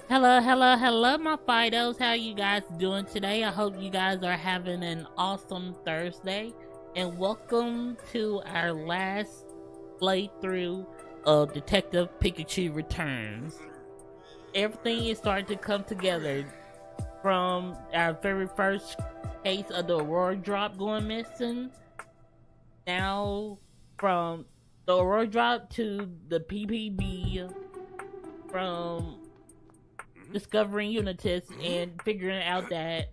Hello, my Fidos. How you guys doing today? I hope you guys are having an awesome Thursday. And welcome to our last playthrough of Detective Pikachu Returns. Everything is starting to come together from our very first case of the Aurora drop going missing. Now, from the Aurora drop to the P.W.E, from discovering Unitas and figuring out that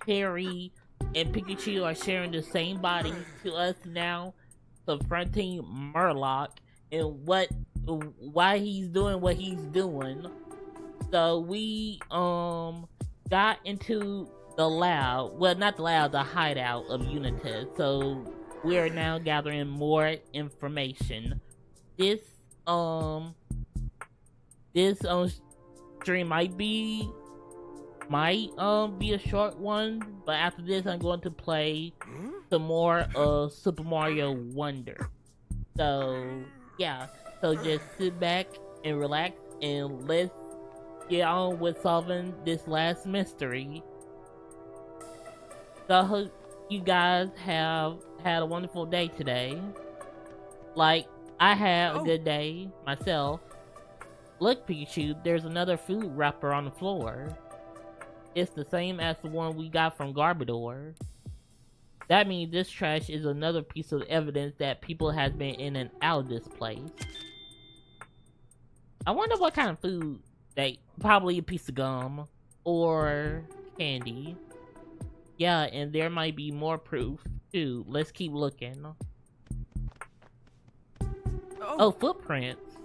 Harry and Pikachu are sharing the same body, to us now confronting Murloc and why he's doing what he's doing. So we got into the lab, well, not the lab, the hideout of Unitas. So we are now gathering more information. This stream might be a short one, but after this I'm going to play some more of Super Mario Wonder. So yeah, so just sit back and relax and let's get on with solving this last mystery. So I hope you guys have had a wonderful day today. Like I had a good day myself. Look, Pikachu, there's another food wrapper on the floor. It's the same as the one we got from Garbodor. That means this trash is another piece of evidence that people have been in and out of this place. I wonder what kind of food probably a piece of gum or candy. Yeah, and there might be more proof too. Let's keep looking. Oh, footprints.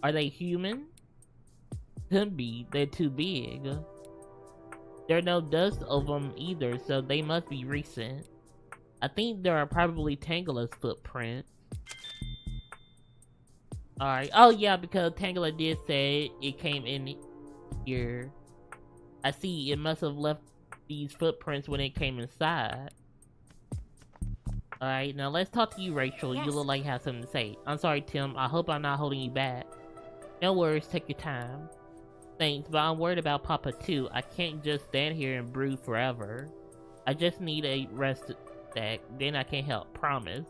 Are they human? Could be. They're too big. There's no dust of them either, so they must be recent. I think there are probably Tangela's footprints. Alright. Oh yeah, because Tangela did say it came in here. I see. It must have left these footprints when it came inside. Alright, now let's talk to you, Rachel. Yes. You look like you have something to say. I'm sorry, Tim. I hope I'm not holding you back. No worries. Take your time. Thanks, but I'm worried about Papa too. I can't just stand here and brood forever. I just need a rest sec, then I can help, promise.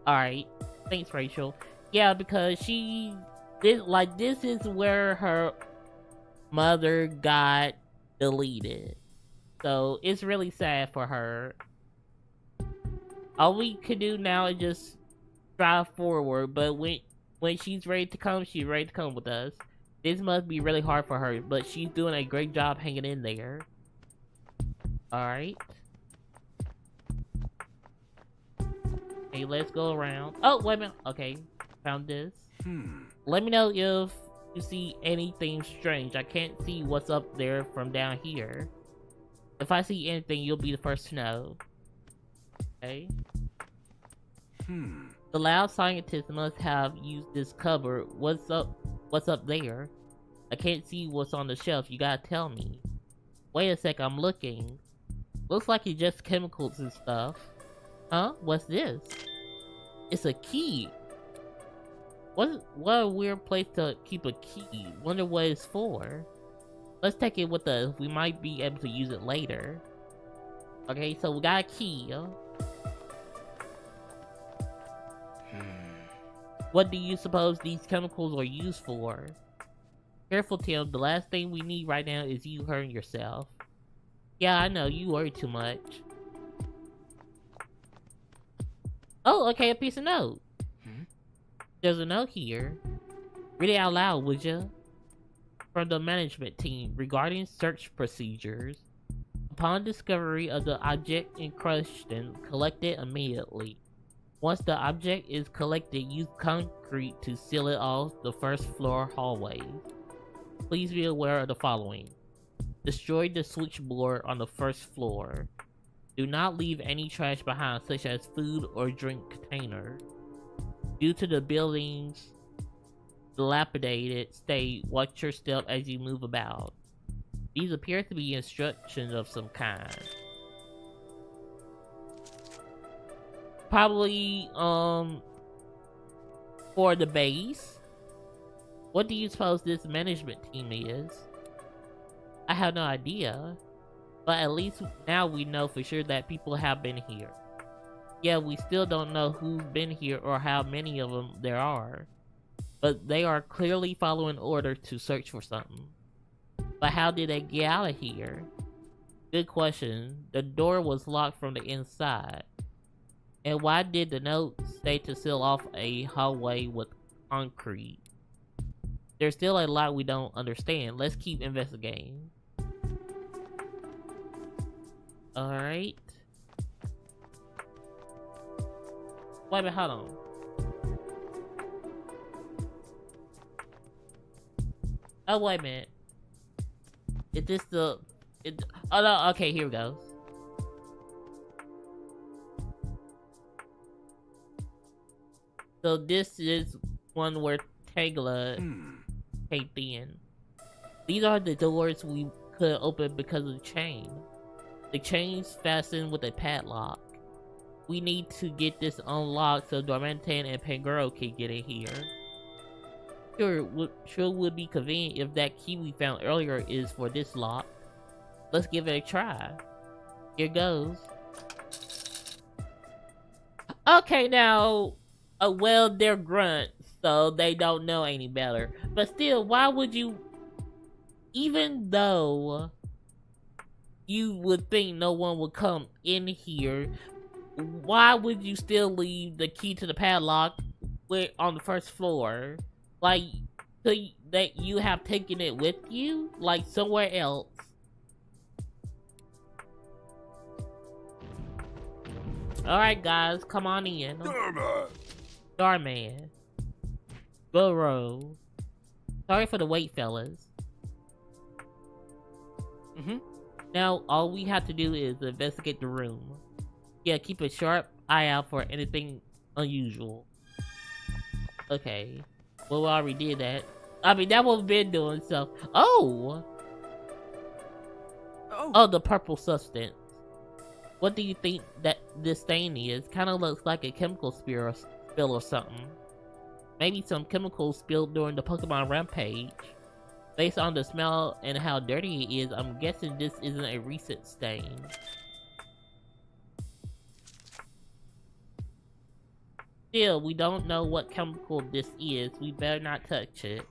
Alright, thanks, Rachel. Yeah, because this is where her mother got deleted. So, it's really sad for her. All we can do now is just drive forward, but when she's ready to come, she's ready to come with us. This must be really hard for her, but she's doing a great job hanging in there. Alright. Okay, let's go around. Oh, wait a minute. Okay, found this. Let me know if you see anything strange. I can't see what's up there from down here. If I see anything, you'll be the first to know. Okay. The loud scientist must have used this cupboard. What's up there? I can't see what's on the shelf. You gotta tell me. Wait a sec, I'm looking. Looks like it's just chemicals and stuff. Huh? What's this? It's a key. What a weird place to keep a key. Wonder what it's for. Let's take it with us. We might be able to use it later. Okay, so we got a key. What do you suppose these chemicals are used for? Careful, Tim. The last thing we need right now is you hurting yourself. Yeah, I know. You worry too much. Oh, okay. A piece of note. There's a note here. Read it out loud, would you? From the management team regarding search procedures. Upon discovery of the object in question, collect it immediately. Once the object is collected, use concrete to seal it off the first floor hallways. Please be aware of the following. Destroy the switchboard on the first floor. Do not leave any trash behind, such as food or drink container. Due to the building's dilapidated state, watch your step as you move about. These appear to be instructions of some kind. Probably, for the base. What do you suppose this management team is? I have no idea. But at least now we know for sure that people have been here. Yeah, we still don't know who's been here or how many of them there are. But they are clearly following order to search for something. But how did they get out of here? Good question. The door was locked from the inside. And why did the note say to seal off a hallway with concrete? There's still a lot we don't understand. Let's keep investigating. Alright. Wait a minute, hold on. Oh, wait a minute. Is this the... oh, no, okay, here we go. So this is one where Tagla came in. These are the doors we could open because of the chain. The chain's fastened with a padlock. We need to get this unlocked so Dormantan and Pangoro can get in here. Sure would be convenient if that key we found earlier is for this lock. Let's give it a try. Here goes. Okay, now, well, they're grunts, so they don't know any better. But still, why would you, even though you would think no one would come in here, why would you still leave the key to the padlock on the first floor? Like, so that you have taken it with you? Like, somewhere else? Alright, guys, come on in. Starman. Burrow. Sorry for the wait, fellas. Now, all we have to do is investigate the room. Yeah, keep a sharp eye out for anything unusual. Okay. Well, we already did that. I mean, that's what we've been doing, so... Oh! Oh, the purple substance. What do you think that this stain is? Kind of looks like a chemical spill or something. Maybe some chemicals spilled during the Pokemon Rampage. Based on the smell and how dirty it is, I'm guessing this isn't a recent stain. Still, we don't know what chemical this is. We better not touch it.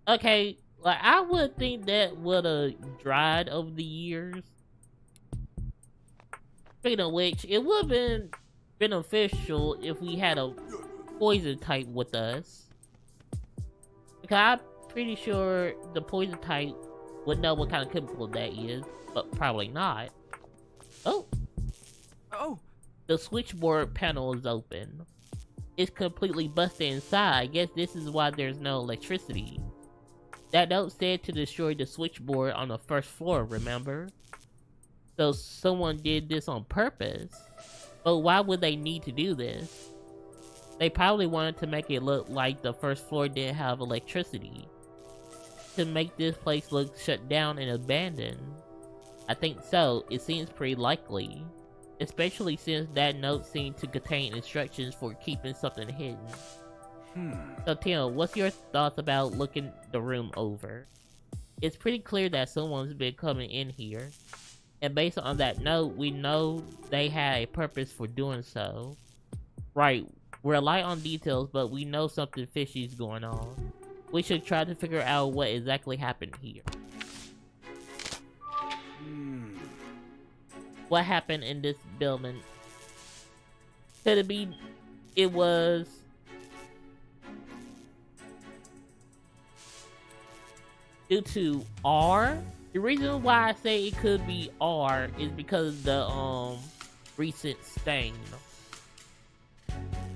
Okay, like I would think that would have dried over the years. Speaking of which, it would have been beneficial if we had a poison type with us. Because I'm pretty sure the poison type would know what kind of chemical that is, but probably not. Oh! The switchboard panel is open. It's completely busted inside. I guess this is why there's no electricity. That note said to destroy the switchboard on the first floor, remember? So someone did this on purpose. But why would they need to do this? They probably wanted to make it look like the first floor didn't have electricity. To make this place look shut down and abandoned. I think so. It seems pretty likely. Especially since that note seemed to contain instructions for keeping something hidden. So Tim, what's your thoughts about looking the room over? It's pretty clear that someone's been coming in here. And based on that note, we know they had a purpose for doing so. Right, we're light on details, but we know something fishy is going on. We should try to figure out what exactly happened here. What happened in this building? Could it be it was due to R? The reason why I say it could be R is because of the recent stain.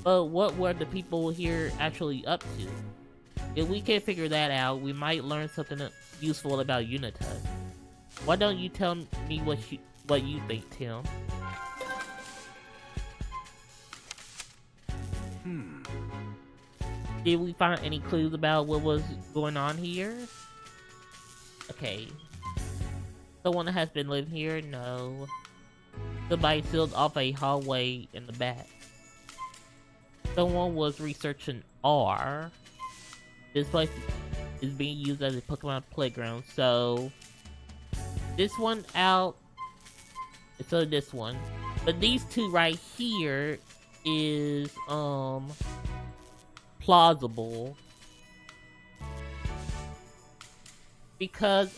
But what were the people here actually up to? If we can figure that out, we might learn something useful about Unita. Why don't you tell me what you think, Tim? Did we find any clues about what was going on here? Okay. Someone has been living here? No. Somebody sealed off a hallway in the back. Someone was researching R. This place is being used as a Pokemon playground. So this one out, so this one. But these two right here is plausible. Because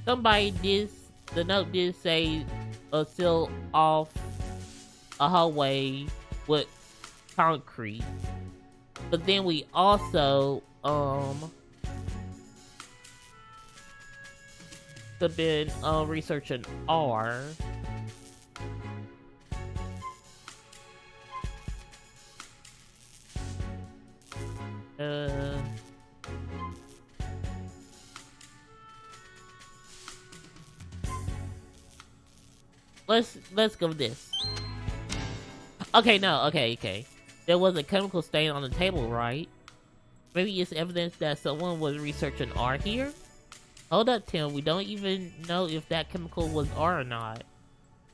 somebody did, the note did say seal off a hallway with concrete. But then we also have been researching R. Let's go with this. Okay, no, okay. There was a chemical stain on the table, right? Maybe it's evidence that someone was researching R here? Hold up, Tim. We don't even know if that chemical was R or not.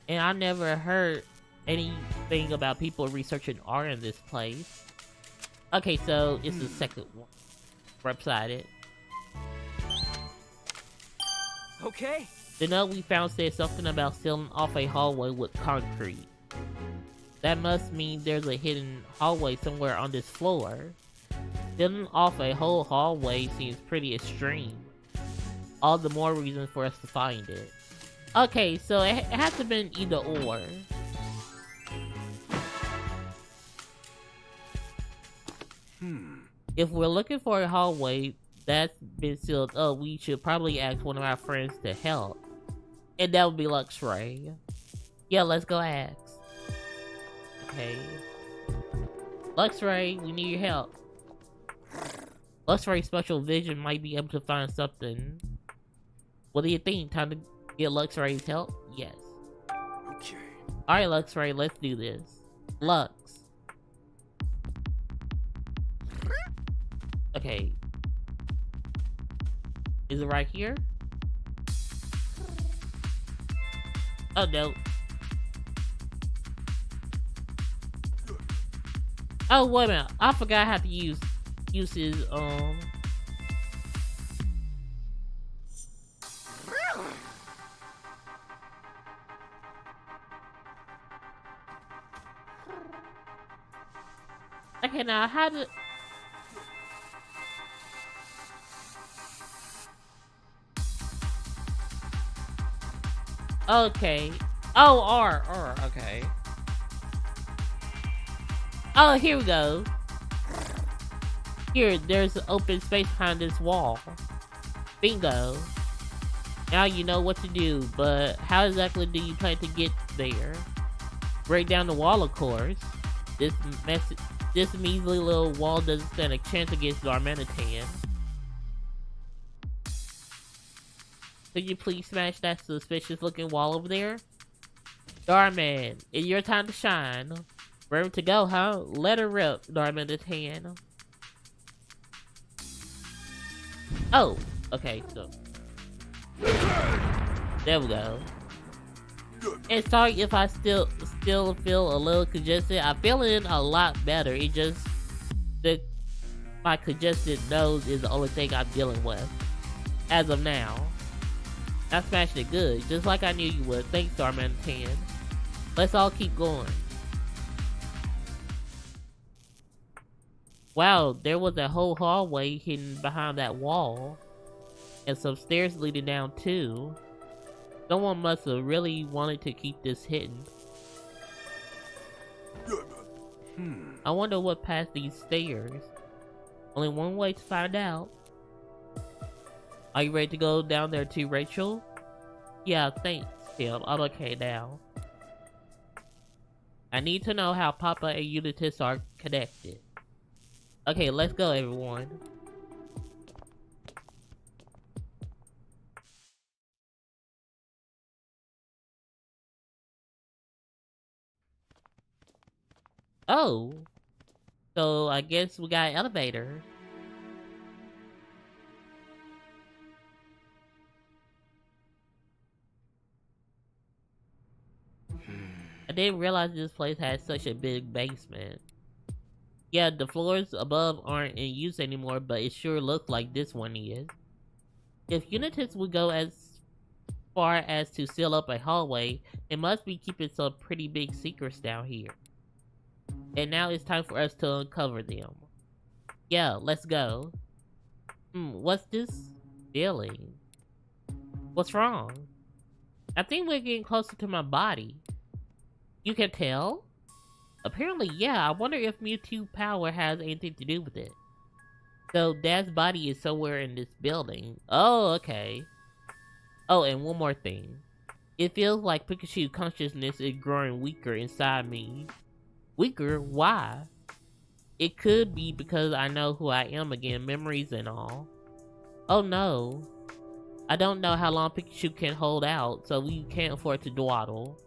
And I never heard anything about people researching R in this place. Okay, so it's the second one. Right beside it. Okay. The note we found said something about sealing off a hallway with concrete. That must mean there's a hidden hallway somewhere on this floor. Sealing off a whole hallway seems pretty extreme. All the more reason for us to find it. Okay, so it has to have been either or. If we're looking for a hallway that's been sealed up, we should probably ask one of our friends to help. And that would be Luxray. Yeah, let's go ask. Okay. Luxray, we need your help. Luxray's special vision might be able to find something. What do you think? Time to get Luxray's help? Yes. Okay. Alright, Luxray, let's do this. Lux. Okay. Is it right here? Oh, no. Oh, wait a minute. I forgot how to use his, Okay, now how to... Okay. Oh, R, okay. Oh, here we go. Here, there's an open space behind this wall. Bingo. Now you know what to do, but how exactly do you plan to get there? Break down the wall, of course. This measly little wall doesn't stand a chance against Darmanitan. Could you please smash that suspicious looking wall over there? Darman, it's your time to shine. Ready to go, huh? Let her rip, Darmanitan. Oh, okay, so there we go. And sorry if I still feel a little congested. I'm feeling a lot better. It just my congested nose is the only thing I'm dealing with as of now. I smashed it good, just like I knew you would. Thanks, Darmanitan. Let's all keep going. Wow, there was a whole hallway hidden behind that wall. And some stairs leading down too. Someone must have really wanted to keep this hidden. I wonder what past these stairs. Only one way to find out. Are you ready to go down there too, Rachel? Yeah, thanks, Tim. I'm okay now. I need to know how Papa and Unitas are connected. Okay, let's go, everyone. Oh, so I guess we got an elevator. I didn't realize this place had such a big basement. Yeah, the floors above aren't in use anymore, but it sure looks like this one is. If Unitas would go as far as to seal up a hallway, it must be keeping some pretty big secrets down here. And now it's time for us to uncover them. Yeah, let's go. What's this feeling? What's wrong? I think we're getting closer to my body. You can tell? Apparently, yeah. I wonder if Mewtwo power has anything to do with it. So, Dad's body is somewhere in this building. Oh, okay. Oh, and one more thing. It feels like Pikachu consciousness is growing weaker inside me. Weaker? Why? It could be because I know who I am again, memories and all. Oh no. I don't know how long Pikachu can hold out, so we can't afford to dawdle.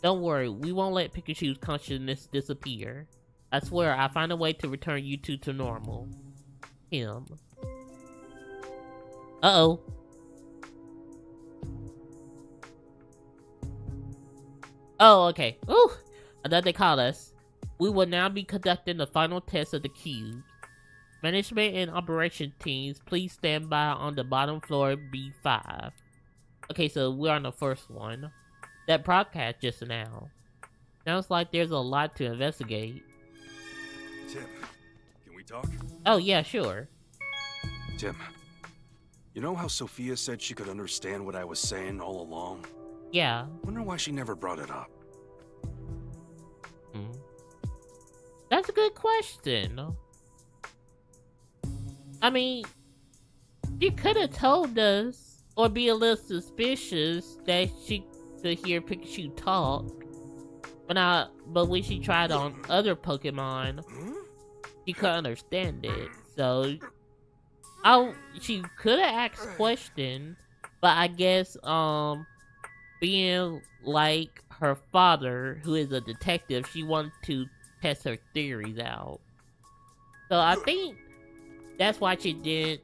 Don't worry, we won't let Pikachu's consciousness disappear. I swear, I'll find a way to return you two to normal. Him. Uh-oh. Oh, okay. Ooh! I thought they called us. We will now be conducting the final test of the cubes. Management and operation teams, please stand by on the bottom floor B5. Okay, so we're on the first one. That broadcast just now. Sounds like there's a lot to investigate. Tim, can we talk? Oh yeah, sure. Tim, you know how Sophia said she could understand what I was saying all along? Yeah. Wonder why she never brought it up. That's a good question. I mean, she could have told us, or be a little suspicious that she could hear Pikachu talk. But when she tried on other Pokemon, she couldn't understand it. So, she could have asked questions, but I guess, being like her father, who is a detective, she wanted to test her theories out. So I think that's why she didn't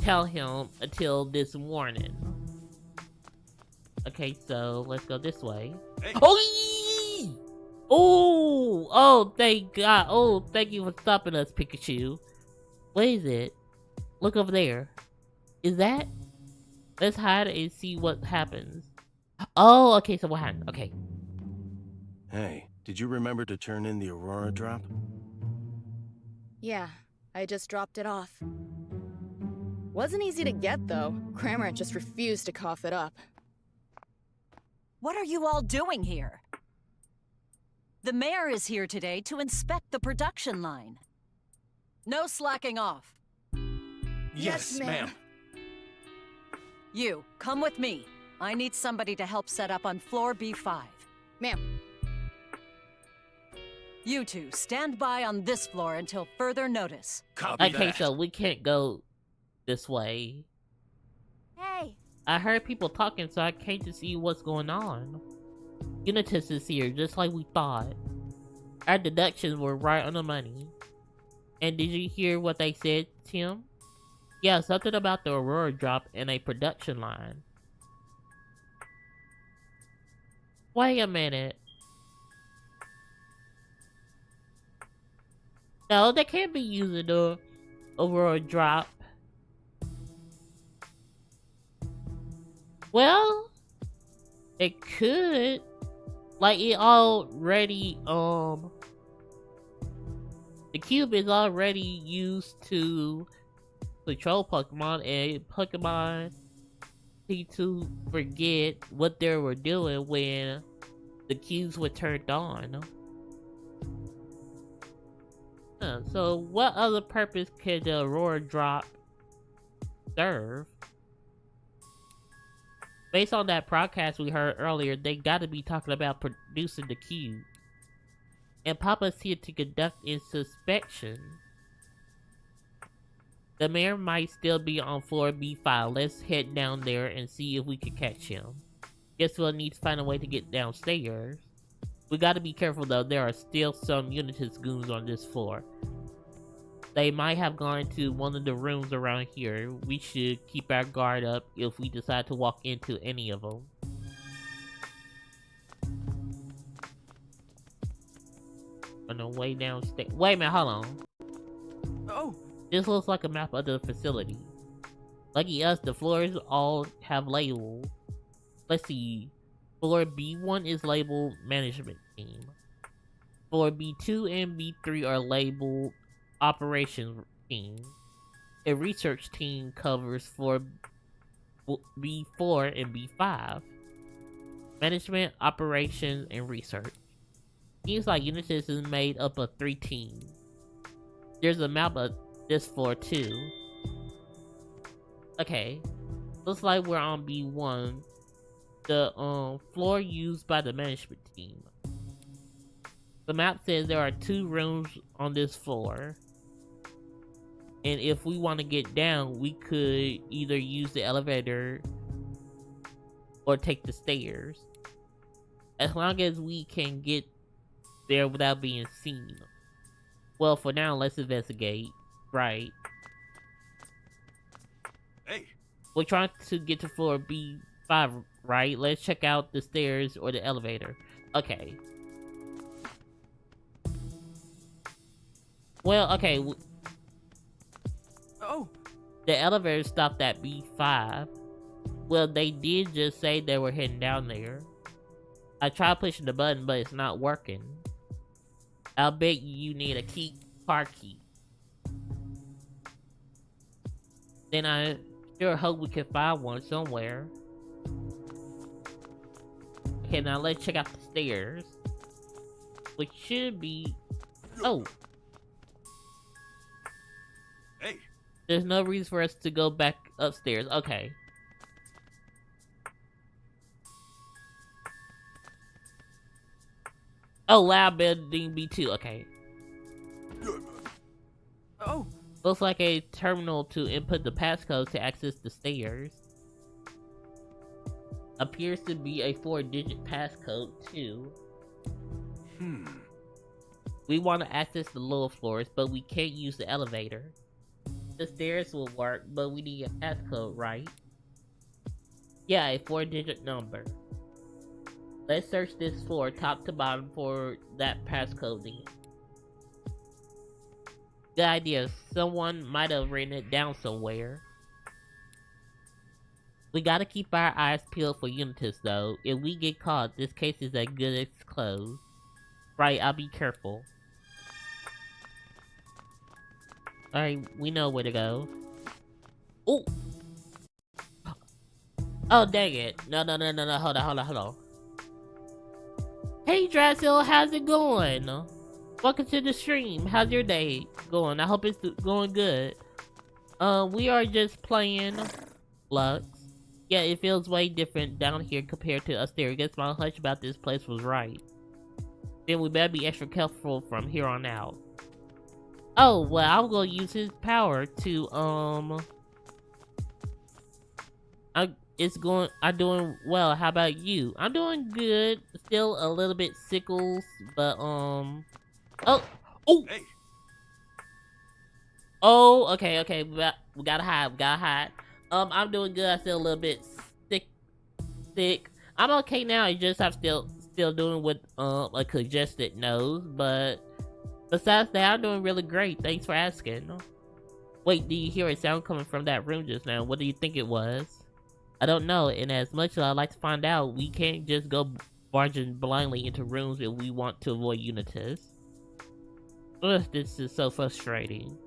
tell him until this morning. Okay, so let's go this way. Hey. Oh, thank God. Oh, thank you for stopping us, Pikachu. What is it? Look over there. Is that? Let's hide and see what happens. Oh, okay, so what happened? Okay. Hey, did you remember to turn in the Aurora drop? Yeah, I just dropped it off. Wasn't easy to get, though. Cramorant just refused to cough it up. What are you all doing here? The mayor is here today to inspect the production line. No slacking off. Yes, ma'am. You, come with me. I need somebody to help set up on floor B5. Ma'am. You two, stand by on this floor until further notice. Copy Okay, that. so we can't go this way. Hey. I heard people talking, so I came to see what's going on. Unitas is here, just like we thought. Our deductions were right on the money. And did you hear what they said, Tim? Yeah, something about the Aurora drop and a production line. Wait a minute. No, they can't be using the Aurora drop. Well, it could. Like, it already, the cube is already used to control Pokemon, and Pokemon need to forget what they were doing when the cubes were turned on. So what other purpose could the Aurora drop serve? Based on that broadcast we heard earlier, they gotta be talking about producing the cube. And Papa's here to conduct inspection. The mayor might still be on floor B5. Let's head down there and see if we can catch him. Guess we'll need to find a way to get downstairs. We gotta be careful though, there are still some Unitas goons on this floor. They might have gone to one of the rooms around here. We should keep our guard up if we decide to walk into any of them. On the way downstairs. Wait a minute, hold on. Oh, This looks like a map of the facility. Lucky us, the floors all have labels. Let's see. Floor B1 is labeled management team. Floor B2 and B3 are labeled operations team. A research team covers floor B4 and B5. Management, operations, and research. Seems like Unitas is made up of 3 teams. There's a map of this floor too. Okay. Looks like we're on B1. The floor used by the management team. The map says there are 2 rooms on this floor. And if we want to get down, we could either use the elevator or take the stairs. As long as we can get there without being seen. Well, for now, let's investigate. Right. Hey, We're trying to get to floor B5, right? Let's check out the stairs or the elevator. Okay. Well, okay. oh, The elevator stopped at B5. Well, they did just say they were heading down there. I tried pushing the button, but it's not working. I'll bet you need a car key. Then I sure hope we can find one somewhere. Okay, now let's check out the stairs. Which should be... Oh! hey, There's no reason for us to go back upstairs. Okay. Oh, lab building B2. Okay. oh, Looks like a terminal to input the passcode to access the stairs. Appears to be a 4-digit passcode too. We want to access the lower floors, but we can't use the elevator. The stairs will work, but we need a passcode, right? Yeah, a 4-digit number. Let's search this floor top to bottom for that passcode then. Good idea. Someone might have written it down somewhere. We gotta keep our eyes peeled for Unitas though. If we get caught, this case is as good as closed. Right, I'll be careful. Alright, we know where to go. Oh! Oh, dang it. No, hold on. Hey, Drasil, how's it going? Welcome to the stream. How's your day going? I hope it's going good. We are just playing Lux. Yeah, it feels way different down here compared to upstairs. I guess my hunch about this place was right. Then we better be extra careful from here on out. Oh, well, I'm gonna use his power to, I'm doing well. How about you? I'm doing good. Still a little bit sickles, but, oh! hey. Oh, okay. We gotta hide. I'm doing good. I feel a little bit sick. I'm okay now. I just I'm still doing with a congested nose, but besides that, I'm doing really great. Thanks for asking. Wait, do you hear a sound coming from that room just now? What do you think it was? I don't know, and as much as I'd like to find out, we can't just go barging blindly into rooms if we want to avoid Unitas. Ugh, this is so frustrating.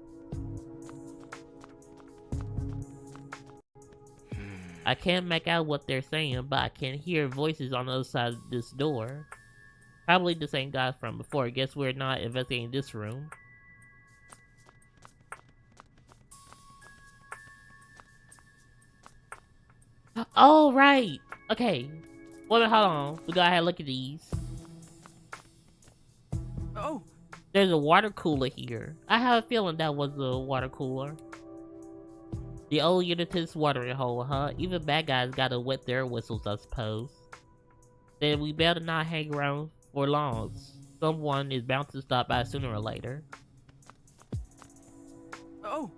I can't make out what they're saying, but I can hear voices on the other side of this door. Probably the same guys from before. Guess we're not investigating this room. Oh, right! Okay. Wait a minute, hold on. We gotta have a look at these. oh, There's a water cooler here. I have a feeling that was a water cooler. The old Unitas watering hole, huh? Even bad guys gotta wet their whistles, I suppose. Then we better not hang around for long. Someone is bound to stop by sooner or later. oh,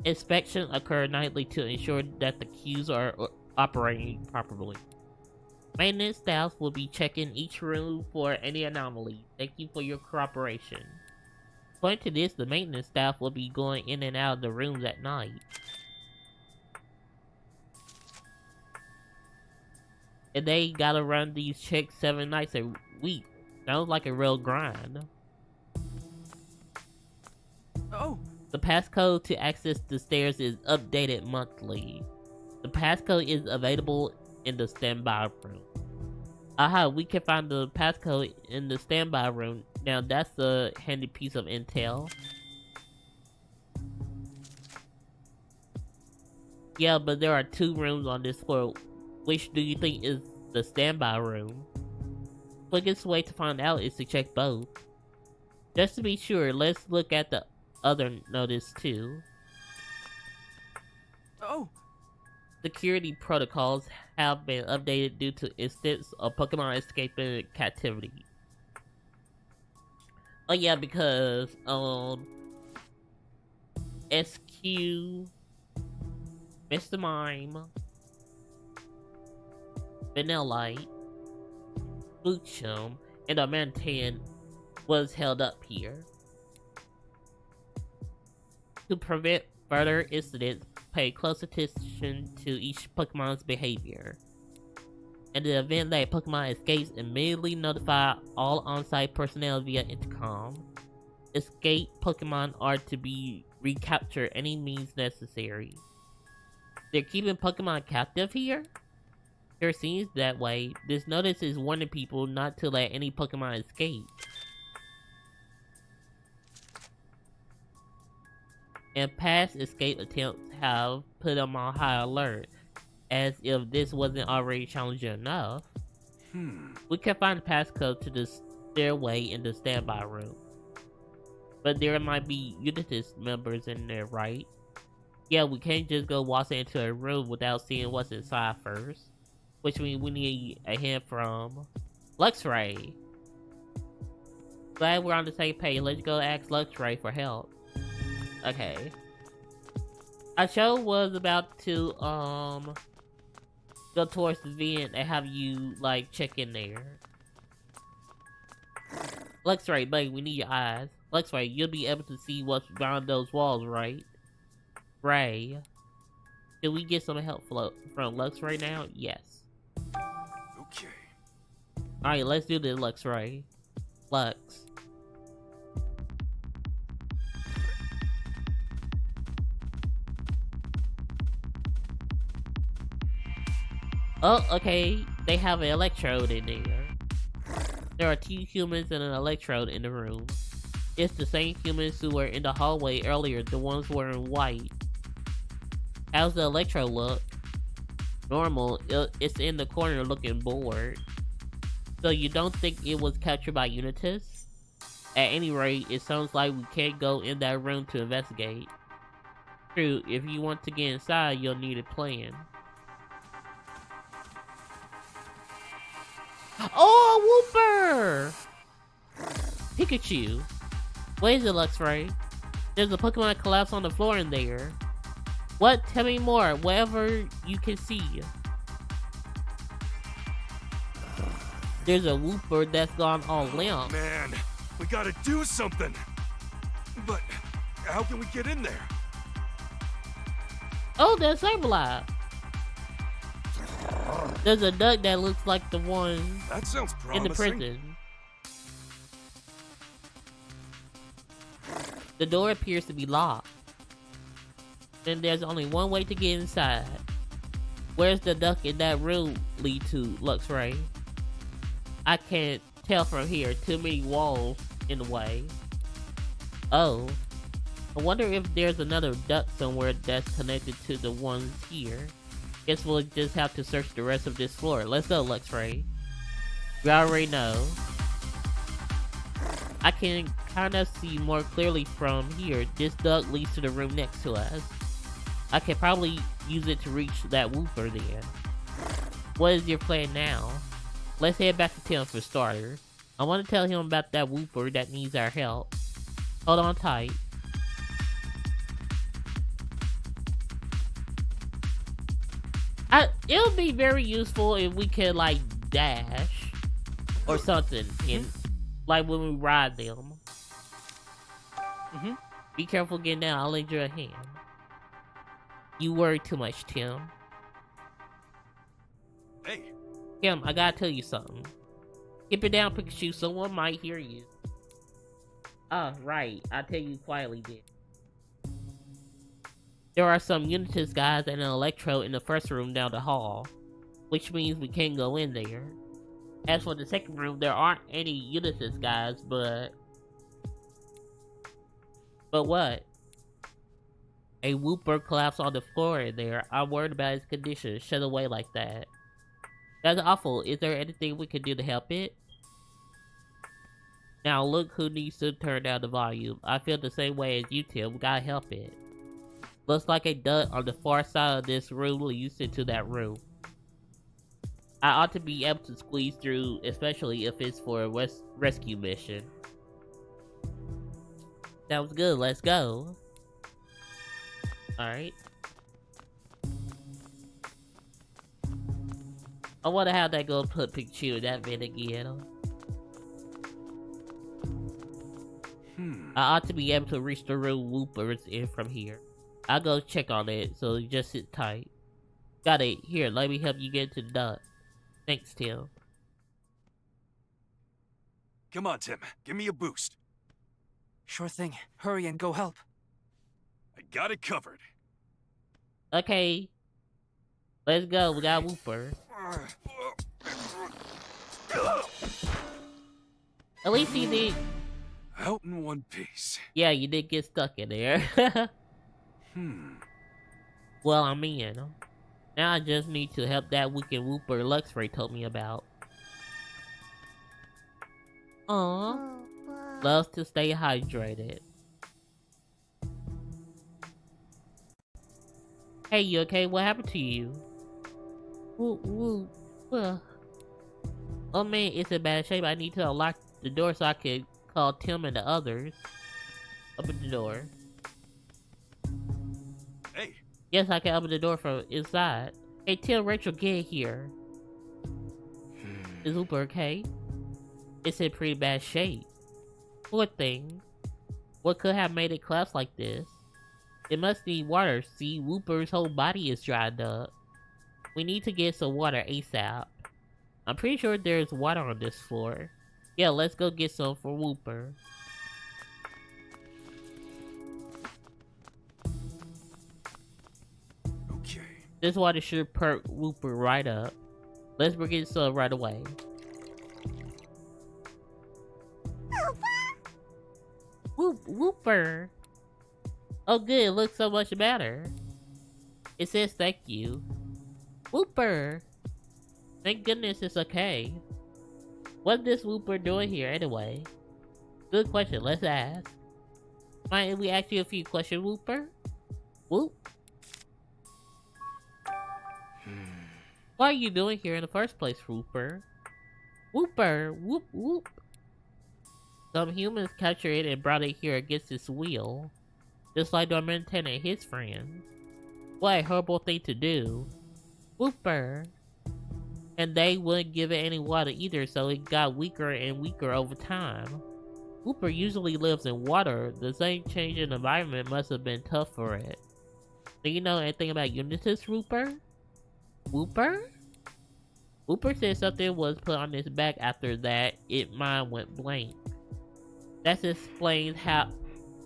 Inspections occur nightly to ensure that the queues are operating properly. Maintenance staff will be checking each room for any anomaly. Thank you for your cooperation. According to this, the maintenance staff will be going in and out of the rooms at night. And they gotta run these checks 7 nights a week. Sounds like a real grind. Oh, The passcode to access the stairs is updated monthly. The passcode is available in the standby room. Aha, we can find the passcode in the standby room. Now that's a handy piece of intel. Yeah, but there are 2 rooms on this floor. Which do you think is the standby room? Quickest way to find out is to check both. Just to be sure, let's look at the other notice too. oh, Security protocols have been updated due to instances of Pokemon escaping captivity. Oh yeah, because SQ, Mr. Mime, Vanillite, Luchum, and Amantan was held up here. To prevent further incidents, pay close attention to each Pokemon's behavior. In the event that a Pokemon escapes, immediately notify all on-site personnel via intercom. Escape Pokemon are to be recaptured any means necessary. They're keeping Pokemon captive here? Sure seems that way. This notice is warning people not to let any Pokemon escape. And past escape attempts have put them on high alert, as if this wasn't already challenging enough. We can find the passcode to the stairway in the standby room. But there might be Unitas members in there, right? Yeah, we can't just go waltzing into a room without seeing what's inside first. Which means we need a hint from Luxray. Glad we're on the same page. Let's go ask Luxray for help. Okay. Our show was about to go towards the vent and have you like check in there. Luxray, buddy, we need your eyes. Luxray, you'll be able to see what's behind those walls, right? Ray. Did we get some help from Luxray now? Yes. Okay. Alright, let's do this, Luxray. Lux. Oh, okay. They have an electrode in there. There are 2 humans and an electrode in the room. It's the same humans who were in the hallway earlier, the ones wearing white. How's the electrode look? Normal. It's in the corner looking bored. So you don't think it was captured by Unitas? At any rate, it sounds like we can't go in that room to investigate. True, if you want to get inside, you'll need a plan. Oh, Wooper! Pikachu. What is it, Luxray? There's a Pokemon collapse on the floor in there. What? Tell me more. Whatever you can see. There's a Wooper that's gone all limp. Man, we gotta do something. But how can we get in there? Oh, there's Sableye. There's a duck that looks like the one That sounds promising. in the prison. The door appears to be locked. Then there's only one way to get inside. Where's the duck in that room lead to, Luxray? I can't tell from here. Too many walls in the way. Oh. I wonder if there's another duck somewhere that's connected to the ones here. Guess we'll just have to search the rest of this floor. Let's go, Luxray. We already know. I can kind of see more clearly from here. This duck leads to the room next to us. I can probably use it to reach that Wooper then. What is your plan now? Let's head back to town for starters. I want to tell him about that Wooper that needs our help. Hold on tight. It'll be very useful if we could like dash or something, and like when we ride them. Be careful getting down. I'll lend you a hand. You worry too much, Tim. Hey, Tim, I gotta tell you something. Keep it down, Pikachu. Someone might hear you. Oh, right. I'll tell you quietly then. There are some Unitas guys and an Electro in the first room down the hall, which means we can't go in there. As for the second room, there aren't any Unitas guys, but what? A Wooper collapsed on the floor in there. I'm worried about his condition. Shut away like that. That's awful. Is there anything we can do to help it? Now look who needs to turn down the volume. I feel the same way as you, Tim. We gotta help it. Looks like a duct on the far side of this room leads into that room. I ought to be able to squeeze through, especially if it's for a rescue mission. Sounds good. Let's go. Alright. I wonder how that gonna put Pikachu in that vent again. I ought to be able to reach the room Wooper's in from here. I'll go check on it, so just sit tight. Got it. Here, let me help you get into the duct. Thanks, Tim. come on, Tim. Give me a boost. Sure thing. Hurry and go help. I got it covered. Okay. Let's go. We got Wooper. At least he did. Out in one piece. Yeah, you did get stuck in there. Well, I'm in. Now I just need to help that wicked Wooper Luxray told me about. Aww. Loves to stay hydrated. Hey, you okay? What happened to you? Oh man, it's in bad shape. I need to unlock the door so I can call Tim and the others. Open the door. Hey. Yes, I can open the door from inside. Hey, Tim, Rachel, get here. Is Wooper okay? It's in pretty bad shape. Poor thing. What could have made it collapse like this? It must need water. See, Wooper's whole body is dried up. We need to get some water ASAP. I'm pretty sure there's water on this floor. Yeah, let's go get some for Wooper. Okay. This water should perk Wooper right up. Let's bring it some right away. Wooper! Oh good, it looks so much better. It says thank you. Wooper! Thank goodness it's okay. What's this Wooper doing here anyway? Good question, let's ask. Mind we ask you a few questions, Wooper? Whoop? What are you doing here in the first place, Wooper? Wooper! Whoop whoop! Some humans captured it and brought it here against its will. Just like Dorminton and his friends. What a horrible thing to do. Wooper! And they wouldn't give it any water either, so it got weaker and weaker over time. Wooper usually lives in water. The same change in environment must have been tough for it. Do you know anything about Unitas, Wooper? Wooper? Wooper said something was put on its back after that. Its mind went blank. That explains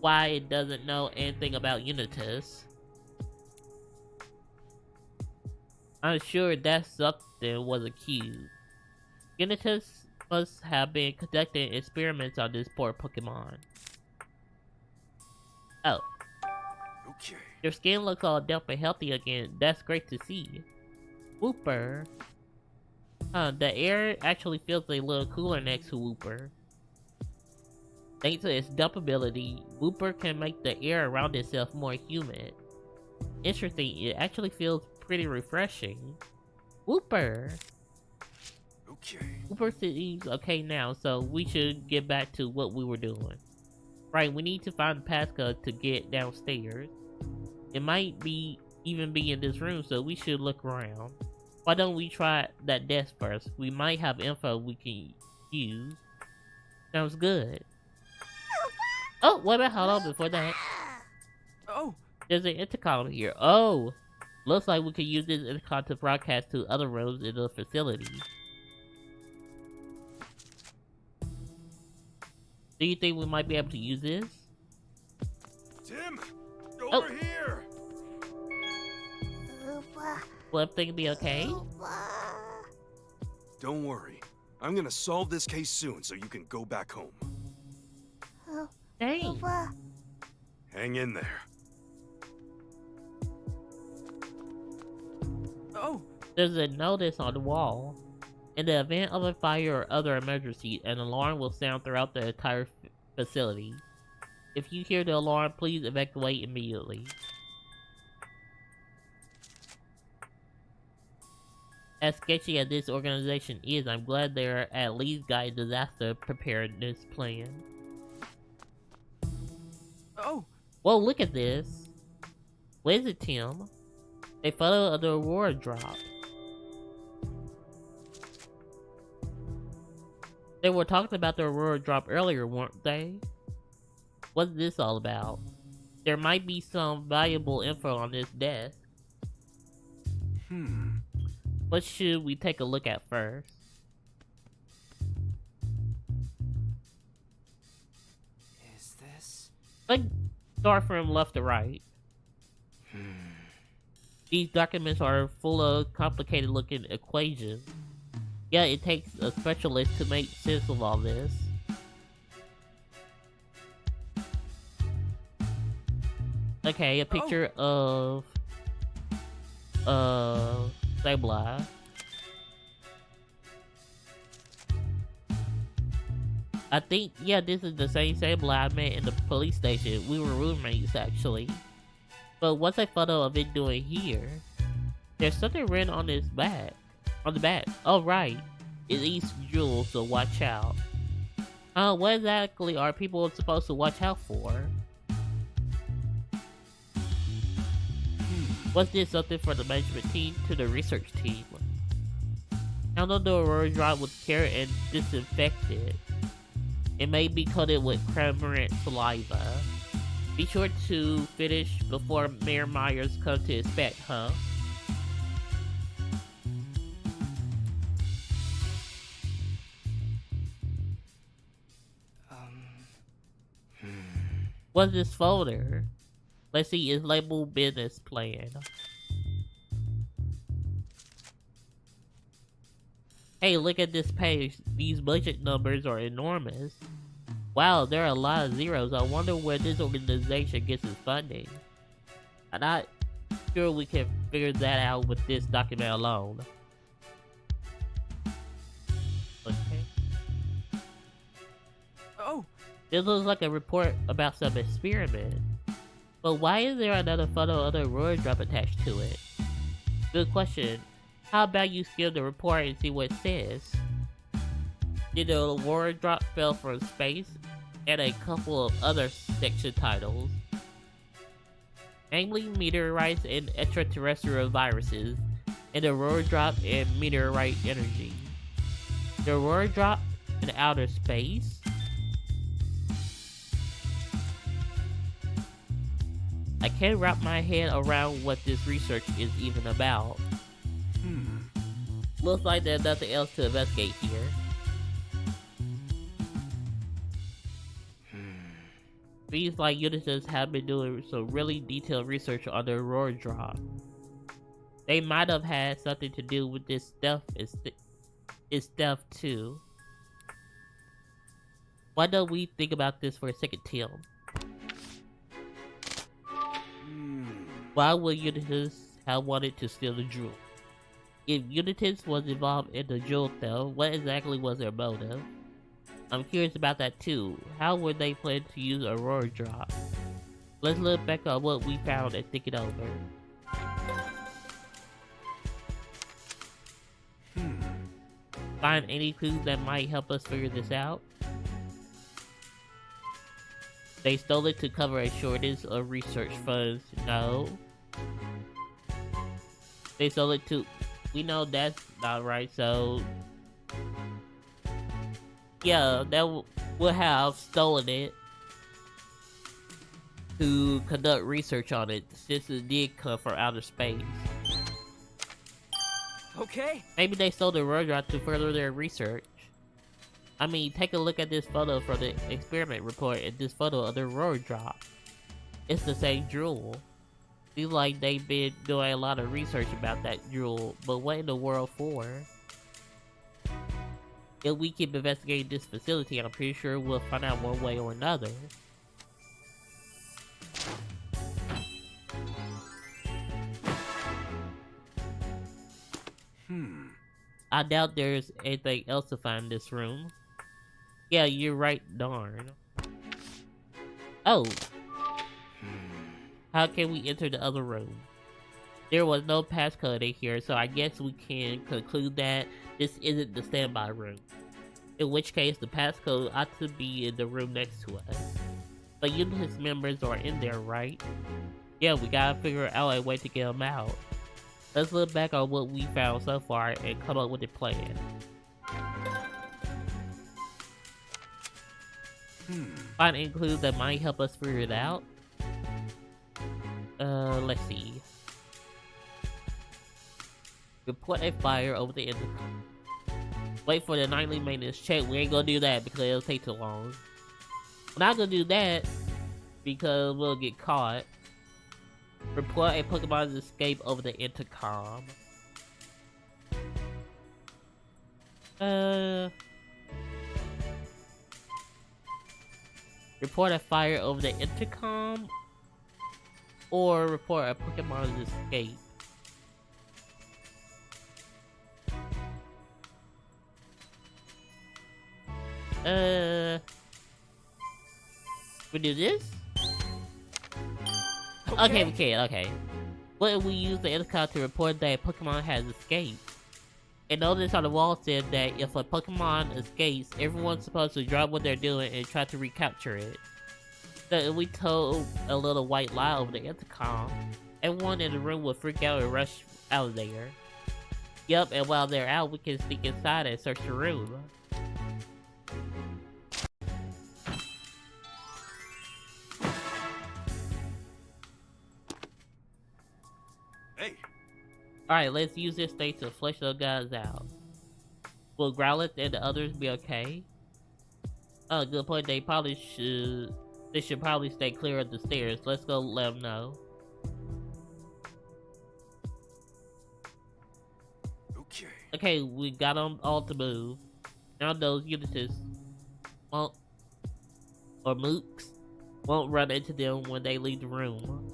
why it doesn't know anything about Unitas. I'm sure that something was a cue. Unitas must have been conducting experiments on this poor Pokemon. Oh. Okay. Your skin looks all damp and healthy again. That's great to see. Wooper. The air actually feels a little cooler next to Wooper. Thanks to its dump ability, Wooper can make the air around itself more humid. Interesting, it actually feels pretty refreshing. Wooper! Okay. Wooper seems okay now, so we should get back to what we were doing. Right, we need to find the passcode to get downstairs. It might even be in this room, so we should look around. Why don't we try that desk first? We might have info we can use. Sounds good. Oh, wait a minute, hold on before that. Oh, There's an intercom here. Oh, looks like we can use this intercom to broadcast to other rooms in the facility. Do you think we might be able to use this? Tim, Oh. over here. Will everything be okay? Don't worry. I'm gonna solve this case soon so you can go back home. Dang. Hang in there. oh, There's a notice on the wall. In the event of a fire or other emergency, an alarm will sound throughout the entire facility. If you hear the alarm, please evacuate immediately. As sketchy as this organization is, I'm glad they're at least got a disaster preparedness plan. oh. Whoa, look at this. What is it, Tim? A photo of the Aurora drop. They were talking about the Aurora drop earlier, weren't they? What's this all about? There might be some valuable info on this desk. What should we take a look at first? Is this? Like, start from left to right. These documents are full of complicated looking equations. Yeah, it takes a specialist to make sense of all this. Okay, a picture of Sableye. I think, yeah, this is the same Sableye I met in the police station. We were roommates, actually. But what's a photo of it doing here? There's something written on his back. On the back. Oh, right. It eats jewels, so watch out. What exactly are people supposed to watch out for? Was this something for the management team to the research team? Handle the Aurora drop with care and disinfect it. It may be coated with cranberry saliva. Be sure to finish before Mayor Myers comes to inspect, huh? What's this folder? Let's see, it's labeled business plan. Hey, look at this page. These budget numbers are enormous. Wow, there are a lot of zeros. I wonder where this organization gets its funding. I'm not sure we can figure that out with this document alone. Okay. Oh, This looks like a report about some experiment. But why is there another photo of the Aurora drop attached to it? Good question. How about you skim the report and see what it says? Did the Aurora drop fell from space? And a couple of other section titles. Namely meteorites and extraterrestrial viruses. And the Aurora drop and meteorite energy. The Aurora drop in outer space? I can't wrap my head around what this research is even about. Looks like there's nothing else to investigate here. Seems like Unisys have been doing some really detailed research on the Aurora drop. They might have had something to do with this stuff too. Why don't we think about this for a second, Tim? Why would Unisys have wanted to steal the jewel? If Unisys was involved in the jewel theft, what exactly was their motive? I'm curious about that too. How would they plan to use Aurora drop? Let's look back on what we found and think it over. Find any clues that might help us figure this out? They stole it to cover a shortage of research funds. No. They stole it to We know that's not right, so yeah, that would have stolen it to conduct research on it, since it did come from outer space. Okay. Maybe they stole the road route to further their research. I mean, take a look at this photo from the experiment report and this photo of the road drop. It's the same jewel. Seems like they've been doing a lot of research about that jewel, but what in the world for? If we keep investigating this facility, I'm pretty sure we'll find out one way or another. I doubt there's anything else to find in this room. Yeah, you're right, darn. Oh. How can we enter the other room? There was no passcode in here, so I guess we can conclude that this isn't the standby room. In which case, the passcode ought to be in the room next to us. But Unitas members are in there, right? Yeah, we gotta figure out a way to get them out. Let's look back on what we found so far and come up with a plan. Find any clues that might help us figure it out? Let's see. Report a fire over the intercom. Wait for the nightly maintenance check. We ain't gonna do that because it'll take too long. We're not gonna do that because we'll get caught. Report a Pokemon's escape over the intercom. Report a fire over the intercom, or report a Pokemon's escape. We do this? Okay, we can, okay. What if we use the intercom to report that a Pokemon has escaped? A notice on the wall said that if a Pokemon escapes, everyone's supposed to drop what they're doing and try to recapture it. So if we told a little white lie over the intercom, everyone in the room would freak out and rush out of there. Yup, and while they're out, we can sneak inside and search the room. Hey. Alright, let's use this thing to flush those guys out. Will Growlithe and the others be okay? Oh, good point. They should probably stay clear of the stairs. Let's go let them know. Okay, we got them all to move. Now those Unitas won't, or mooks, won't run into them when they leave the room.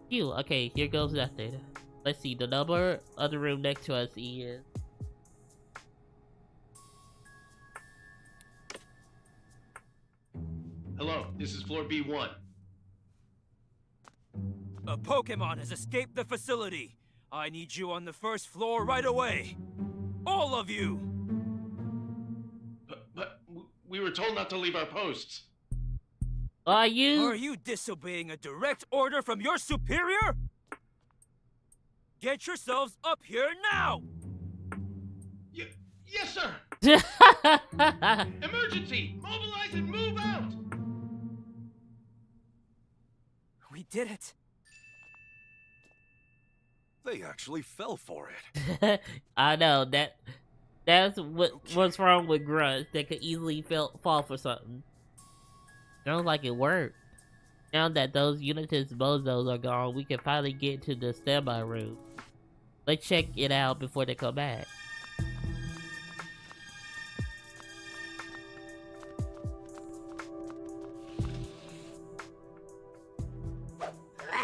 Phew, okay, here goes nothing. Let's see, the number of the room next to us is... Hello, this is floor B1. A Pokemon has escaped the facility. I need you on the first floor right away. All of you! But we were told not to leave our posts. Are you? Are you disobeying a direct order from your superior? Get yourselves up here now! Yes, sir! Emergency! Mobilize and move out! We did it. They actually fell for it. I know, that's what's wrong with grunts. They could easily fall for something. Sounds like it worked. Now that those Unitas bozos are gone, we can finally get to the standby room. Let's check it out before they come back.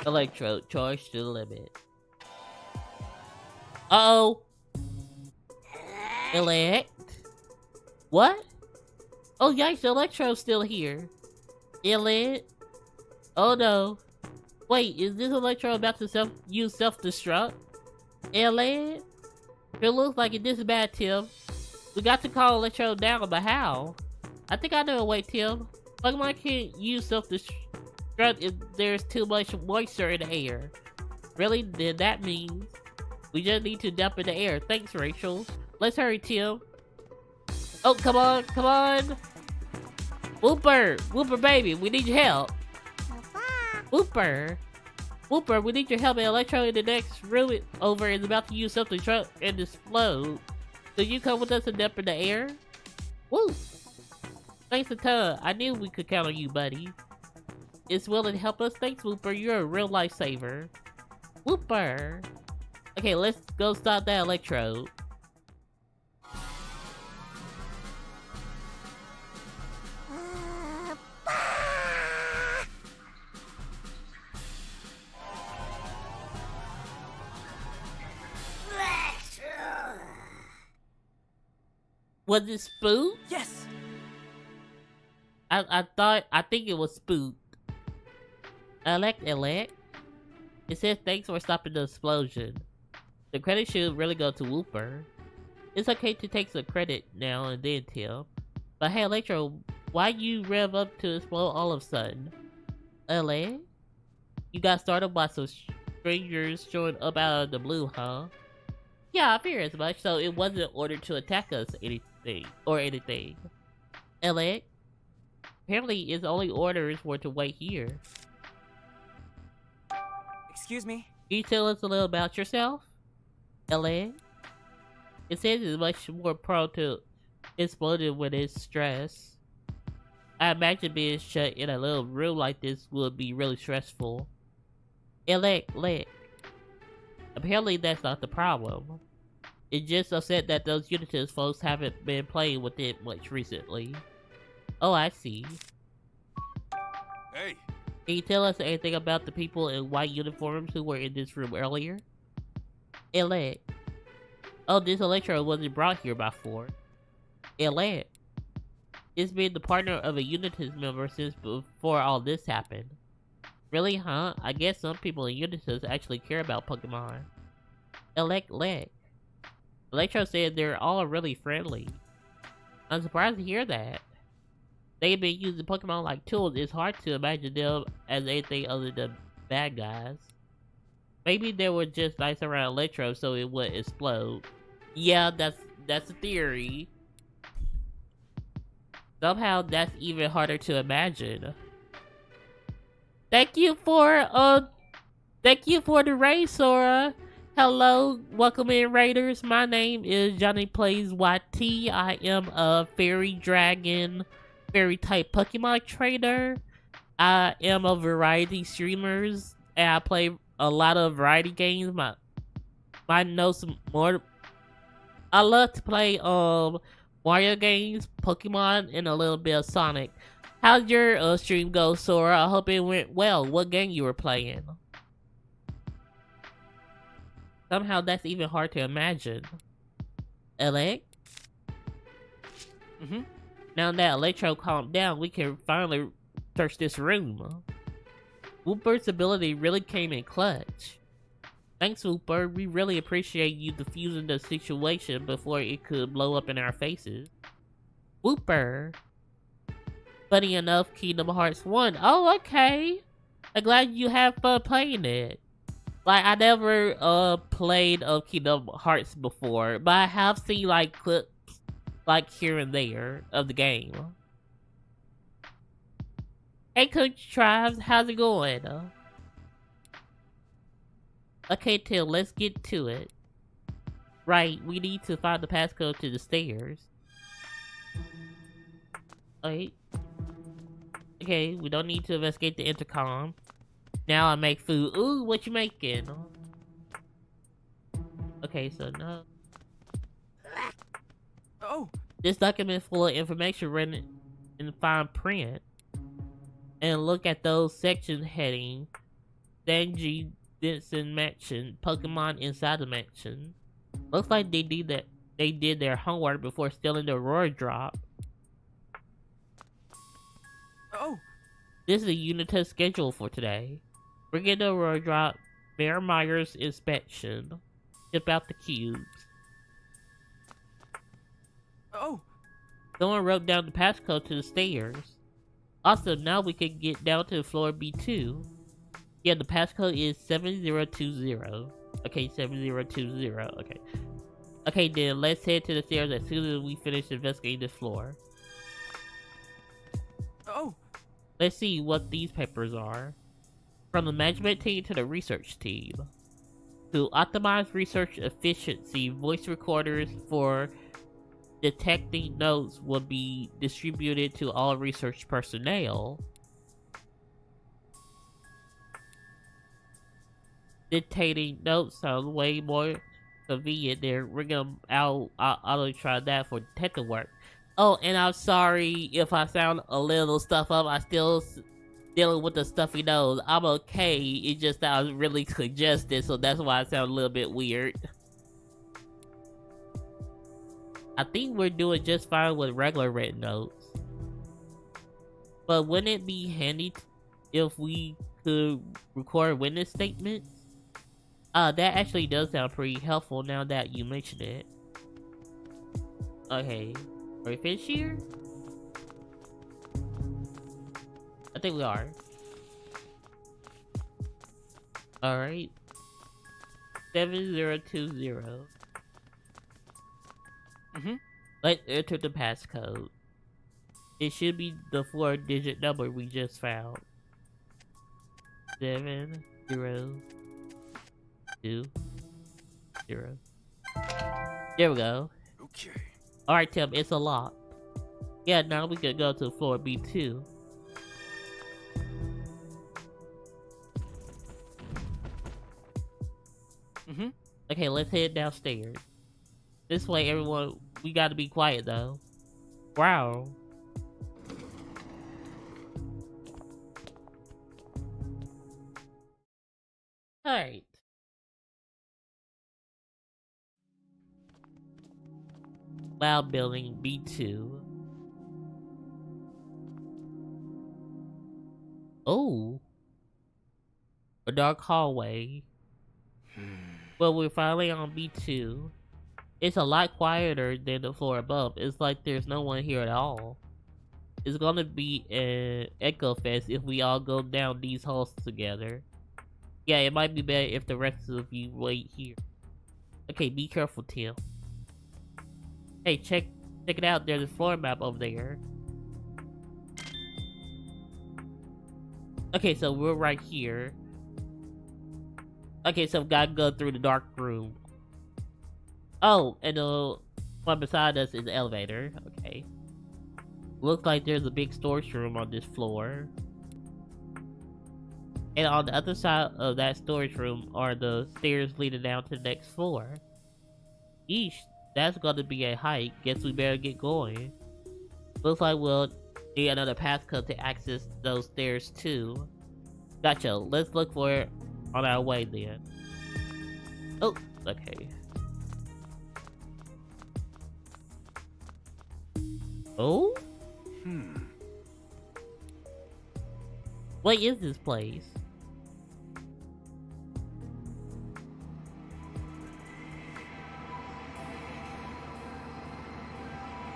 Electrode charged to the limit. Uh-oh. Elect? What? Oh yikes, the Electrode's still here. Elect? Oh no. Wait, is this Electrode about to use self-destruct? Elect? It looks like it this bad, Tim. We got to call Electrode down, but how? I think I know a way, Tim. Pokemon can't use self-destruct if there's too much moisture in the air. Really? Then that means We just need to dump in the air. Thanks, Rachel. Let's hurry, Tim. Oh, come on, come on. Whooper, Whooper baby, we need your help. Whooper, Whooper, we need your help. Electro in the next room over is about to use something truck and explode. So you come with us and dump in the air? Woo! Thanks a ton. I knew we could count on you, buddy. It's willing to help us. Thanks, Whooper. You're a real lifesaver. Whooper. Okay, let's go stop that electrode. Was it spooked? Yes! I think it was spooked. Elect. It says thanks for stopping the explosion. The credit should really go to Whooper. It's okay to take some credit now and then, Tim. But hey, Electro, why you rev up to explode all of a sudden? LA? You got started by some strangers showing up out of the blue, huh? Yeah, I fear as much, so it wasn't ordered to attack us anything. LA? Apparently, its only orders were to wait here. Excuse me? Can you tell us a little about yourself? LA? It says it's much more prone to exploding when it's stressed. I imagine being shut in a little room like this would be really stressful. Elect. Apparently that's not the problem. It's just upset that those Unitas folks haven't been playing with it much recently. Oh, I see. Hey, Can you tell us anything about the people in white uniforms who were in this room earlier? Elect. Oh, this Electro wasn't brought here before. Elect. It's been the partner of a Unitas member since before all this happened. Really, huh? I guess some people in Unitas actually care about Pokemon. Elect. Electro said they're all really friendly. I'm surprised to hear that. They've been using Pokemon like tools. It's hard to imagine them as anything other than bad guys. Maybe they were just nice around Electro so it wouldn't explode. Yeah, that's a theory. Somehow that's even harder to imagine. Thank you for the raid, Sora. Hello, welcome in, Raiders. My name is Johnny Plays YT. I am a fairy dragon, fairy type Pokemon trainer. I am a variety streamers and I play a lot of variety games. I know some more. I love to play Mario games, Pokemon, and a little bit of Sonic. How'd your stream go, Sora? I hope it went well. What game you were playing? Somehow that's even hard to imagine. Elect? Now that Electro calmed down, we can finally search this room. Whooper's ability really came in clutch. Thanks, Whooper. We really appreciate you defusing the situation before it could blow up in our faces. Whooper. Funny enough, Kingdom Hearts 1. Oh, okay. I'm glad you have fun playing it. Like, I never played Kingdom Hearts before, but I have seen like clips like here and there of the game. Hey, Coach Tribes, how's it going? Okay, Tim, let's get to it. Right, we need to find the passcode to the stairs. Wait. Okay, we don't need to investigate the intercom. Now I make food. Ooh, what you making? Okay, so no. Oh! This document is full of information written in fine print. And look at those section headings. Sanji Denson Mansion, Pokemon inside the mansion. Looks like they did their homework before stealing the Aurora Drop. Oh! This is a Unitas schedule for today. Bring in the Aurora Drop, Mayor Myers inspection, ship out the cubes. Oh! Someone wrote down the passcode to the stairs. Awesome, now we can get down to floor B2. Yeah, the passcode is 7020. Okay, 7020. Okay. Okay, then let's head to the stairs as soon as we finish investigating this floor. Oh, Let's see what these papers are. From the management team to the research team. To optimize research efficiency, voice recorders for detecting notes will be distributed to all research personnel. Dictating notes sounds way more convenient than ring them out. I'll try that for detective work. Oh, and I'm sorry if I sound a little stuff up. I still dealing with the stuffy nose. I'm okay. It's just that I was really congested, so that's why I sound a little bit weird. I think we're doing just fine with regular written notes. But wouldn't it be handy if we could record witness statements? That actually does sound pretty helpful now that you mention it. Okay, are we finished here? I think we are. Alright. 7020. Let's enter the passcode. It should be the 4-digit number we just found. 7020. There we go. Okay. Alright, Tim, it's a lock. Yeah, now we can go to floor B2. Okay, let's head downstairs. This way, everyone, we gotta be quiet though. Wow. Alright. Loud building B2. Oh. A dark hallway. Well, we're finally on B2. It's a lot quieter than the floor above. It's like there's no one here at all. It's gonna be an echo fest if we all go down these halls together. Yeah, it might be better if the rest of you wait here. Okay, be careful, Tim. Hey, check it out. There's a floor map over there. Okay, so we're right here. Okay, so we gotta go through the dark room. Oh, and the one beside us is the elevator. Okay. Looks like there's a big storage room on this floor. And on the other side of that storage room are the stairs leading down to the next floor. Eesh, that's gonna be a hike. Guess we better get going. Looks like we'll need another passcode to access those stairs too. Gotcha, let's look for it on our way then. Oh, okay. Oh? What is this place?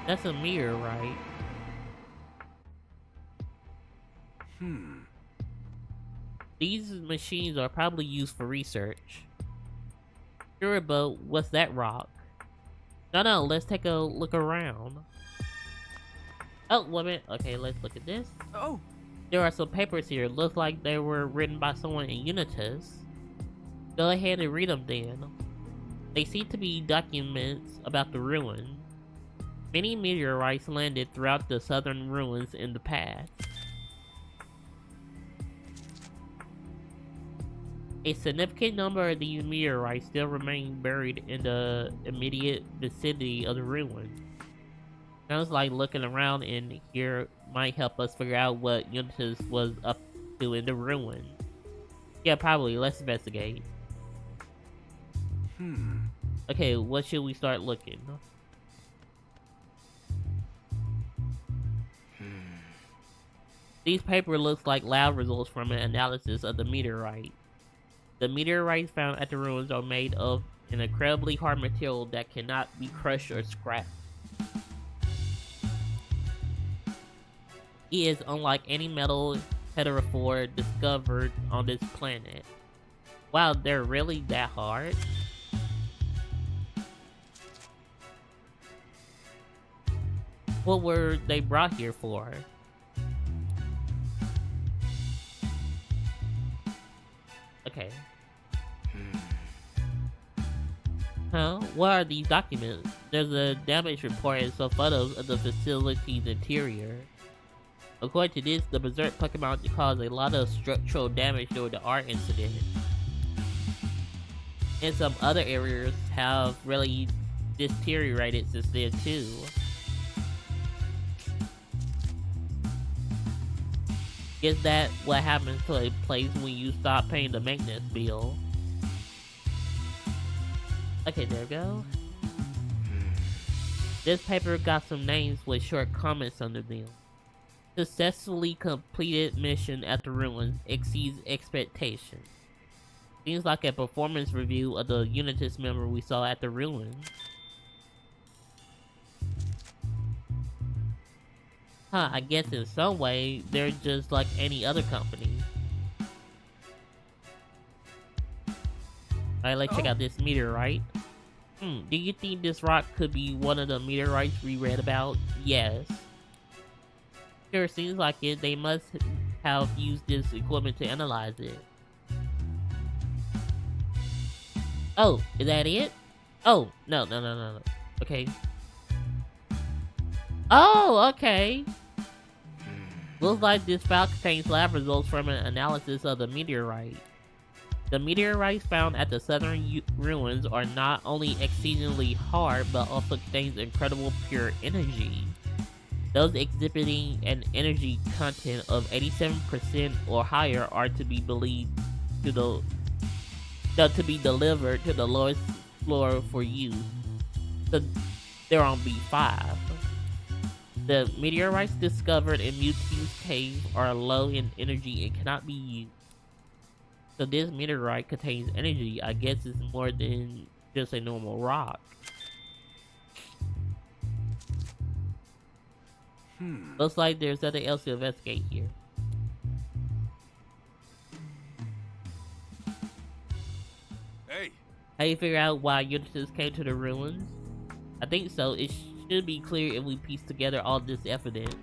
That's a mirror, right? These machines are probably used for research. Sure, but what's that rock? No, let's take a look around. Oh, wait a minute. Okay, let's look at this. oh, There are some papers here. Looks like they were written by someone in Unitus. Go ahead and read them then. They seem to be documents about the ruin. Many meteorites landed throughout the southern ruins in the past. A significant number of these meteorites still remain buried in the immediate vicinity of the ruin. Sounds like looking around in here might help us figure out what Unitus was up to in the ruin. Yeah, probably. Let's investigate. Okay, what should we start looking? These paper looks like lab results from an analysis of the meteorite. The meteorites found at the ruins are made of an incredibly hard material that cannot be crushed or scrapped. It is unlike any metal heterophore discovered on this planet. Wow, they're really that hard? What were they brought here for? Okay. Huh? What are these documents? There's a damage report and some photos of the facility's interior. According to this, the berserk Pokemon caused a lot of structural damage during the art incident. And some other areas have really deteriorated since then too. Is that what happens to a place when you stop paying the maintenance bill? Okay, there we go. This paper got some names with short comments under them. Successfully completed mission at the ruins exceeds expectations. Seems like a performance review of the Unitas member we saw at the ruins. Huh, I guess in some way, they're just like any other company. Alright, let's check out this meteorite. Do you think this rock could be one of the meteorites we read about? Yes. Sure seems like it. They must have used this equipment to analyze it. Oh, is that it? Oh, no. Okay. Oh, okay. Looks like this file contains lab results from an analysis of the meteorite. The meteorites found at the southern ruins are not only exceedingly hard, but also contains incredible pure energy. Those exhibiting an energy content of 87% or higher are to be believed to be delivered to the lowest floor for use. So they're on B5. The meteorites discovered in Mewtwo's cave are low in energy and cannot be used. So this meteorite contains energy. I guess it's more than just a normal rock. Looks like there's nothing else to investigate here. Hey! How you figure out why Unitas came to the ruins? I think so. It should be clear if we piece together all this evidence.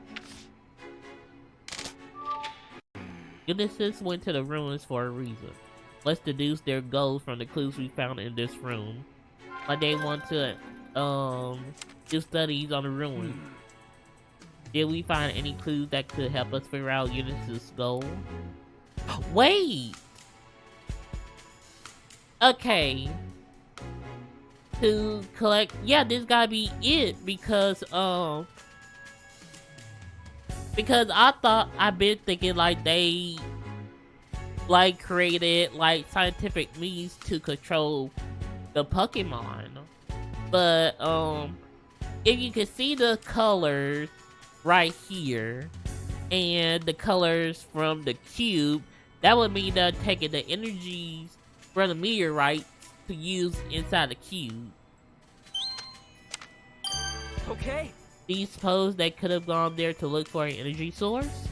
Unitas went to the ruins for a reason. Let's deduce their goals from the clues we found in this room. Like they want to do studies on the ruins. Did we find any clues that could help us figure out Unitas' goal? Wait! Okay. To collect, yeah, this gotta be it because I've been thinking like they like created like scientific means to control the Pokemon. But if you can see the colors right here and the colors from the cube, that would mean they're taking the energies from the meteorite to use inside the cube. Okay. Do you suppose they could have gone there to look for an energy source?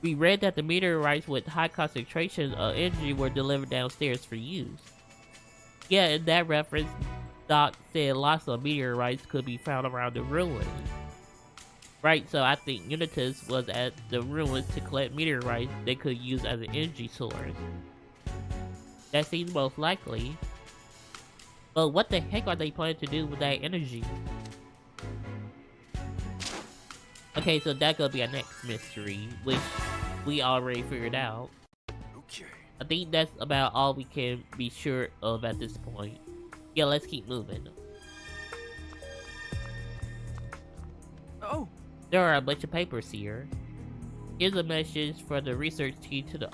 We read that the meteorites with high concentrations of energy were delivered downstairs for use. Yeah, in that reference, Doc said lots of meteorites could be found around the ruins. Right, so I think Unitas was at the ruins to collect meteorites they could use as an energy source. That seems most likely. But what the heck are they planning to do with that energy? Okay, so that could be our next mystery, which we already figured out. Okay. I think that's about all we can be sure of at this point. Yeah, let's keep moving. Oh. There are a bunch of papers here. Here's a message for the research team to the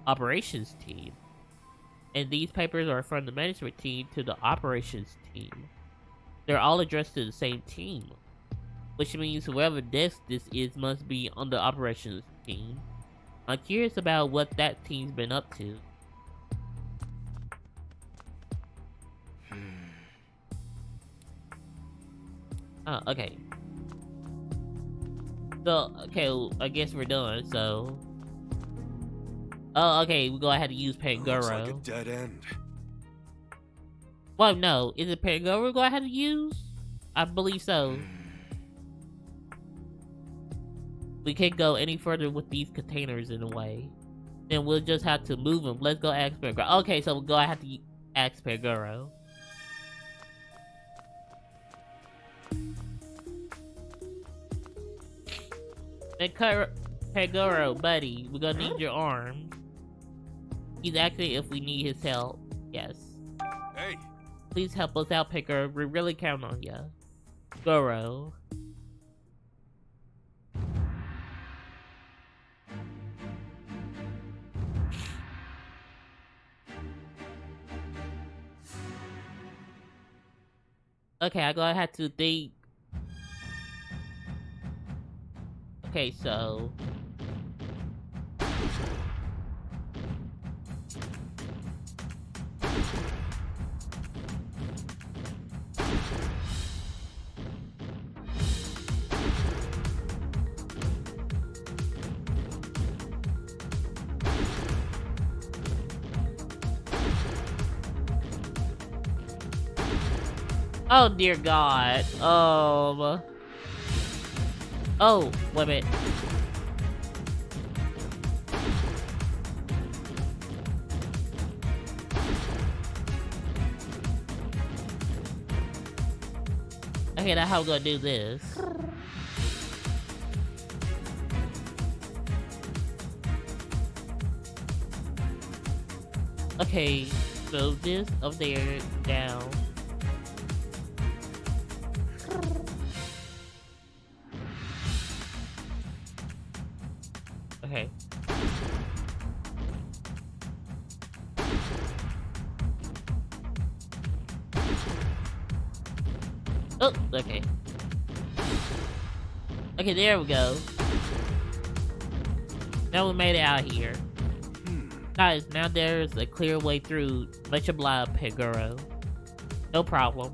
operations team. And these papers are from the management team to the operations team. They're all addressed to the same team. Which means whoever desk this is must be on the operations team. I'm curious about what that team's been up to. Oh, okay. So, okay, I guess we're done, so... Oh, okay, we're gonna have to use Looks like a Pangoro. dead end. Well, no, is it Pangoro we're gonna have to use? I believe so. We can't go any further with these containers in a way. Then we'll just have to move them. Let's go ask Pangoro. Okay, so we're gonna have to ask Pangoro. Pangoro, buddy, we're gonna need your arms. He's asking if we need his help. Yes. Hey, Please help us out, Pangoro. We really count on ya. Goro. Okay, I'm gonna have to think. Okay, so oh dear God. Oh, wait a minute. Okay, that's how we're gonna do this. Okay, so this up there, down. Okay. Oh, okay. Okay, there we go. Now we made it out here. Guys, now there's a clear way through. Much obliged, Pangoro. No problem.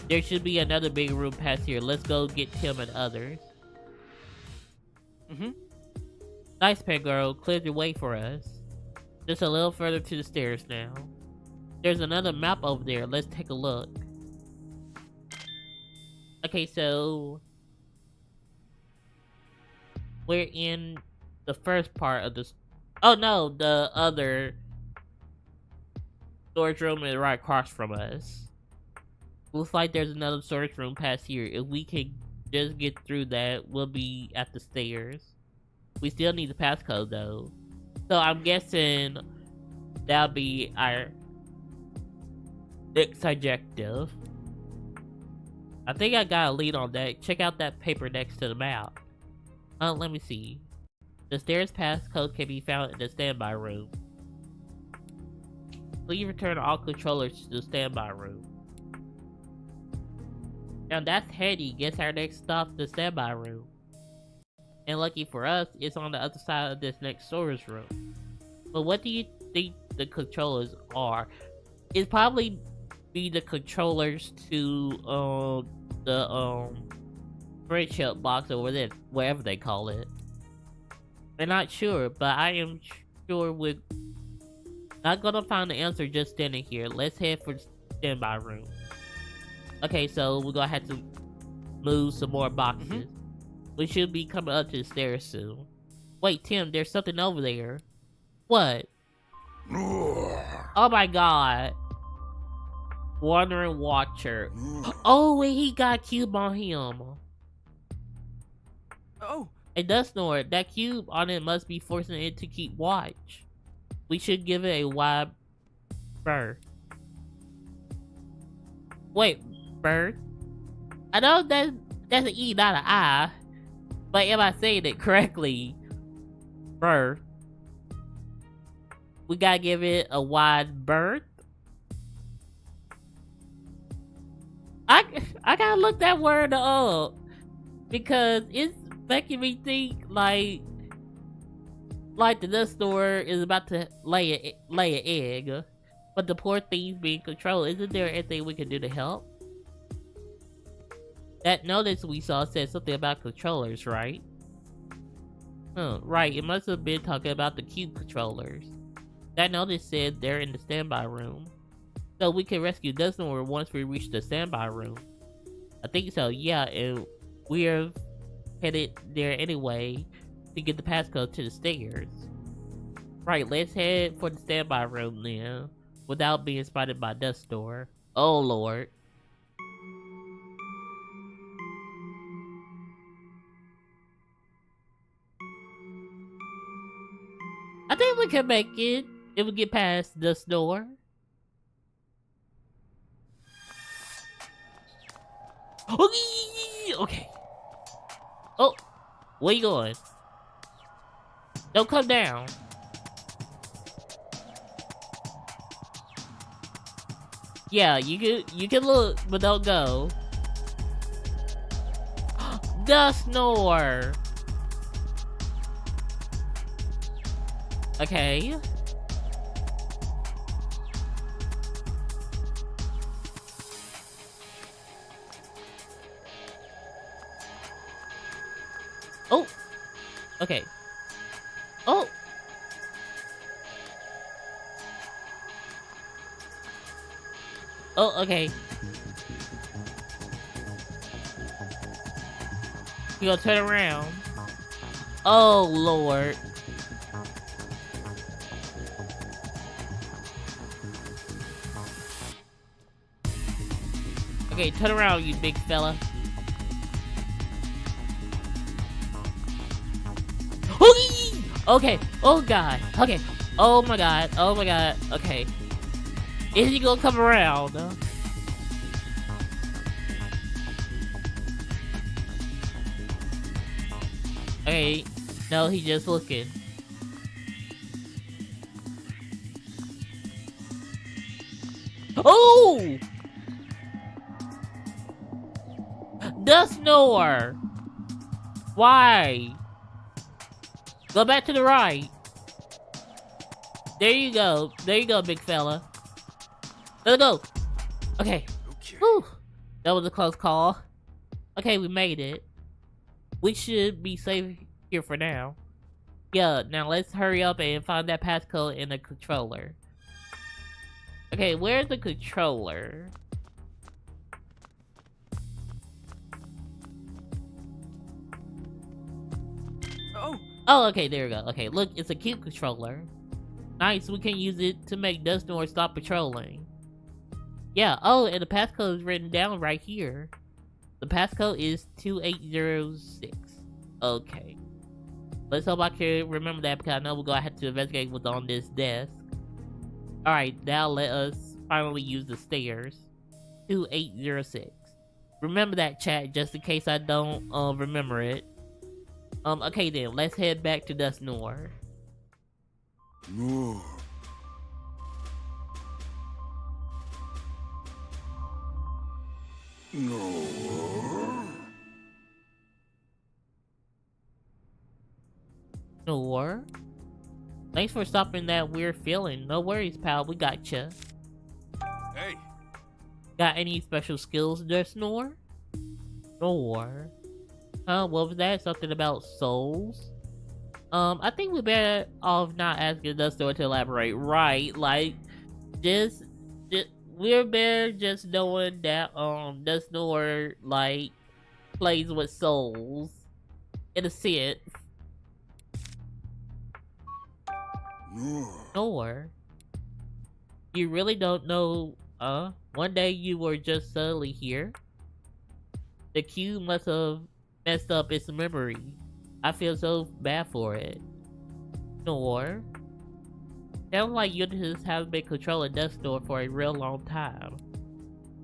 There should be another big room past here. Let's go get Tim and others. Nice, Pangoro. Cleared your way for us. Just a little further to the stairs now. There's another map over there. Let's take a look. Okay, so we're in the first part of this. Oh no, the other storage room is right across from us. Looks like there's another storage room past here. If we can just get through that, we'll be at the stairs. We still need the passcode though. So I'm guessing that'll be our next objective. I think I got a lead on that. Check out that paper next to the map. Let me see. The stairs passcode can be found in the standby room. Please return all controllers to the standby room. Now that's handy. Guess our next stop, the standby room. And lucky for us, it's on the other side of this next storage room. But what do you think the controllers are? It'd probably be the controllers to the friendship box over there, whatever they call it. I'm not sure, but I am sure we're not gonna find the answer just standing here. Let's head for the standby room. Okay, so we're gonna have to move some more boxes. We should be coming up to the stairs soon. Wait, Tim, there's something over there. What? Oh my God. Wandering Watcher. Oh, wait, he got a cube on him. Oh, It does snore. That cube on it must be forcing it to keep watch. We should give it a wide berth. Wait, berth? I know that's an E, not an I. But am I saying it correctly? Berth. We gotta give it a wide berth. I gotta look that word up because it's making me think like the nut store is about to lay an egg, but the poor thing's being controlled. Isn't there anything we can do to help? That notice we saw said something about controllers, right? Huh, right, it must have been talking about the cube controllers. That notice said they're in the standby room. So we can rescue Dusknoir once we reach the standby room. I think so, yeah, and we're headed there anyway to get the passcode to the stairs. Right, let's head for the standby room then, without being spotted by Dusknoir. Oh lord. I think we can make it if we get past Dusknoir. Okay. Oh, where you going? Don't come down. Yeah, you can look, but don't go. Dusknoir. Okay. Oh. Okay. Oh. Oh, okay. You gonna turn around? Oh, Lord. Okay, turn around, you big fella. Okay. Oh, God. Okay. Oh, my God. Oh, my God. Okay. Is he gonna come around? Okay. No, he's just looking. Oh! Dusknoir! Why? Go back to the right. There you go. There you go, big fella. Let's go. Okay. Okay. Whew. That was a close call. Okay, we made it. We should be safe here for now. Yeah, now let's hurry up and find that passcode in the controller. Okay, where's the controller? Oh, okay, there we go. Okay, look, it's a cube controller. Nice, we can use it to make Dusknoir stop patrolling. Yeah, oh, and the passcode is written down right here. The passcode is 2806. Okay. Let's hope I can remember that because I know we're gonna have to investigate what's on this desk. Alright, now let us finally use the stairs. 2806. Remember that, chat, just in case I don't remember it. Okay then, let's head back to Dusknoir. No. Noir? Thanks for stopping that weird feeling. No worries, pal, we gotcha. Hey. Got any special skills, Dusknoir? Noir? What was that? Something about souls? I think we better off not asking Dusknoir to elaborate, right? Like, just we're better just knowing that Dusknoir like plays with souls in a sense. Noir, you really don't know? One day you were just suddenly here. The cube must have messed up its memory. I feel so bad for it. Noir, sounds like you just have been controlling Dusknoir for a real long time.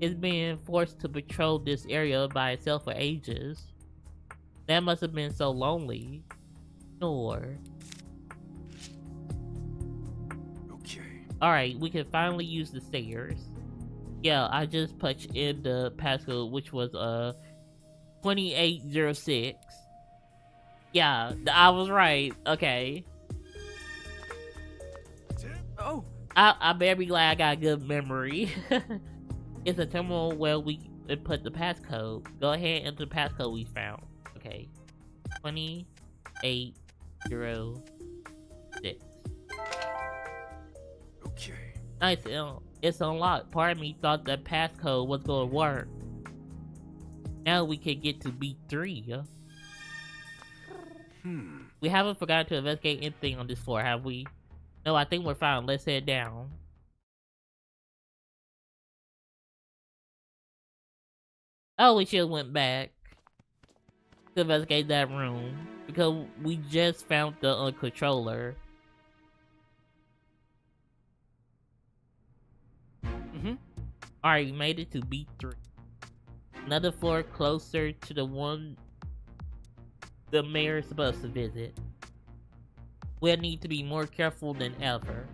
It's been forced to patrol this area by itself for ages. That must have been so lonely. Noir. Okay. Alright, we can finally use the stairs. Yeah, I just punched in the passcode, which was 2806. Yeah, I was right. Okay. Oh, I'm very glad I got a good memory. It's a terminal where we put the passcode. Go ahead and enter the passcode we found. Okay. 2806. 6. Okay. Nice, it's unlocked. Part of me thought that passcode was gonna work. Now we can get to B3. We haven't forgotten to investigate anything on this floor, have we? No, I think we're fine. Let's head down. Oh, we should have went back to investigate that room because we just found the controller. Alright, we made it to B3. Another floor closer to the one the mayor is supposed to visit. We'll need to be more careful than ever.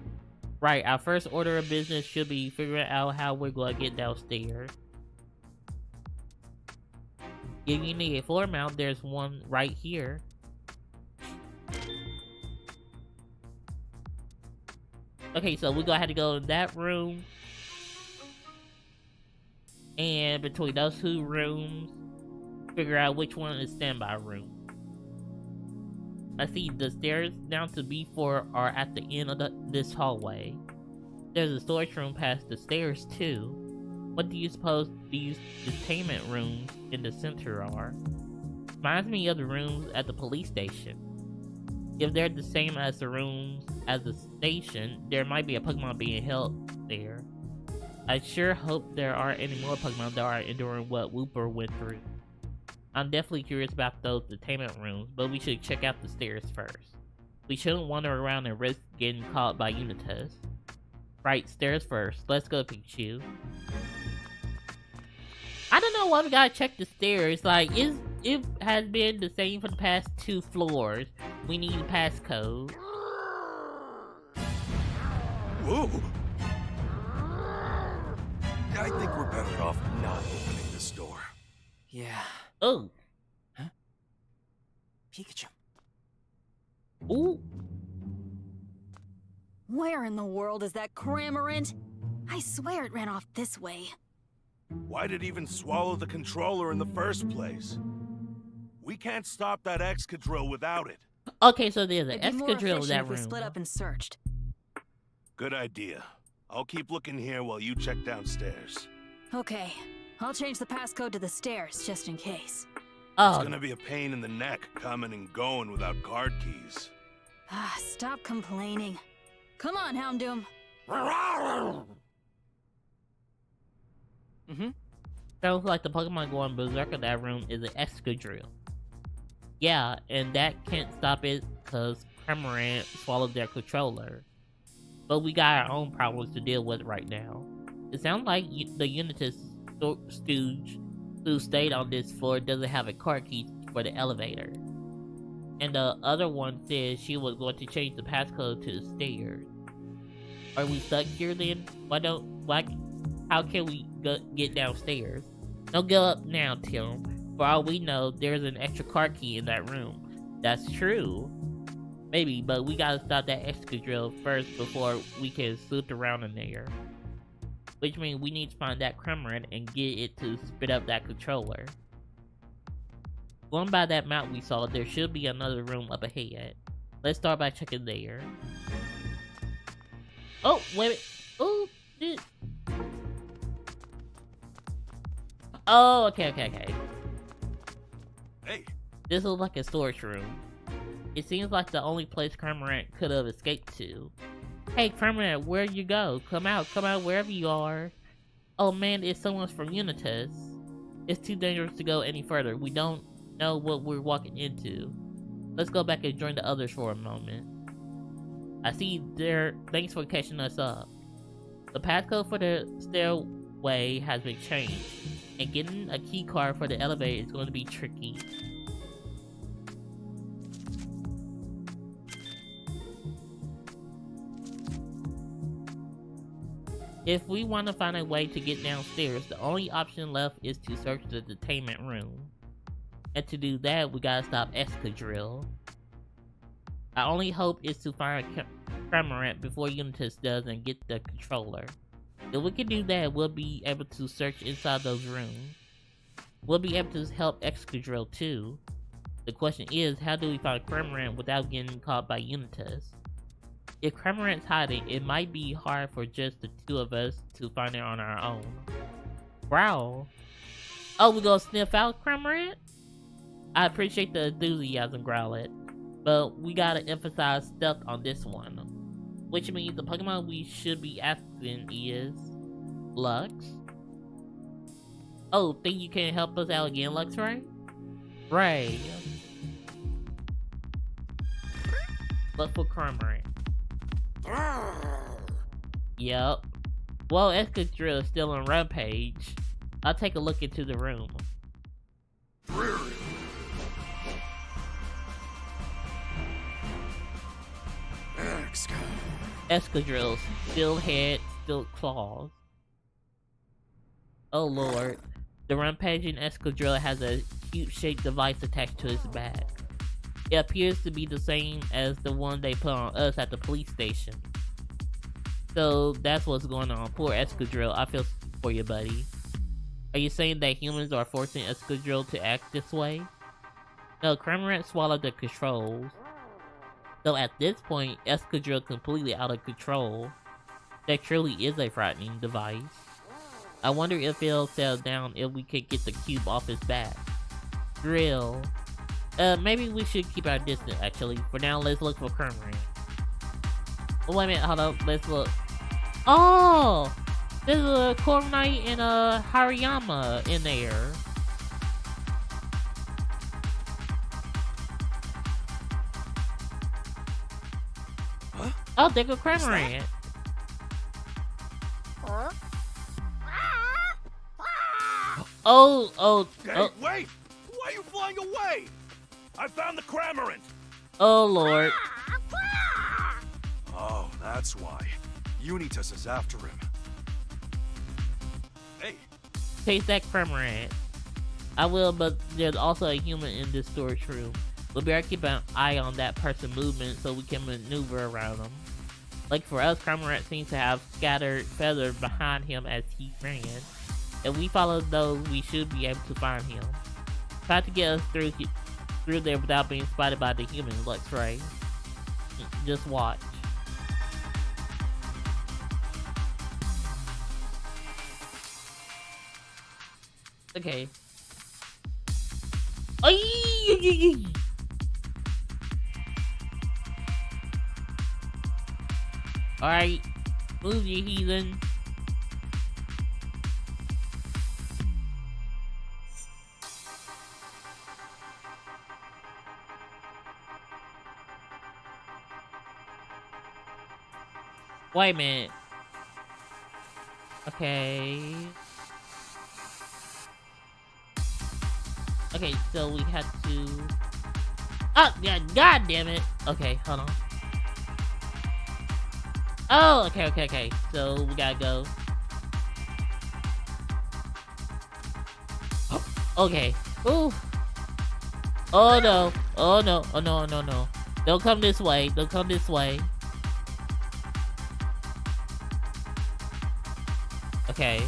Right, our first order of business should be figuring out how we're going to get downstairs. If you need a floor mount, there's one right here. Okay, so we're going to have to go in that room. And between those 2 rooms, figure out which one is standby room. I see the stairs down to B4 are at the end of this hallway. There's a storage room past the stairs too. What do you suppose these detainment rooms in the center are? Reminds me of the rooms at the police station. If they're the same as the rooms at the station, there might be a Pokemon being held there. I sure hope there aren't any more Pokemon that are enduring what Wooper went through. I'm definitely curious about those detainment rooms, but we should check out the stairs first. We shouldn't wander around and risk getting caught by Unitas. Right, stairs first. Let's go, Pikachu. I don't know why we gotta check the stairs. Like, it has been the same for the past 2 floors. We need a passcode. Whoa! I think we're better off not opening this door. Yeah. Oh. Huh? Pikachu. Ooh. Where in the world is that Cramorant? I swear it ran off this way. Why did it even swallow the controller in the first place? We can't stop that Excadrill without it. Okay, so there's an It'd be more Excadrill in efficient that if we room. split up and searched. Good idea. I'll keep looking here while you check downstairs. Okay, I'll change the passcode to the stairs just in case. Oh, It's gonna be a pain in the neck coming and going without card keys. Ah, stop complaining. Come on, Houndoom. sounds like the Pokemon going berserk in that room is an Excadrill. Yeah, and that can't stop it because Cramorant swallowed their controller. But we got our own problems to deal with right now. It sounds like the Unitas stooge who stayed on this floor doesn't have a card key for the elevator. And the other one said she was going to change the passcode to the stairs. Are we stuck here then? How can we get downstairs? Don't go up now, Tim. For all we know, there's an extra card key in that room. That's true. Maybe, but we gotta stop that Excadrill first before we can sleuth around in there. Which means we need to find that Cramorant and get it to spit up that controller. Going by that map we saw, there should be another room up ahead. Let's start by checking there. Oh, wait a minute. Oh, shit. Oh, okay. Hey, This looks like a storage room. It seems like the only place Cramorant could have escaped to. Hey Cramorant, where'd you go? Come out wherever you are. Oh man, it's someone from Unitas. It's too dangerous to go any further. We don't know what we're walking into. Let's go back and join the others for a moment. I see there. Thanks for catching us up. The passcode for the stairway has been changed, and getting a key card for the elevator is going to be tricky. If we want to find a way to get downstairs, the only option left is to search the detainment room. And to do that, we gotta stop Excadrill. Our only hope is to find Cramorant before Unitas does and get the controller. If we can do that, we'll be able to search inside those rooms. We'll be able to help Excadrill too. The question is, how do we find Cramorant without getting caught by Unitas? If Cramorant's hiding, it might be hard for just the two of us to find it on our own. Brawl? Oh, we gonna sniff out Cramorant? I appreciate the enthusiasm, Growlithe, but we gotta emphasize stealth on this one. Which means the Pokemon we should be asking is... Lux? Oh, think you can help us out again, Luxray? Ray. Look for Cramorant. Yep. Well, Excadrill is still on Rampage. I'll take a look into the room. Excadrill, still head, still claws. Oh lord. The Rampaging Excadrill has a cute-shaped device attached to its back. It appears to be the same as the one they put on us at the police station. So that's what's going on. Poor Excadrill, I feel for you, buddy. Are you saying that humans are forcing Excadrill to act this way? No, Cramorant swallowed the controls. So at this point, Excadrill completely out of control. That truly is a frightening device. I wonder if it'll settle down if we can get the cube off his back. Drill. Maybe we should keep our distance, actually. For now, let's look for Cramorant. Oh, wait a minute, hold up, let's look. Oh! There's a Corviknight and a Hariyama in there. Huh? Oh, there goes Cramorant. Oh. Hey, wait! Why are you flying away? I found the Cramorant! Oh, Lord. Oh, that's why. Unitas is after him. Hey. Chase that Cramorant. I will, but there's also a human in this storage room. We'll better keep an eye on that person's movement so we can maneuver around him. Like for us, Cramorant seems to have scattered feathers behind him as he ran. If we follow those, we should be able to find him. Try to get us through there without being spotted by the human, Luxray. Just watch. Okay. Alright. Move, you heathen. Wait a minute. Okay. Okay, so we had to... Oh, yeah, god damn it! Okay, hold on. Oh, okay. So, we gotta go. Oh, okay. Ooh. Oh, no. Oh, no. Oh, no. Don't come this way. Don't come this way. Okay.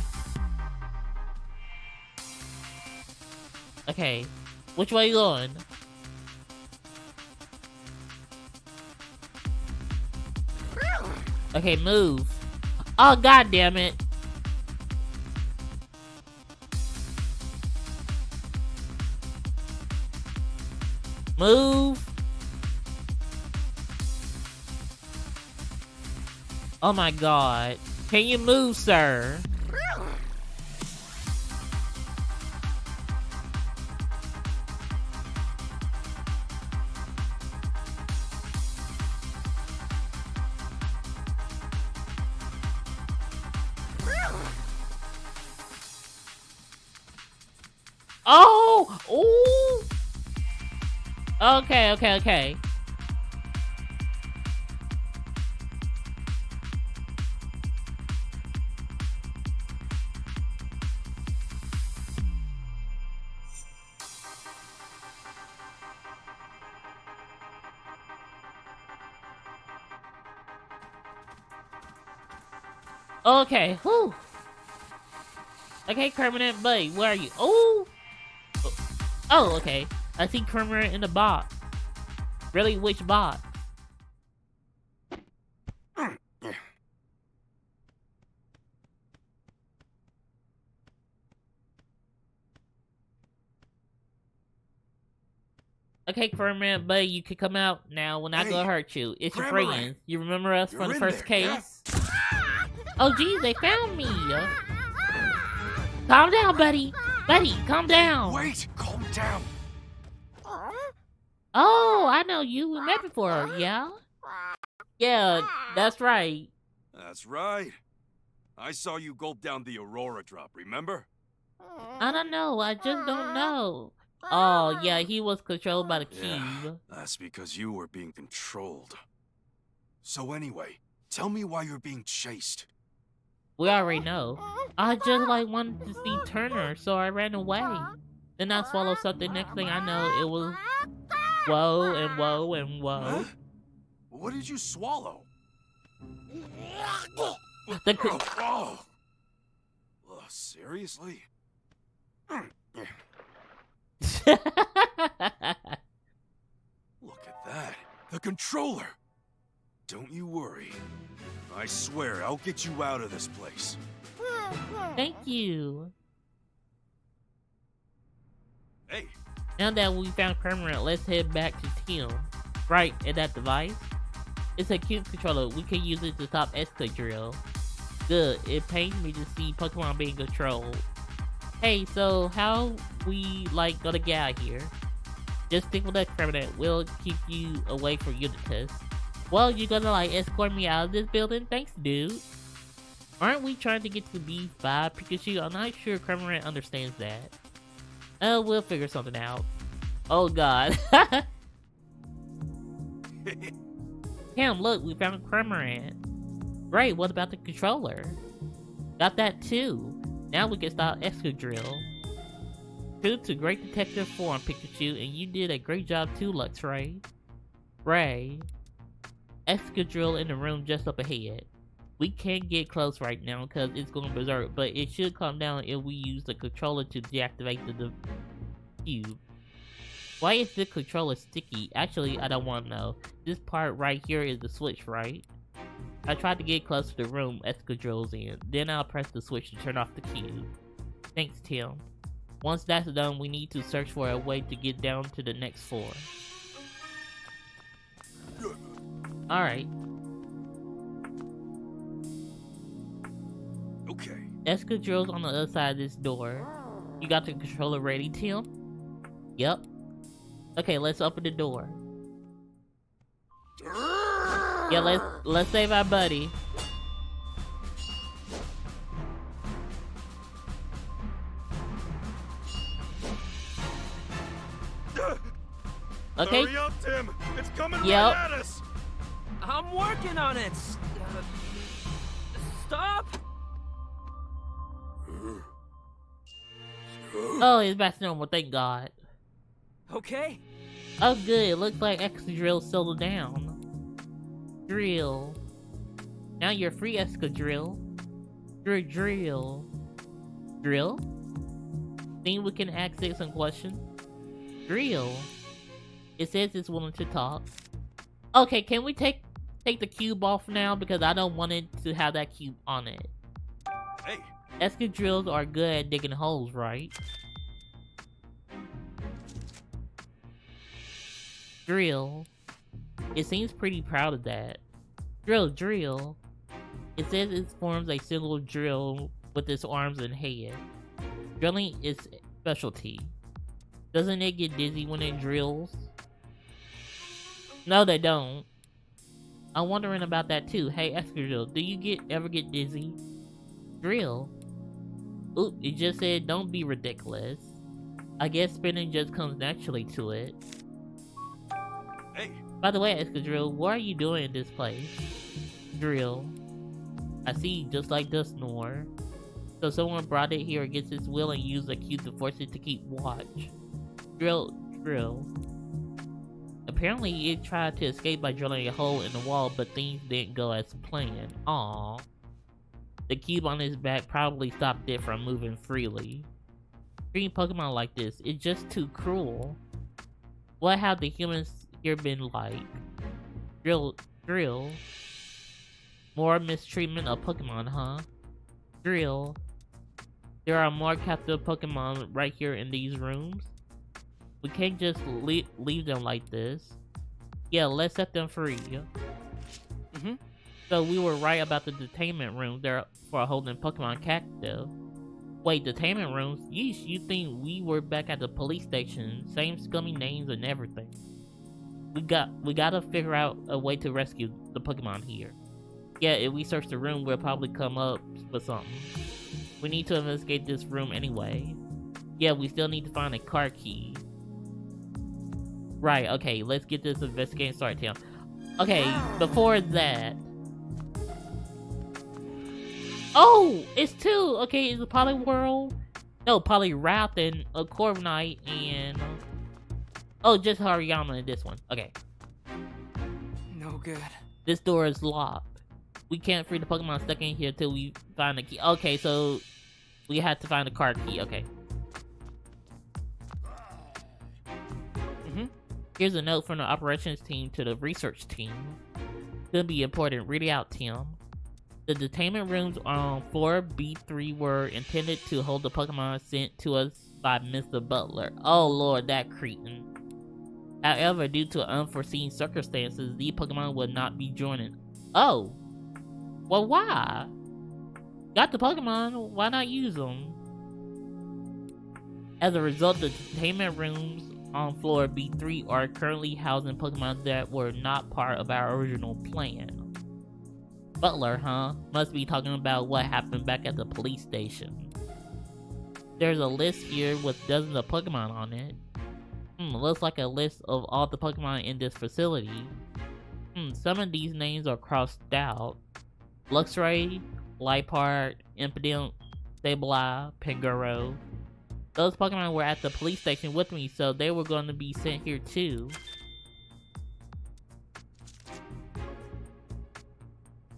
Okay. Which way you going? Okay, move. Oh, god damn it. Move. Oh my god. Can you move, sir? Oh! Ooh! Okay. Okay, whew. Okay, Permanent Buddy, where are you? Oh! Oh, okay. I see Cormorant in the box. Really, which box? Okay, Cormorant, buddy, you can come out now. We're not Hey, gonna hurt you. It's your Cormorant. friends. You remember us You're from the in first there, yeah? case? Oh, geez, they found me. Calm down, buddy. Buddy, calm down. Wait! Calm down! Oh, I know you. We met before, yeah? Yeah, that's right. That's right. I saw you gulp down the Aurora drop, remember? I don't know. I just don't know. Oh, yeah, he was controlled by the Yeah, cube. that's because you were being controlled. So anyway, tell me why you're being chased. We already know. I just wanted to see Turner, so I ran away. Then I swallowed something. Next thing I know, it was whoa and whoa and whoa. Huh? What did you swallow? The Oh, seriously? Look at that. The controller. Don't you worry. I swear I'll get you out of this place. Thank you. Hey, Now that we found Cormorant, let's head back to Tim. Right, and that device? It's a cube controller. We can use it to stop Excadrill. Good. It pains me to see Pokemon being controlled. Hey, so how we gonna get out here? Just stick with us, Cormorant. We'll keep you away from unit tests. Well, you gonna escort me out of this building? Thanks, dude. Aren't we trying to get to B5, Pikachu? I'm not sure Cormorant understands that. We'll figure something out. Oh god. Damn, look, we found Cormorant. Great, what about the controller? Got that too. Now we can stop Excadrill. True to great detective form, Pikachu, and you did a great job too, Luxray. Ray. Excadrill in the room just up ahead. We can't get close right now because it's going berserk, but it should calm down if we use the controller to deactivate the cube. Why is the controller sticky? Actually, I don't want to know. This part right here is the switch, right? I tried to get close to the room Excadrill's in. Then I'll press the switch to turn off the cube. Thanks, Tim. Once that's done, we need to search for a way to get down to the next floor. Alright. okay. Excadrill's on the other side of this door. You got the controller ready, Tim? Yep. Okay, let's open the door. Yeah, let's save our buddy. Okay. Hurry up, Tim! It's coming Yep. right at us! I'm working on it. Stop! Oh, it's back to normal, thank God. Okay. Oh good, it looks like Excadrill settled down. Drill. Now you're free, Excadrill. Drill. Drill? Think we can ask it some questions? Drill. It says it's willing to talk. Okay, can we take the cube off now? Because I don't want it to have that cube on it. Hey, Excadrills are good at digging holes, right? Drill. It seems pretty proud of that. Drill. It says it forms a single drill with its arms and head. Drilling is specialty. Doesn't it get dizzy when it drills? No, they don't. I'm wondering about that too. Hey, Excadrill, do you ever get dizzy? Drill. Oop, it just said don't be ridiculous. I guess spinning just comes naturally to it. hey, By the way, Excadrill, what are you doing in this place? Drill. I see, just like Dustnor. So someone brought it here against its will and used a cube to force it to keep watch. Drill. Apparently it tried to escape by drilling a hole in the wall, but things didn't go as planned. Aww. The cube on its back probably stopped it from moving freely. Treating Pokemon like this is just too cruel. What have the humans here been like? Drill. More mistreatment of Pokemon, huh? Drill. There are more captive Pokemon right here in these rooms. We can't just leave them like this. Yeah, let's set them free. So we were right about the detainment room there for holding Pokemon captive. Wait, detainment rooms? Yeesh, you think we were back at the police station? Same scummy names and everything. We gotta figure out a way to rescue the Pokemon here. Yeah, if we search the room, we'll probably come up with something. We need to investigate this room anyway. Yeah, we still need to find a car key. Right, okay, let's get this investigating started, Tim. Okay, before that... Oh, it's 2! Okay, it's a Poliwhirl. No, Poliwrath and a Corviknight and... Oh, just Hariyama in this one. Okay. No good. This door is locked. We can't free the Pokemon stuck in here till we find the key. Okay, so... We have to find the car key, okay. Here's a note from the operations team to the research team. Could be important. Read it out, Tim. The detainment rooms on floor B3 were intended to hold the Pokemon sent to us by Mr. Butler. Oh lord, that cretin. However, due to unforeseen circumstances, these Pokemon would not be joining. Oh! Well, why? Got the Pokemon, why not use them? As a result, the detainment rooms on floor B3 are currently housing Pokemon that were not part of our original plan. Butler, huh? Must be talking about what happened back at the police station. There's a list here with dozens of Pokemon on it. Looks like a list of all the Pokemon in this facility. Some of these names are crossed out. Luxray, Liepard, Impidimp, Sableye, Pangoro. Those Pokemon were at the police station with me, so they were going to be sent here too.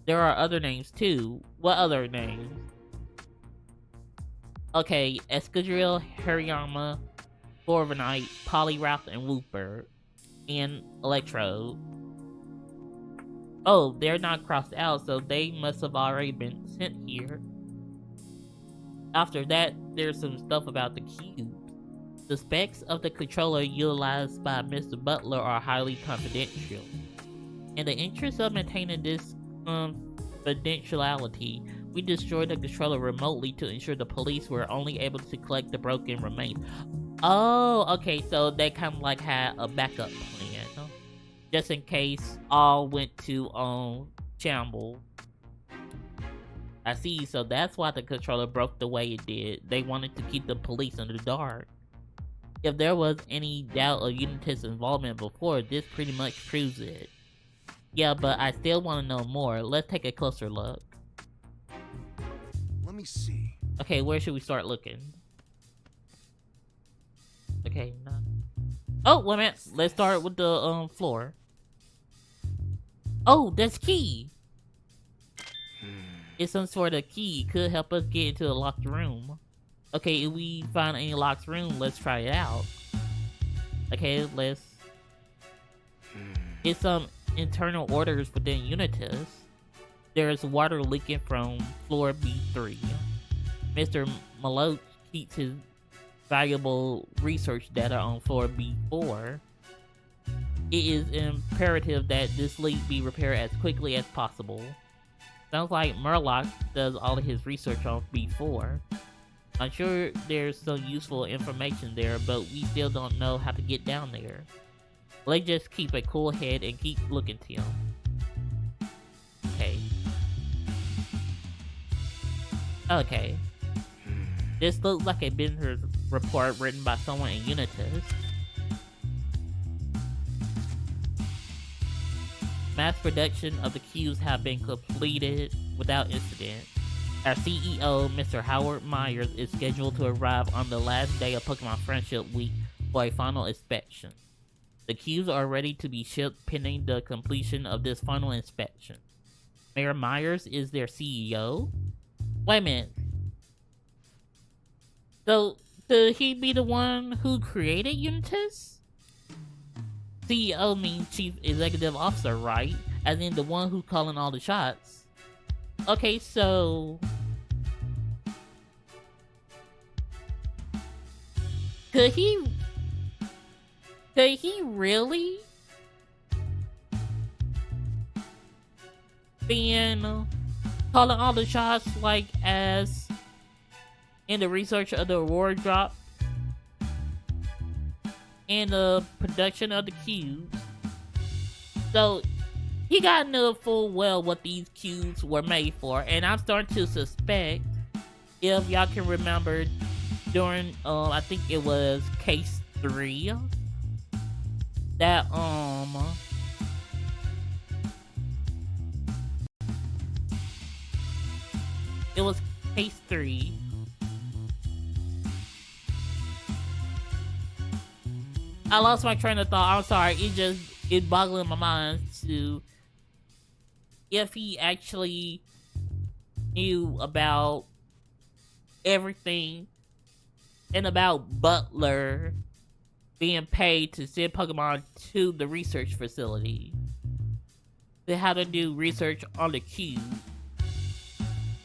There are other names too. What other names? Okay, Escadrille, Hariyama, Corviknight, Poliwrath, and Wooper. And Electro. Oh, they're not crossed out, so they must have already been sent here. After that, there's some stuff about the cube. The specs of the controller utilized by Mr. Butler are highly confidential. In the interest of maintaining this confidentiality, we destroyed the controller remotely to ensure the police were only able to collect the broken remains. Oh, okay, so they kind of like had a backup plan, just in case all went to shambles. I see, so that's why the controller broke the way it did. They wanted to keep the police in the dark. If there was any doubt of Unitas' involvement before, this pretty much proves it. Yeah, but I still want to know more. Let's take a closer look. Let me see. Okay, where should we start looking? Okay, no. Oh, wait a minute. Let's start with the floor. Oh, that's key. It's some sort of key. Could help us get into a locked room. Okay, if we find any locked room, let's try it out. Okay, let's... It's some internal orders within Unitas. There's water leaking from floor B3. Mr. Maloch keeps his valuable research data on floor B4. It is imperative that this leak be repaired as quickly as possible. Sounds like Murloc does all of his research on B4. I'm sure there's some useful information there, but we still don't know how to get down there. Let's just keep a cool head and keep looking, Tim. Okay. Okay. This looks like a business report written by someone in Unitas. Mass production of the cubes have been completed without incident. Our CEO, Mr. Howard Myers, is scheduled to arrive on the last day of Pokemon Friendship Week for a final inspection. The cubes are ready to be shipped pending the completion of this final inspection. Mayor Myers is their CEO? Wait a minute. So, could he be the one who created Unitas? CEO means Chief Executive Officer, right? As in the one who's calling all the shots. Okay, so could he really been calling all the shots, like, as in the research of the award drop and the production of the cubes? So he got to know full well what these cubes were made for, and I'm starting to suspect, if y'all can remember, during I think it was case 3, that it was case 3. I lost my train of thought. I'm sorry. It boggling my mind to if he actually knew about everything and about Butler being paid to send Pokemon to the research facility. They had to do research on the cube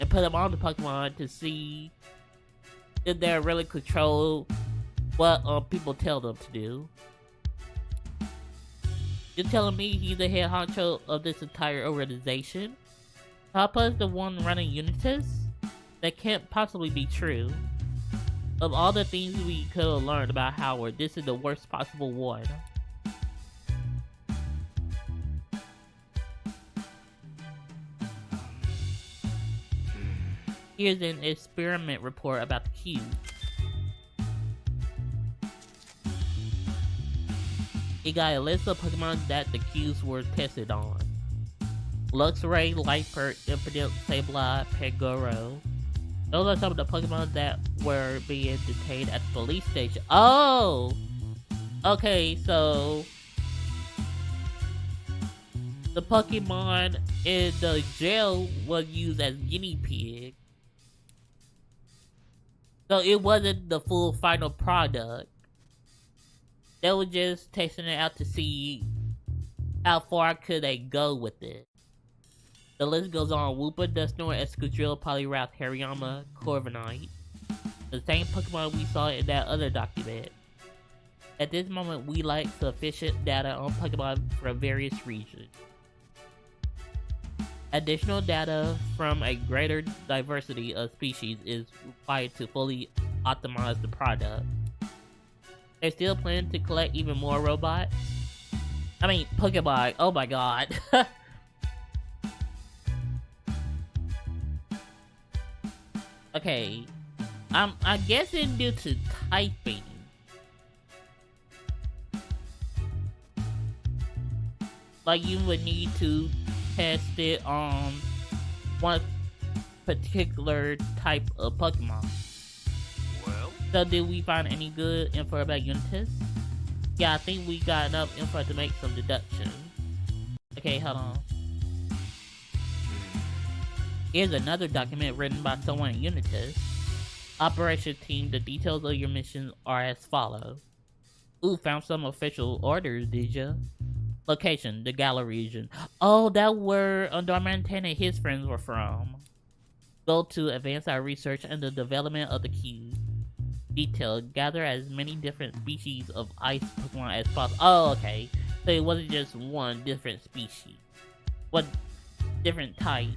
and put them on the Pokemon to see if they really control what people tell them to do. You're telling me he's the head honcho of this entire organization? Papa's the one running Unitas? That can't possibly be true. Of all the things we could have learned about Howard, this is the worst possible one. Here's an experiment report about the cube. It got a list of Pokemon that the cubes were tested on. Luxray, Liepard, Impidimp, Sableye, Pangoro. Those are some of the Pokemon that were being detained at the police station. Oh! Okay, so the Pokemon in the jail was used as guinea pig. So it wasn't the full final product. They were just testing it out to see how far could they go with it. The list goes on: Wooper, Dusknoir, Escadrille, Poliwrath, Hariyama, Corviknight. The same Pokemon we saw in that other document. At this moment, we lack sufficient data on Pokemon from various regions. Additional data from a greater diversity of species is required to fully optimize the product. They still plan to collect even more robots. I mean, Pokemon. Oh my god. Okay. I'm guessing due to typing. Like, you would need to test it on one particular type of Pokemon. Well? So did we find any good info about Unitas? Yeah, I think we got enough info to make some deductions. Okay, hold on. Here's another document written by someone in Unitas. Operation team, the details of your mission are as follows. Ooh, found some official orders, did ya? Location, the Galar region. Oh, that where Darmanitan and his friends were from. Goal to advance our research and the development of the cube. Detail, gather as many different species of ice Pokemon as possible. Oh, okay. So it wasn't just one different species. What different types?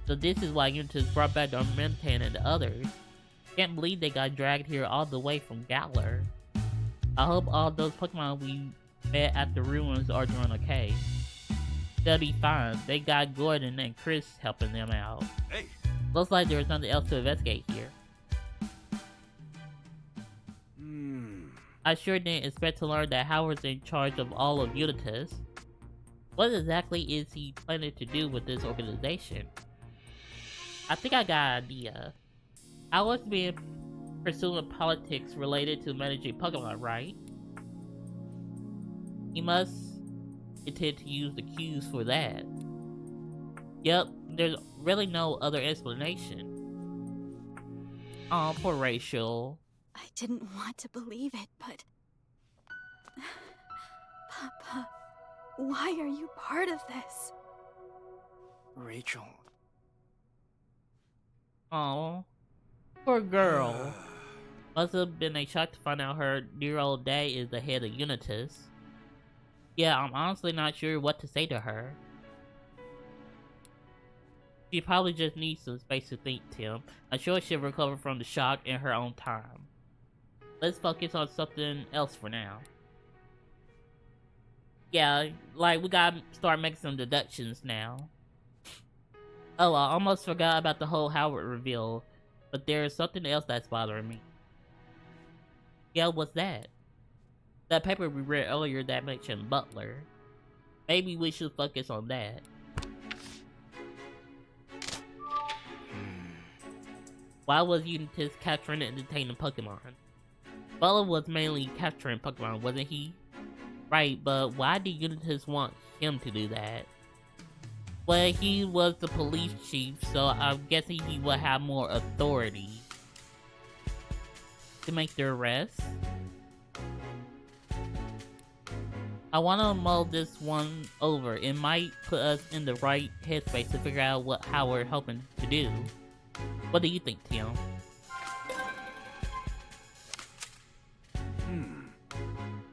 So this is why Unitas brought back Darmanitan and the others. Can't believe they got dragged here all the way from Galar. I hope all those Pokemon we met at the ruins are doing okay. They'll be fine. They got Gordon and Chris helping them out. Hey. Looks like there's nothing else to investigate here. I sure didn't expect to learn that Howard's in charge of all of Unitas. What exactly is he planning to do with this organization? I think I got an idea. Howard's been pursuing politics related to managing Pokemon, right? He must intend to use the cubes for that. Yep, there's really no other explanation. Oh, poor Rachel. I didn't want to believe it, but Papa, why are you part of this? Rachel. Oh, poor girl. Must have been a shock to find out her dear old dad is the head of Unitas. Yeah, I'm honestly not sure what to say to her. She probably just needs some space to think, Tim. I'm sure she'll recover from the shock in her own time. Let's focus on something else for now. Yeah, like, we gotta start making some deductions now. Oh, I almost forgot about the whole Howard reveal, but there's something else that's bothering me. Yeah, what's that? That paper we read earlier that mentioned Butler. Maybe we should focus on that. Why was Unitas capturing and detaining Pokemon? Butler was mainly capturing Pokemon, wasn't he? Right, but why did Unitas want him to do that? Well, he was the police chief, so I'm guessing he would have more authority to make the arrest. I want to mull this one over. It might put us in the right headspace to figure out how we're hoping to do. What do you think, Tim?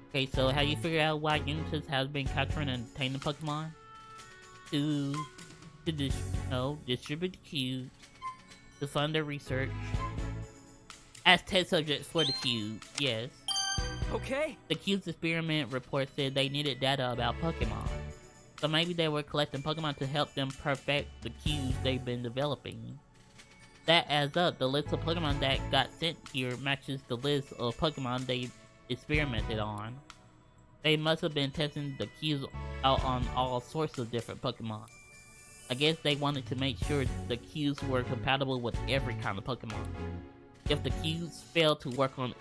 Okay, so have you figured out why Unitas has been capturing and detaining Pokemon? To distribute the cubes, to fund their research, as test subjects for the cubes, yes. Okay. The cubes experiment report said they needed data about Pokemon. So maybe they were collecting Pokemon to help them perfect the cubes they've been developing. That adds up. The list of Pokemon that got sent here matches the list of Pokemon they experimented on. They must have been testing the cubes out on all sorts of different Pokemon. I guess they wanted to make sure the cubes were compatible with every kind of Pokemon. If the cubes failed to work on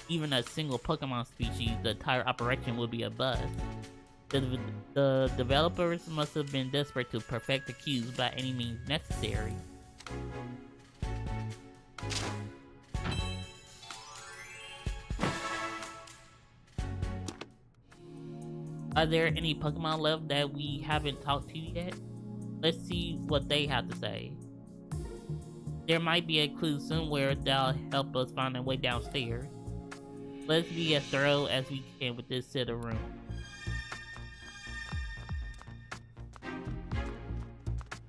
even a single Pokemon species, the entire operation would be a bust. The developers must have been desperate to perfect the cubes by any means necessary. Are there any Pokemon left that we haven't talked to yet? Let's see what they have to say. There might be a clue somewhere that'll help us find a way downstairs. Let's be as thorough as we can with this set of rooms.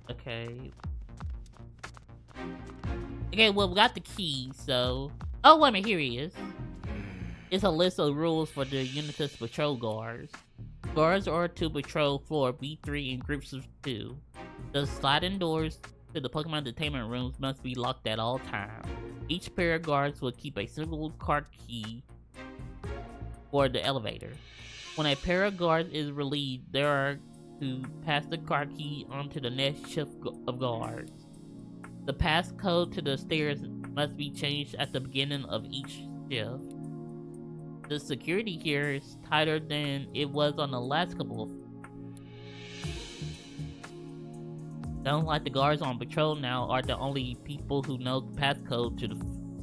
Okay. Okay, well, we got the key, so... Oh, wait a minute, here he is. It's a list of rules for the Unitas patrol guards. Guards are to patrol floor B3 in groups of 2. The sliding doors to the Pokemon detainment rooms must be locked at all times. Each pair of guards will keep a single card key for the elevator. When a pair of guards is relieved, they are to pass the card key on to the next shift of guards. The passcode to the stairs must be changed at the beginning of each shift. The security here is tighter than it was on the last couple. Sounds like the guards on patrol now are the only people who know the passcode to the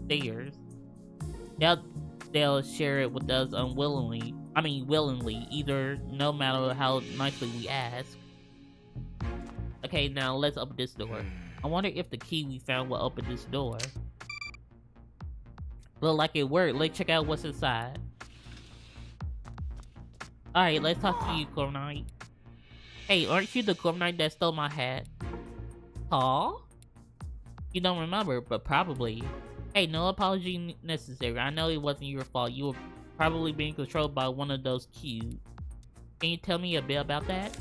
stairs. They'll share it with us willingly, either no matter how nicely we ask. Okay, now let's open this door. I wonder if the key we found will open this door. Look like it worked. Let's check out what's inside. Alright, let's talk to you, Corviknight. Hey, aren't you the Corviknight that stole my hat? Huh? You don't remember, but probably. Hey, no apology necessary. I know it wasn't your fault. You were probably being controlled by one of those cubes. Can you tell me a bit about that?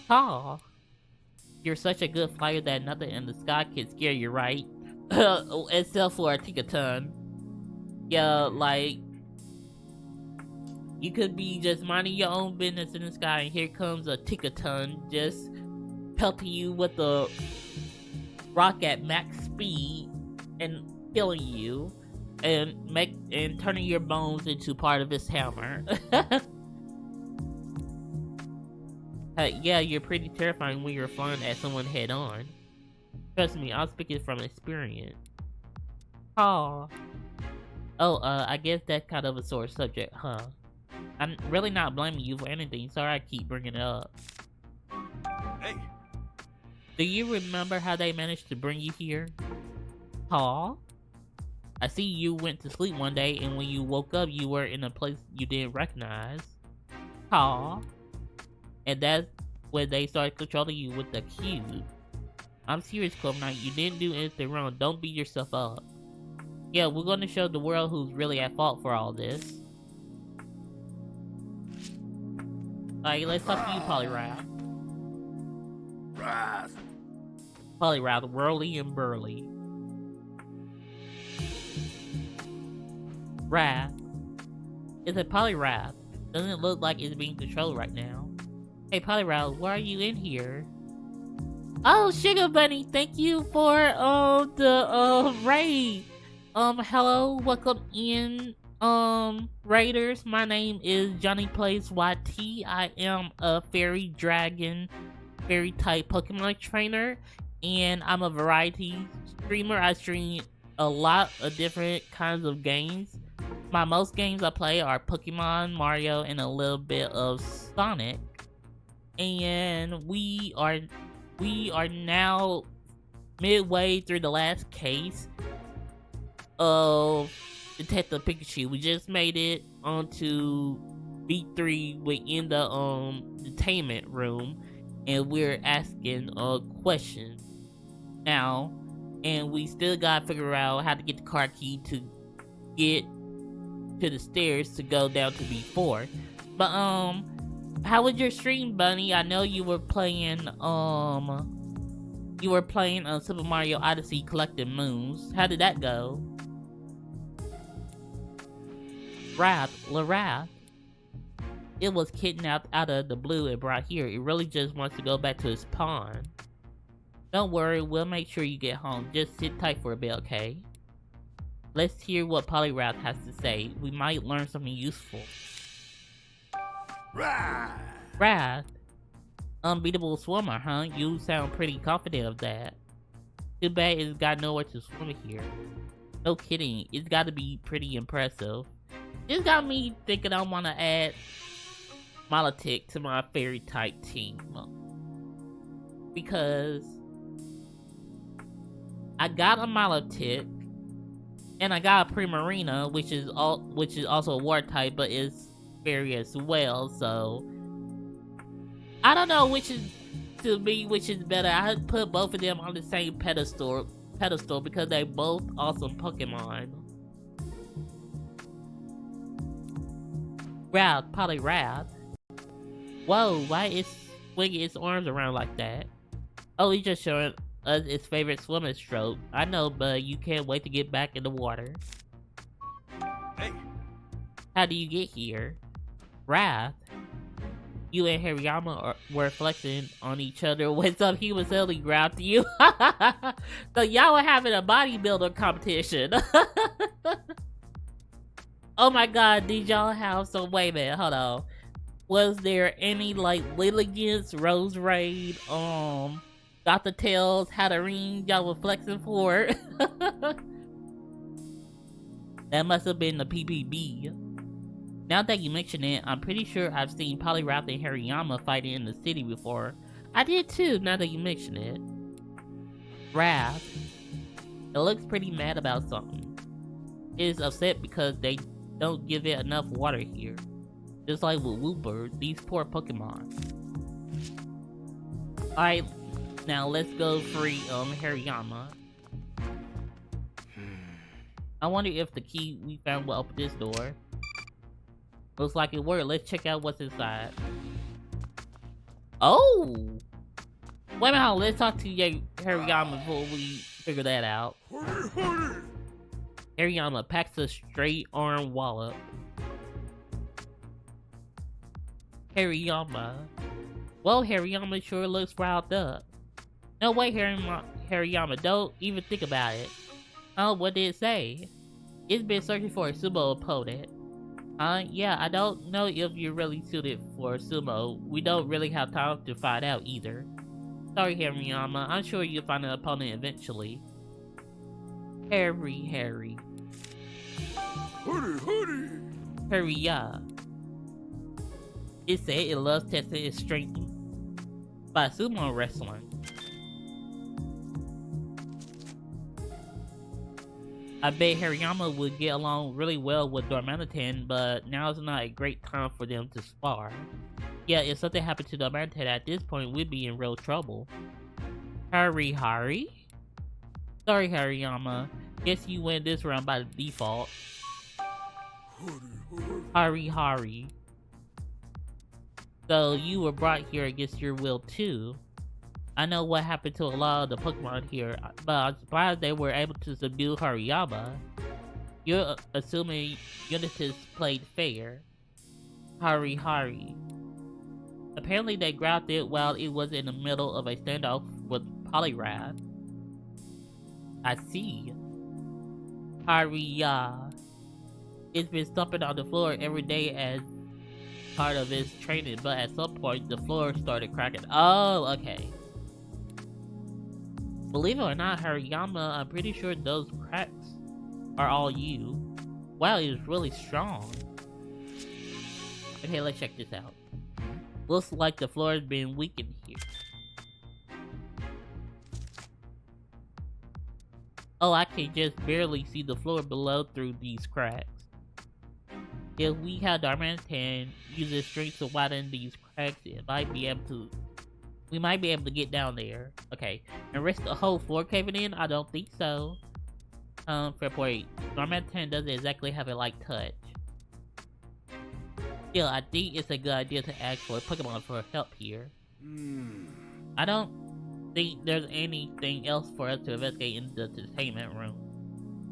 Huh? You're such a good flyer that nothing in the sky can scare you, right? Except for a Pikachu. Yeah, like... You could be just minding your own business in the sky and here comes a Pikachu just pelting you with a rock at max speed and killing you and turning your bones into part of his hammer. Yeah, you're pretty terrifying when you're flying at someone head on. Trust me, I'm speaking from experience. Oh. Oh, I guess that's kind of a sore subject, huh? I'm really not blaming you for anything. Sorry I keep bringing it up. Hey, Do you remember how they managed to bring you here? Huh? I see you went to sleep one day, and when you woke up, you were in a place you didn't recognize. Huh? And that's when they started controlling you with the cube. I'm serious, Club Knight. You didn't do anything wrong. Don't beat yourself up. Yeah, we're gonna show the world who's really at fault for all this. Alright, let's talk to you, Poliwrath. Poliwrath, Whirly and Burly. Wrath. It's a Poliwrath. Doesn't look like it's being controlled right now. Hey Poliwrath, why are you in here? Oh, Sugar Bunny, thank you for the raid. Hello, welcome in raiders. My name is Johnny Plays YT. I am a fairy dragon, fairy type Pokemon trainer, and I'm a variety streamer. I stream a lot of different kinds of games. My most games I play are Pokemon, Mario, and a little bit of Sonic. And we are now midway through the last case of Detective Pikachu. We just made it onto B3 within the detainment room, and we're asking a question now, and we still gotta figure out how to get the car key to get to the stairs to go down to B4. But how was your stream, Bunny? I know you were playing Super Mario Odyssey collecting moons. How did that go? Wrath. It was kidnapped out of the blue and brought here. It really just wants to go back to its pond. Don't worry, we'll make sure you get home. Just sit tight for a bit, okay? Let's hear what Poliwrath has to say. We might learn something useful. Wrath. Unbeatable swimmer, huh? You sound pretty confident of that. Too bad it's got nowhere to swim here. No kidding, it's gotta be pretty impressive. This got me thinking I wanna add Milotic to my fairy type team. Because I got a Milotic, and I got a Primarina, which is also a water type, but is fairy as well. So I don't know which is better. I put both of them on the same pedestal because they both awesome Pokemon. Poliwrath. Whoa, why is swinging its arms around like that? Oh, he's just showing us its favorite swimming stroke. I know, but you can't wait to get back in the water. Hey. How do you get here? Wrath. You and Hariyama were flexing on each other when some human suddenly grabbed you. So y'all were having a bodybuilder competition. Oh my god, did y'all have some... Wait a minute, hold on. Was there any, like, Lilligant's, Rose Raid, Dr. Tails, Hatterene y'all were flexing for? That must have been the PPB. Now that you mention it, I'm pretty sure I've seen Poliwrath and Hariyama fighting in the city before. I did too, now that you mention it. Wrath. It looks pretty mad about something. It is upset because they don't give it enough water here. Just like with Woobird, these poor Pokemon. Alright, now let's go free Hariyama. I wonder if the key we found will open this door. Looks like it worked. Let's check out what's inside. Oh! Wait a minute, let's talk to Hariyama before we figure that out. Hariyama packs a straight arm wallop. Hariyama. Well, Hariyama sure looks riled up. No way, Hariyama, don't even think about it. Oh, what did it say? It's been searching for a sumo opponent. Yeah, I don't know if you're really suited for sumo. We don't really have time to find out either. Sorry, Hariyama. I'm sure you'll find an opponent eventually. Harry. Hurry up. It said it loves testing its strength by sumo wrestling. I bet Hariyama would get along really well with Darmanitan, but now's not a great time for them to spar. Yeah, if something happened to Darmanitan at this point, we'd be in real trouble. Hurry. Sorry, Hariyama. Guess you win this round by default. Hurry. So you were brought here against your will too. I know what happened to a lot of the Pokemon here, but I'm surprised they were able to subdue Hariyama. You're assuming Unitas played fair. Hurry. Apparently they grabbed it while it was in the middle of a standoff with Poliwrath. I see. Hurry. It's been stomping on the floor every day as part of its training, but at some point the floor started cracking. Oh, okay. Believe it or not, Hariyama, I'm pretty sure those cracks are all you. Wow, it was really strong. Okay, let's check this out. Looks like the floor has been weakened here. Oh, I can just barely see the floor below through these cracks. If we had Darmanitan use its strength to widen these cracks, we might be able to get down there. Okay, and risk the whole floor caving in? I don't think so. Fair point. Darmanitan doesn't exactly have a light touch. Still, I think it's a good idea to ask for Pokemon for help here. I don't think there's anything else for us to investigate in the entertainment room.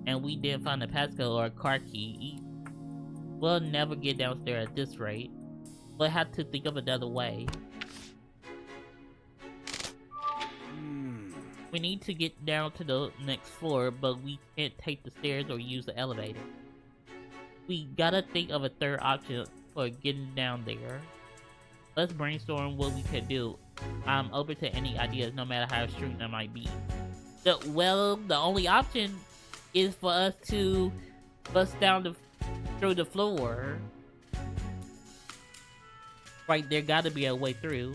And we didn't find a passcode or a car key either. We'll never get downstairs at this rate. We'll have to think of another way. We need to get down to the next floor, but we can't take the stairs or use the elevator. We gotta think of a third option for getting down there. Let's brainstorm what we could do. I'm open to any ideas, no matter how extreme that might be. The only option is for us to bust down through the floor. Right, there gotta be a way through.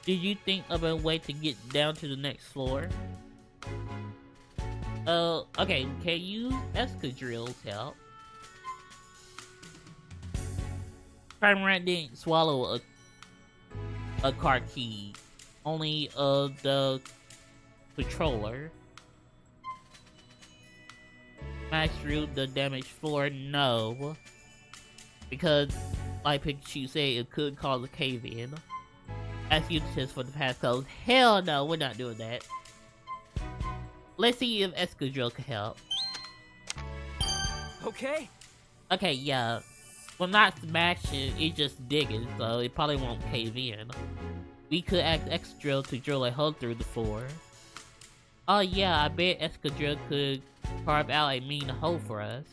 Did you think of a way to get down to the next floor? Okay, can you Escadrille's help? Primarant didn't swallow a car key, only the controller. Smash through the damaged floor? No. Because, like Pikachu said, it could cause a cave-in. Ask Unitas for the passcode. Hell no, we're not doing that. Let's see if Escadrille can help. Okay. Okay, yeah. Well, not smashing, it's just digging, so it probably won't cave in. We could ask Escadrille to drill a hole through the floor. Oh yeah, I bet Escadrille could carve out a mean hole for us.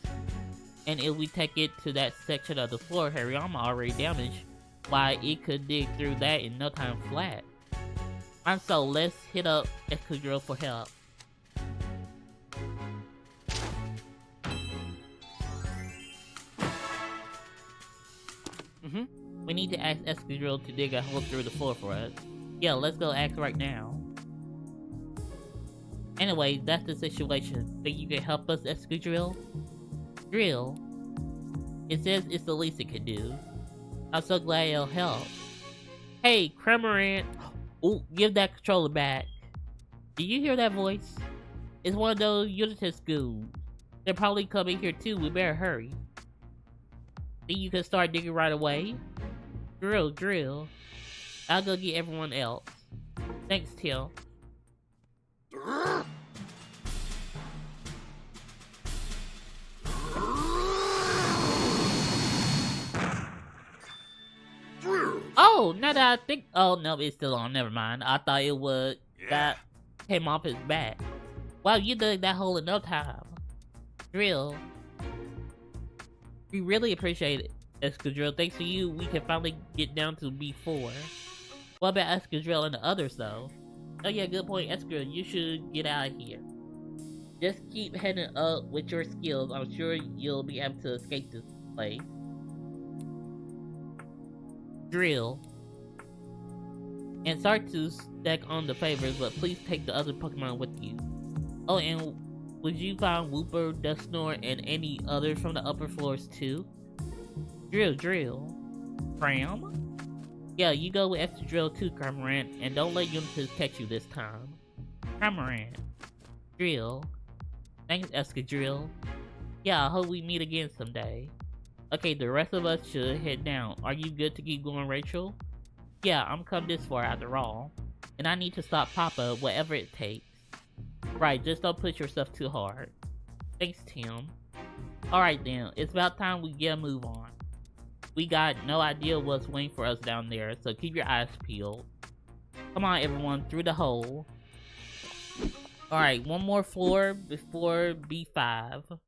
And if we take it to that section of the floor Hariyama already damaged, why, it could dig through that in no time flat. So let's hit up Escadrille for help. We need to ask Escadrille to dig a hole through the floor for us. Yeah, let's go ask right now. Anyway, that's the situation. Think you can help us, Escadrille? Drill? It says it's the least it can do. I'm so glad it'll help. Hey, Cramorant! Ooh, give that controller back. Did you hear that voice? It's one of those Unitas schools. They're probably coming here too, we better hurry. Think you can start digging right away? Drill. I'll go get everyone else. Thanks, Till. Oh, now that I think... Oh, no, it's still on. Never mind. I thought it would... That came off his back. Wow, you dug that hole in no time. Drill. We really appreciate it, Escadrille. Thanks to you, we can finally get down to B4. What about Escadrille and the others, though? Oh yeah, good point, Escrow. You should get out of here. Just keep heading up with your skills. I'm sure you'll be able to escape this place. Drill. And sorry to stack on the favors, but please take the other Pokemon with you. Oh, and would you find Wooper, Dusknor, and any others from the upper floors too? Drill. Cram? Yeah, you go with extra drill too, Cramorant, and don't let Unitas catch you this time. Cramorant. Drill. Thanks, Escadrill. Yeah, I hope we meet again someday. Okay, the rest of us should head down. Are you good to keep going, Rachel? Yeah, I'm come this far after all. And I need to stop Papa, whatever it takes. Right, just don't push yourself too hard. Thanks, Tim. Alright then, it's about time we get a move on. We got no idea what's waiting for us down there, so keep your eyes peeled. Come on everyone, through the hole. Alright, one more floor before B5.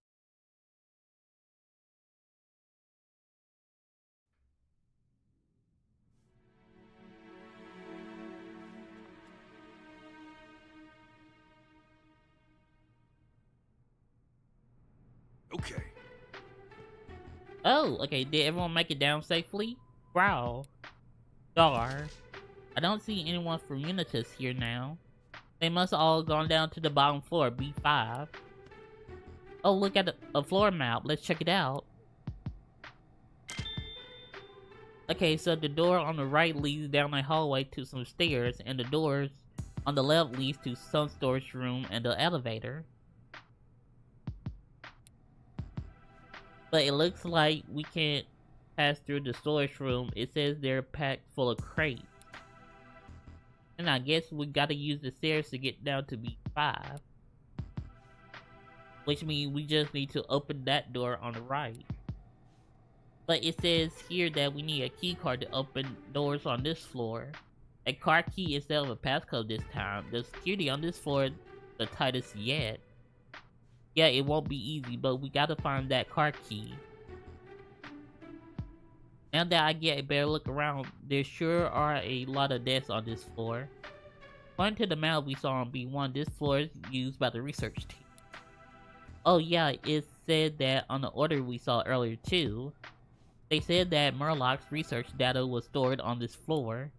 Okay. Oh, okay, did everyone make it down safely? Wow. Dar. I don't see anyone from Unitas here now. They must have all gone down to the bottom floor, B5. Oh, look at a floor map. Let's check it out. Okay, so the door on the right leads down a hallway to some stairs, and the doors on the left leads to some storage room and the elevator. But it looks like we can't pass through the storage room. It says they're packed full of crates. And I guess we gotta use the stairs to get down to B5. Which means we just need to open that door on the right. But it says here that we need a key card to open doors on this floor. A card key instead of a passcode this time. The security on this floor is the tightest yet. Yeah, it won't be easy, but we gotta find that card key. Now that I get a better look around, there sure are a lot of desks on this floor. According to the map we saw on B1, this floor is used by the research team. Oh yeah, it said that on the order we saw earlier too. They said that Murloc's research data was stored on this floor.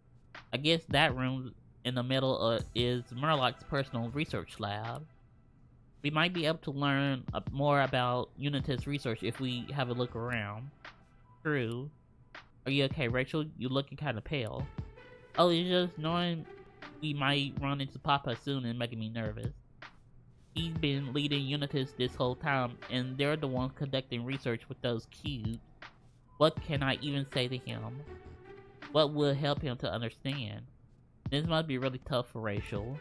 I guess that room in the middle is Murloc's personal research lab. We might be able to learn more about Unitas research if we have a look around. True. Are you okay, Rachel? You looking kinda pale. Oh, it's just knowing we might run into Papa soon and making me nervous. He's been leading Unitas this whole time, and they're the ones conducting research with those cubes. What can I even say to him? What will help him to understand? This must be really tough for Rachel.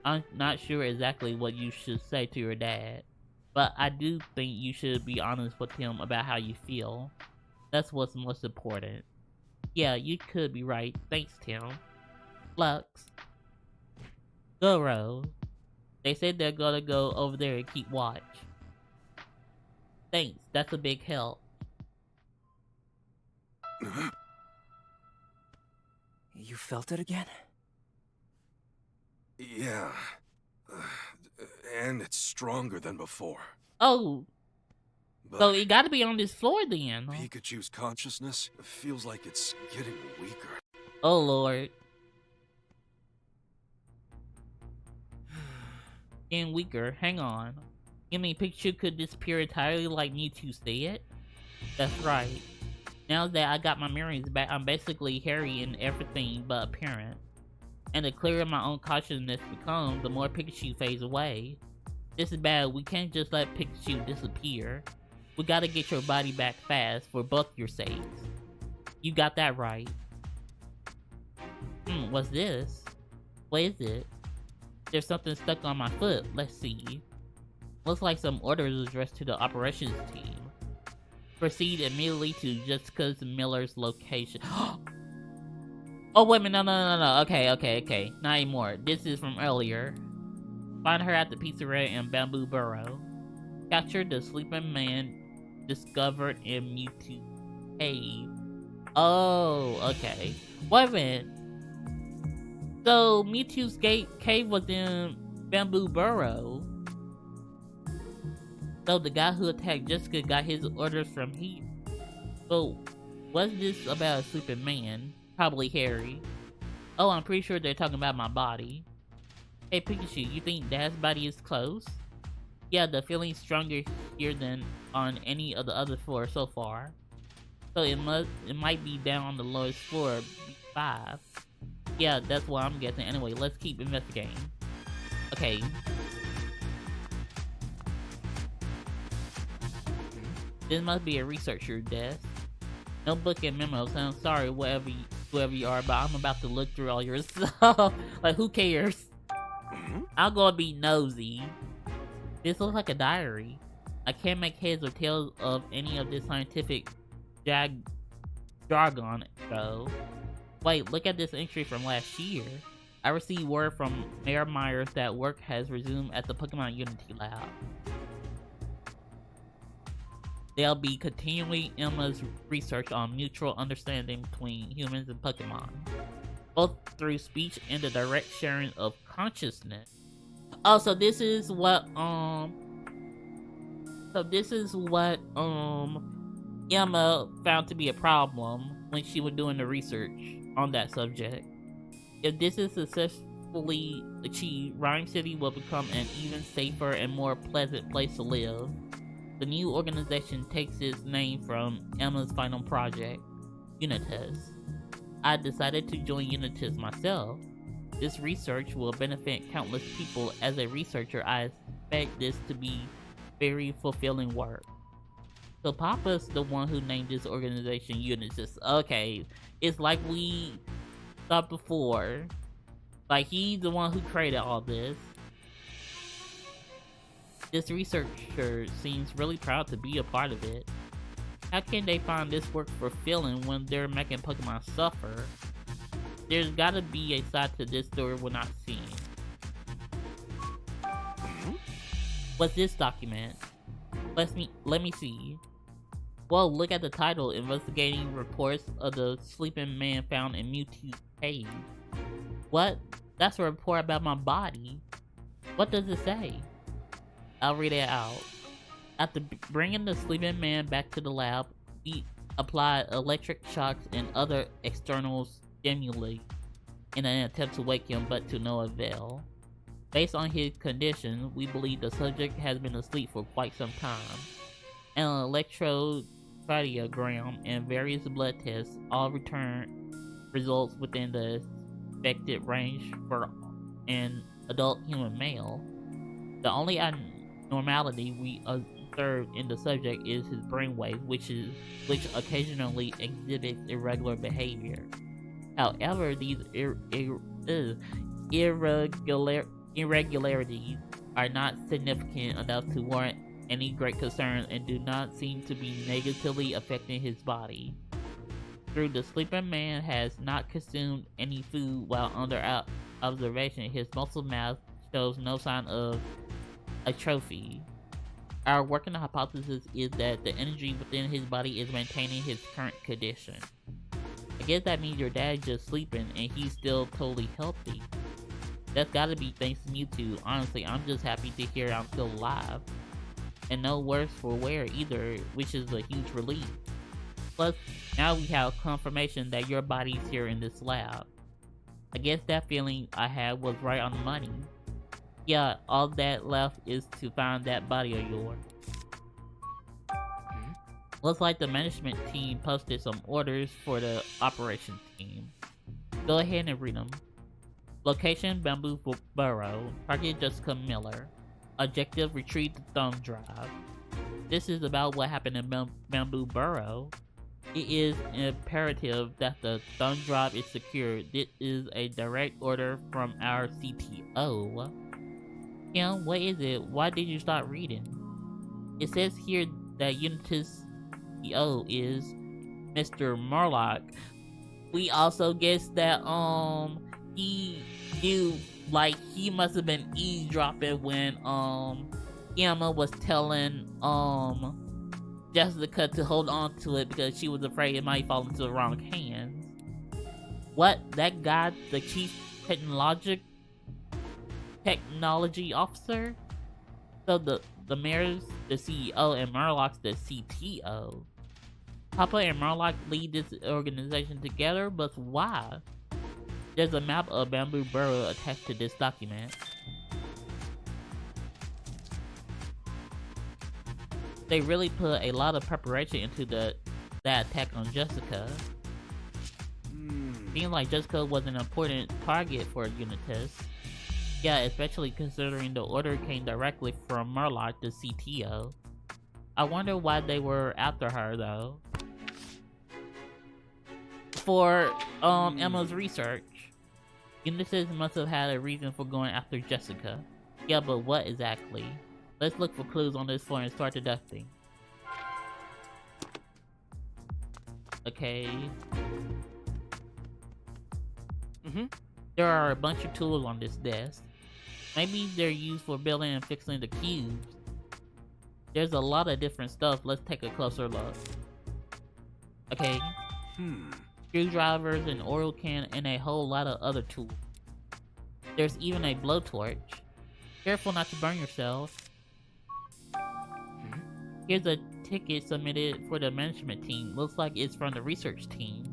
I'm not sure exactly what you should say to your dad, but I do think you should be honest with him about how you feel. That's what's most important. Yeah, you could be right. Thanks, Tim. Lux. Goro. They said they're gonna go over there and keep watch. Thanks, that's a big help. You felt it again? Yeah. And it's stronger than before. Oh, But so it gotta be on this floor then. Pikachu's consciousness feels like it's getting weaker. Oh lord. Getting weaker, hang on. You mean Pikachu could disappear entirely like Mewtwo said? That's right. Now that I got my memories back, I'm basically Harry in everything but appearance. And the clearer my own consciousness becomes, the more Pikachu fades away. This is bad, we can't just let Pikachu disappear. We gotta get your body back fast for both your sakes. You got that right. What's this? What is it? There's something stuck on my foot, let's see. Looks like some orders addressed to the operations team. Proceed immediately to Jessica Miller's location. Oh wait a minute, no. Okay. Not anymore. This is from earlier. Find her at the pizzeria in Bamboo Burrow. Capture the sleeping man discovered in Mewtwo Cave. Oh, okay. Wait a minute. So Mewtwo's cave was in Bamboo Burrow. So the guy who attacked Jessica got his orders from here. So what's this about a sleeping man? Probably Harry. Oh, I'm pretty sure they're talking about my body. Hey Pikachu, you think Dad's body is close? Yeah, the feeling's stronger here than on any of the other floors so far. So it might be down on the lowest floor, B5. Yeah, that's what I'm guessing. Anyway, let's keep investigating. Okay. This must be a researcher desk. Notebook and memos. I'm sorry, whoever you are, but I'm about to look through all your stuff. Like, who cares? I'm gonna be nosy. This looks like a diary. I can't make heads or tails of any of this scientific jargon, though. Wait, look at this entry from last year. I received word from Mayor Myers that work has resumed at the Pokemon Unity Lab. They'll be continuing Emma's research on mutual understanding between humans and Pokemon, both through speech and the direct sharing of consciousness. Oh, so this is what Emma found to be a problem when she was doing the research on that subject. If this is successfully achieved, Rhyme City will become an even safer and more pleasant place to live. The new organization takes its name from Emma's final project, Unitas. I decided to join Unitas myself. This research will benefit countless people. As a researcher, I expect this to be very fulfilling work. So Papa's the one who named this organization Unitas. Okay, it's like we thought before. Like, he's the one who created all this. This researcher seems really proud to be a part of it. How can they find this work fulfilling when they're making Pokemon suffer? There's gotta be a side to this story we're not seeing. What's this document? Let me see. Whoa, look at the title. Investigating reports of the sleeping man found in Mewtwo's cave. What? That's a report about my body. What does it say? I'll read it out. After bringing the sleeping man back to the lab, we applied electric shocks and other external stimuli in an attempt to wake him, but to no avail. Based on his condition, we believe the subject has been asleep for quite some time. An electrocardiogram and various blood tests all return results within the expected range for an adult human male. The only abnormality we observed in the subject is his brainwave, which occasionally exhibits irregular behavior. However, these irregularities are not significant enough to warrant any great concern and do not seem to be negatively affecting his body. Through the sleeping man has not consumed any food while under observation. His muscle mass shows no sign of atrophy. Our working hypothesis is that the energy within his body is maintaining his current condition. I guess that means your dad's just sleeping and he's still totally healthy. That's gotta be thanks to Mewtwo. Honestly, I'm just happy to hear I'm still alive. And no worse for wear either, which is a huge relief. Plus, now we have confirmation that your body's here in this lab. I guess that feeling I had was right on the money. Yeah, all that left is to find that body of yours. Looks like the management team posted some orders for the operations team. Go ahead and read them. Location: Bamboo Burrow. Target: Jessica Miller. Objective: retrieve the thumb drive. This is about what happened in Bamboo Burrow. It is imperative that the thumb drive is secured. This is a direct order from our CTO. Kim, what is it? Why did you start reading? It says here that Unitas CTO is Mr. Murloc. We also guess that he knew, like, he must have been eavesdropping when Emma was telling Jessica to hold on to it because she was afraid it might fall into the wrong hands. What? That guy, the chief technology officer. So the mayor's the CEO and Murlock's the CTO. Papa and Murlock lead this organization together, but why? There's a map of Bamboo Burrow attached to this document. They really put a lot of preparation into that attack on Jessica. Seems like Jessica was an important target for Unitas. Yeah, especially considering the order came directly from Murlock, the CTO. I wonder why they were after her though. For Emma's research, Unitas must have had a reason for going after Jessica. Yeah, but what exactly? Let's look for clues on this floor and start deducting. Okay. There are a bunch of tools on this desk. Maybe they're used for building and fixing the cubes. There's a lot of different stuff. Let's take a closer look. Okay. Screwdrivers, an oil can, and a whole lot of other tools. There's even a blowtorch. Careful not to burn yourself. Here's a ticket submitted for the management team. Looks like it's from the research team.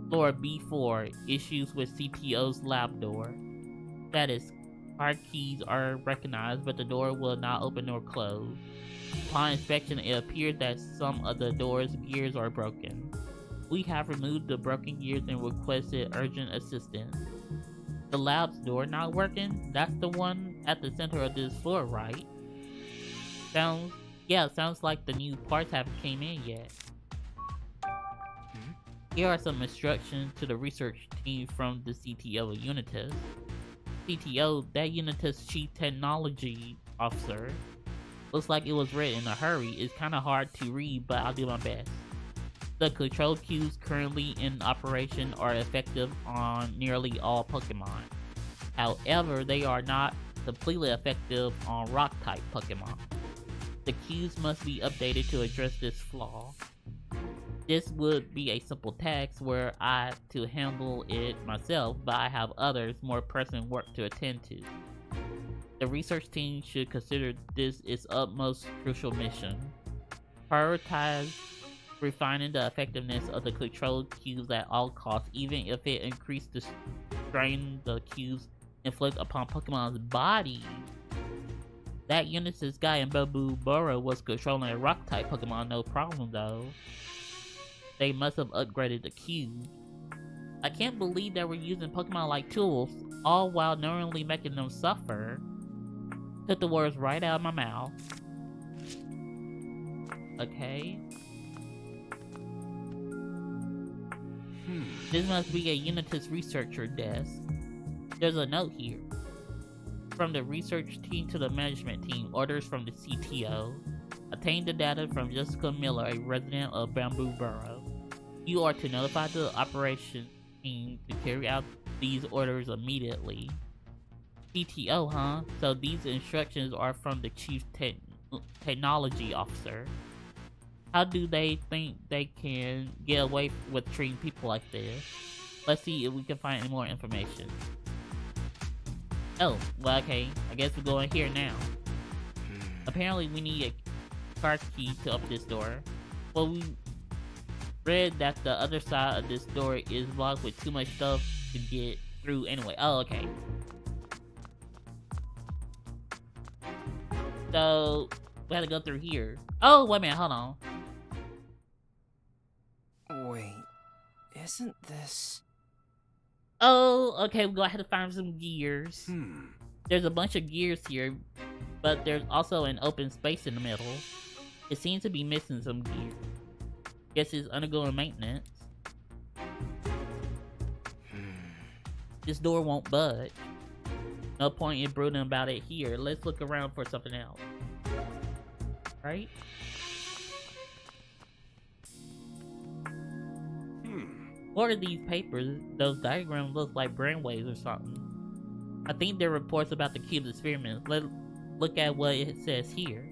Floor B4, issues with CTO's lab door. Status, card keys are recognized, but the door will not open nor close. Upon inspection, it appears that some of the door's gears are broken. We have removed the broken gears and requested urgent assistance. The lab's door not working? That's the one at the center of this floor, right? Sounds like the new parts haven't came in yet. Here are some instructions to the research team from the CTO of Unitas. CTO, that Unitas Chief Technology Officer. Looks like it was written in a hurry. It's kinda hard to read, but I'll do my best. The control cubes currently in operation are effective on nearly all Pokemon. However, they are not completely effective on rock-type Pokemon. The cubes must be updated to address this flaw. This would be a simple task were I to handle it myself, but I have others more pressing work to attend to. The research team should consider this its utmost crucial mission. Prioritize refining the effectiveness of the control cubes at all costs, even if it increases the strain the cubes inflict upon Pokemon's body. That Unitas guy in Bamboo Burrow was controlling a rock-type Pokemon, no problem though. They must have upgraded the cube. I can't believe that we're using Pokemon like tools, all while knowingly making them suffer. Took the words right out of my mouth. Okay. This must be a Unitas researcher desk. There's a note here. From the research team to the management team, orders from the CTO. Obtain the data from Jessica Miller, a resident of Bamboo Burrow. You are to notify the operations team to carry out these orders immediately. CTO, huh? So these instructions are from the Chief Technology Officer. How do they think they can get away with treating people like this? Let's see if we can find any more information. Oh, well, okay. I guess we're going here now. Apparently we need a card key to open this door. Well, we read that the other side of this door is blocked with too much stuff to get through anyway. Oh, okay. So, we had to go through here. Oh, wait a minute, hold on. Wait, isn't this... Oh, okay, we're gonna have to find some gears. There's a bunch of gears here, but there's also an open space in the middle. It seems to be missing some gears. Guess it's undergoing maintenance. This door won't budge. No point in brooding about it here. Let's look around for something else. Right? What are these papers? Those diagrams look like brainwaves or something. I think they're reports about the cube's experiments. Let's look at what it says here.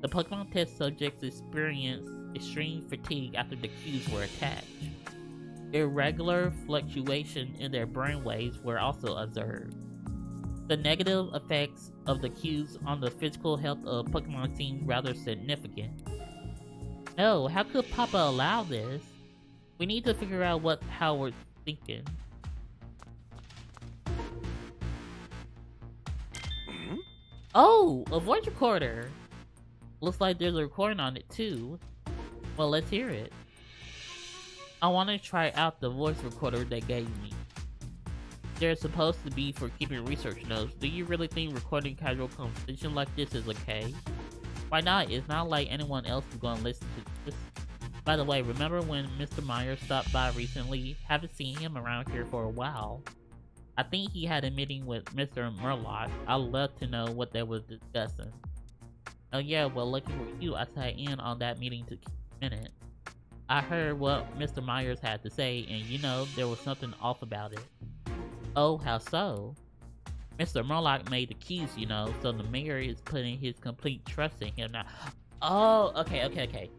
The Pokemon test subjects experienced extreme fatigue after the cubes were attached. irregular fluctuation in their brainwaves were also observed. The negative effects of the cues on the physical health of Pokemon seem rather significant. No, how could Papa allow this? We need to figure out what Howard's thinking. Oh, a voice recorder! Looks like there's a recording on it too. Well, let's hear it. I want to try out the voice recorder they gave me. They're supposed to be for keeping research notes. Do you really think recording casual conversation like this is okay? Why not? It's not like anyone else is going to listen to this. By the way, remember when Mr. Myers stopped by recently? Haven't seen him around here for a while. I think he had a meeting with Mr. Murloc. I'd love to know what they was discussing. Oh yeah, well lucky for you, I sat in on that meeting to keep a minute. I heard what Mr. Myers had to say, and you know, there was something off about it. Oh, how so? Mr. Murloc made the keys, you know, so the mayor is putting his complete trust in him now. Oh, okay.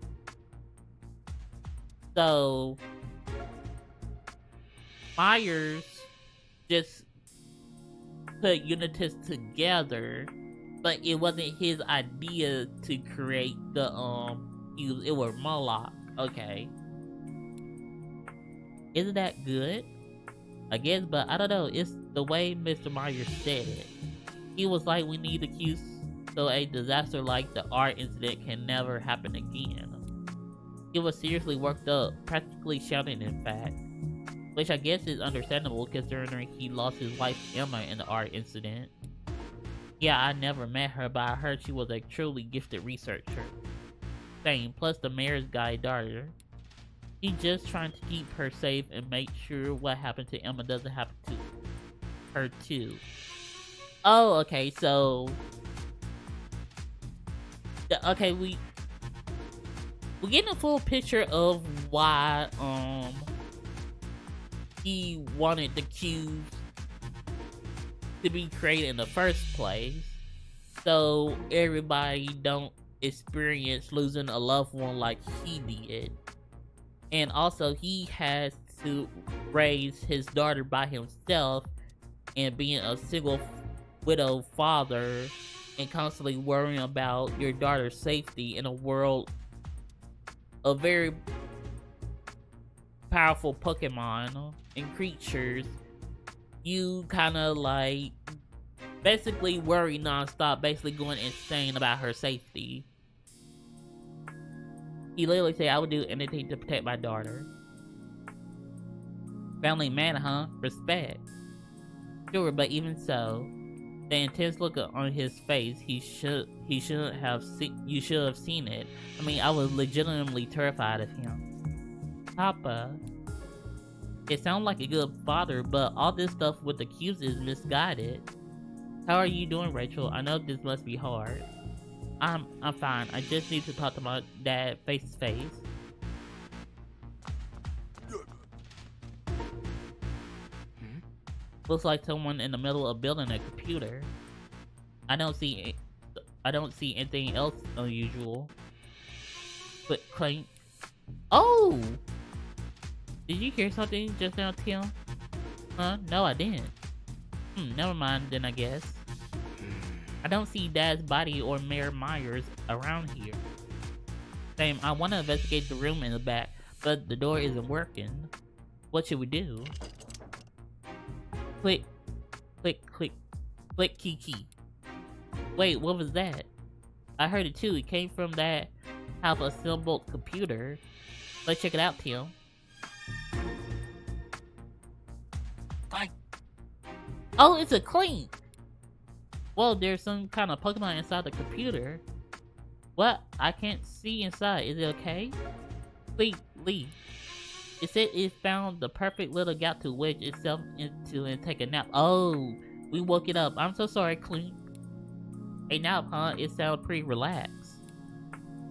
So, Myers just put Unitas together, but it wasn't his idea to create the, it was Murloc. Okay. Isn't that good? I guess, but I don't know. It's the way Mr. Myers said it. He was like, we need the cues so a disaster like the art incident can never happen again. He was seriously worked up, practically shouting in fact. Which I guess is understandable considering he lost his wife Emma in the art incident. Yeah, I never met her, but I heard she was a truly gifted researcher. Same, plus the mayor's guy daughter. He's just trying to keep her safe and make sure what happened to Emma doesn't happen to her too. Oh, okay, so... Okay, we're getting a full picture of why, he wanted the cues to be created in the first place. So everybody don't experience losing a loved one like he did. And also he has to raise his daughter by himself, and being a single widow father and constantly worrying about your daughter's safety in a world of very powerful Pokemon and creatures, you kind of like basically worry non-stop, basically going insane about her safety. He literally said, I would do anything to protect my daughter. Family man, huh? Respect. Sure, but even so, the intense look on his face, you should have seen it. I mean, I was legitimately terrified of him. Papa. It sounds like a good father, but all this stuff with the cues is misguided. How are you doing, Rachel? I know this must be hard. I'm fine. I just need to talk to my dad face to face. Looks like someone in the middle of building a computer. I don't see anything else unusual. But clank. Oh! Did you hear something just now, Tim? Huh? No, I didn't. Never mind then, I guess. I don't see Dad's body or Mayor Myers around here. Same, I want to investigate the room in the back, but the door isn't working. What should we do? Click, click, click, click, key, key. Wait, what was that? I heard it too. It came from that half-assembled computer. Let's check it out, Tim. Oh, it's a clink! Whoa, there's some kind of Pokemon inside the computer. What? I can't see inside. Is it okay? Please, leave. It said it found the perfect little gap to wedge itself into and take a nap. Oh, we woke it up. I'm so sorry, Clink. A nap, huh? It sounds pretty relaxed.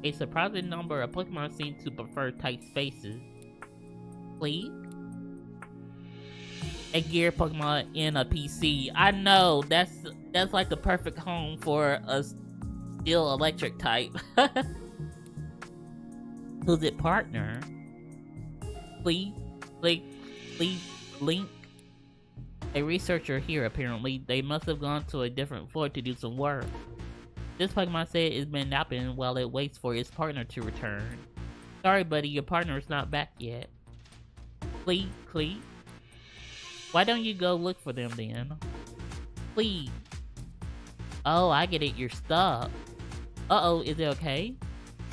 A surprising number of Pokemon seem to prefer tight spaces. Please? A gear Pokemon in a PC. I know, that's like the perfect home for a steel electric type. Who's it partner? Please, click, Link, a researcher here apparently. They must have gone to a different floor to do some work. This Pokemon said it's been napping while it waits for its partner to return. Sorry buddy, your partner is not back yet. Clee? Why don't you go look for them then? Please. Oh, I get it, you're stuck. Uh-oh, is it okay?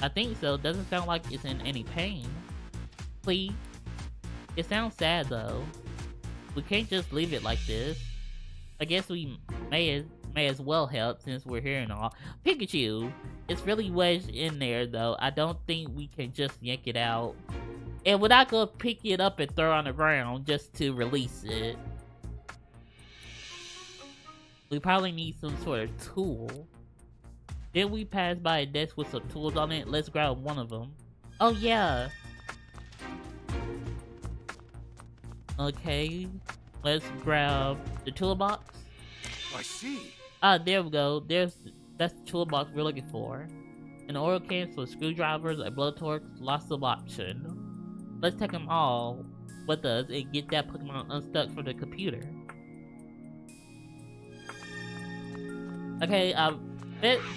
I think so, doesn't sound like it's in any pain. Please? It sounds sad though. We can't just leave it like this. I guess we may as well help since we're here and all. Pikachu! It's really wedged in there though. I don't think we can just yank it out. And we're not gonna pick it up and throw it on the ground just to release it. We probably need some sort of tool. Then we pass by a desk with some tools on it. Let's grab one of them. Oh yeah! Okay, let's grab the toolbox. I see. Ah, there we go. That's the toolbox we're looking for. An oil can, some screwdrivers, a blowtorch, lots of options. Let's take them all with us and get that Pokemon unstuck from the computer. Okay,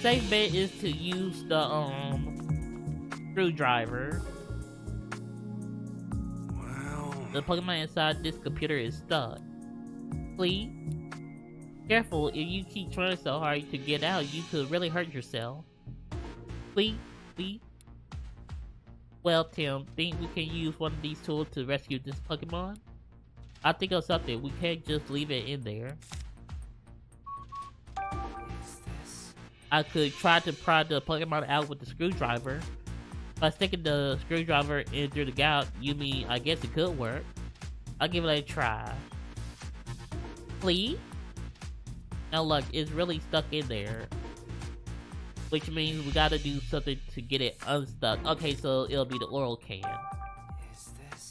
safe bet is to use the screwdriver. The Pokemon inside this computer is stuck. Please? Careful, if you keep trying so hard to get out, you could really hurt yourself. Please? Well, Tim, think we can use one of these tools to rescue this Pokemon? I think of something, we can't just leave it in there. I could try to pry the Pokemon out with the screwdriver. By sticking the screwdriver in through the gout, you mean I guess it could work. I'll give it a try. Please? Now look, it's really stuck in there. Which means we gotta do something to get it unstuck. Okay, so it'll be the oil can.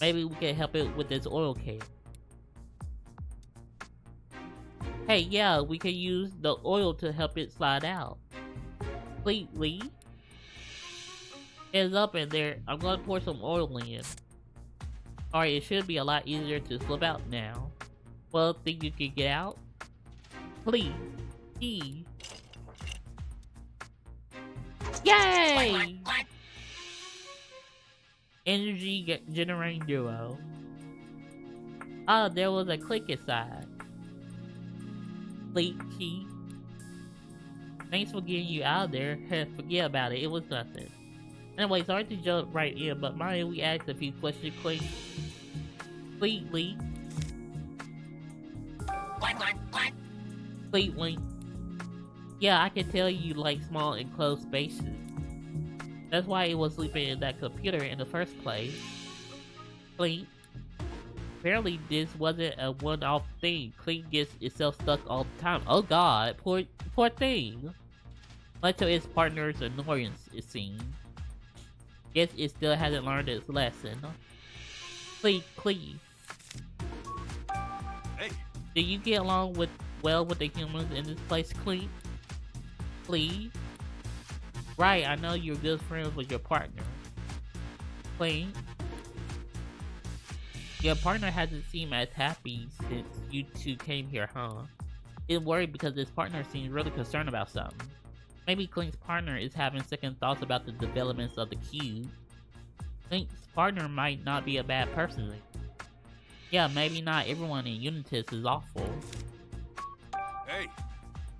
Maybe we can help it with this oil can. Hey, yeah, we can use the oil to help it slide out. Please? It's up in there. I'm gonna pour some oil in. Alright, it should be a lot easier to slip out now. Well, think you can get out? Please. Yay! Energy generating duo. Oh, there was a click inside. Late key. Thanks for getting you out of there. Forget about it. It was nothing. Anyway, sorry to jump right in, but mind we ask a few questions, please? Please. Please. Yeah, I can tell you like small enclosed spaces. That's why it was sleeping in that computer in the first place. Clean. Apparently this wasn't a one-off thing. Clean gets itself stuck all the time. Oh god, poor thing. Much to its partner's annoyance, it seems. Guess it still hasn't learned its lesson. Please. Hey. Do you get along well with the humans in this place, Clean? Please? Right, I know you're good friends with your partner. Clean? Your partner hasn't seemed as happy since you two came here, huh? It's worried because his partner seems really concerned about something. Maybe Clink's partner is having second thoughts about the developments of the cube. Clink's partner might not be a bad person. Yeah, maybe not everyone in Unitas is awful. Hey!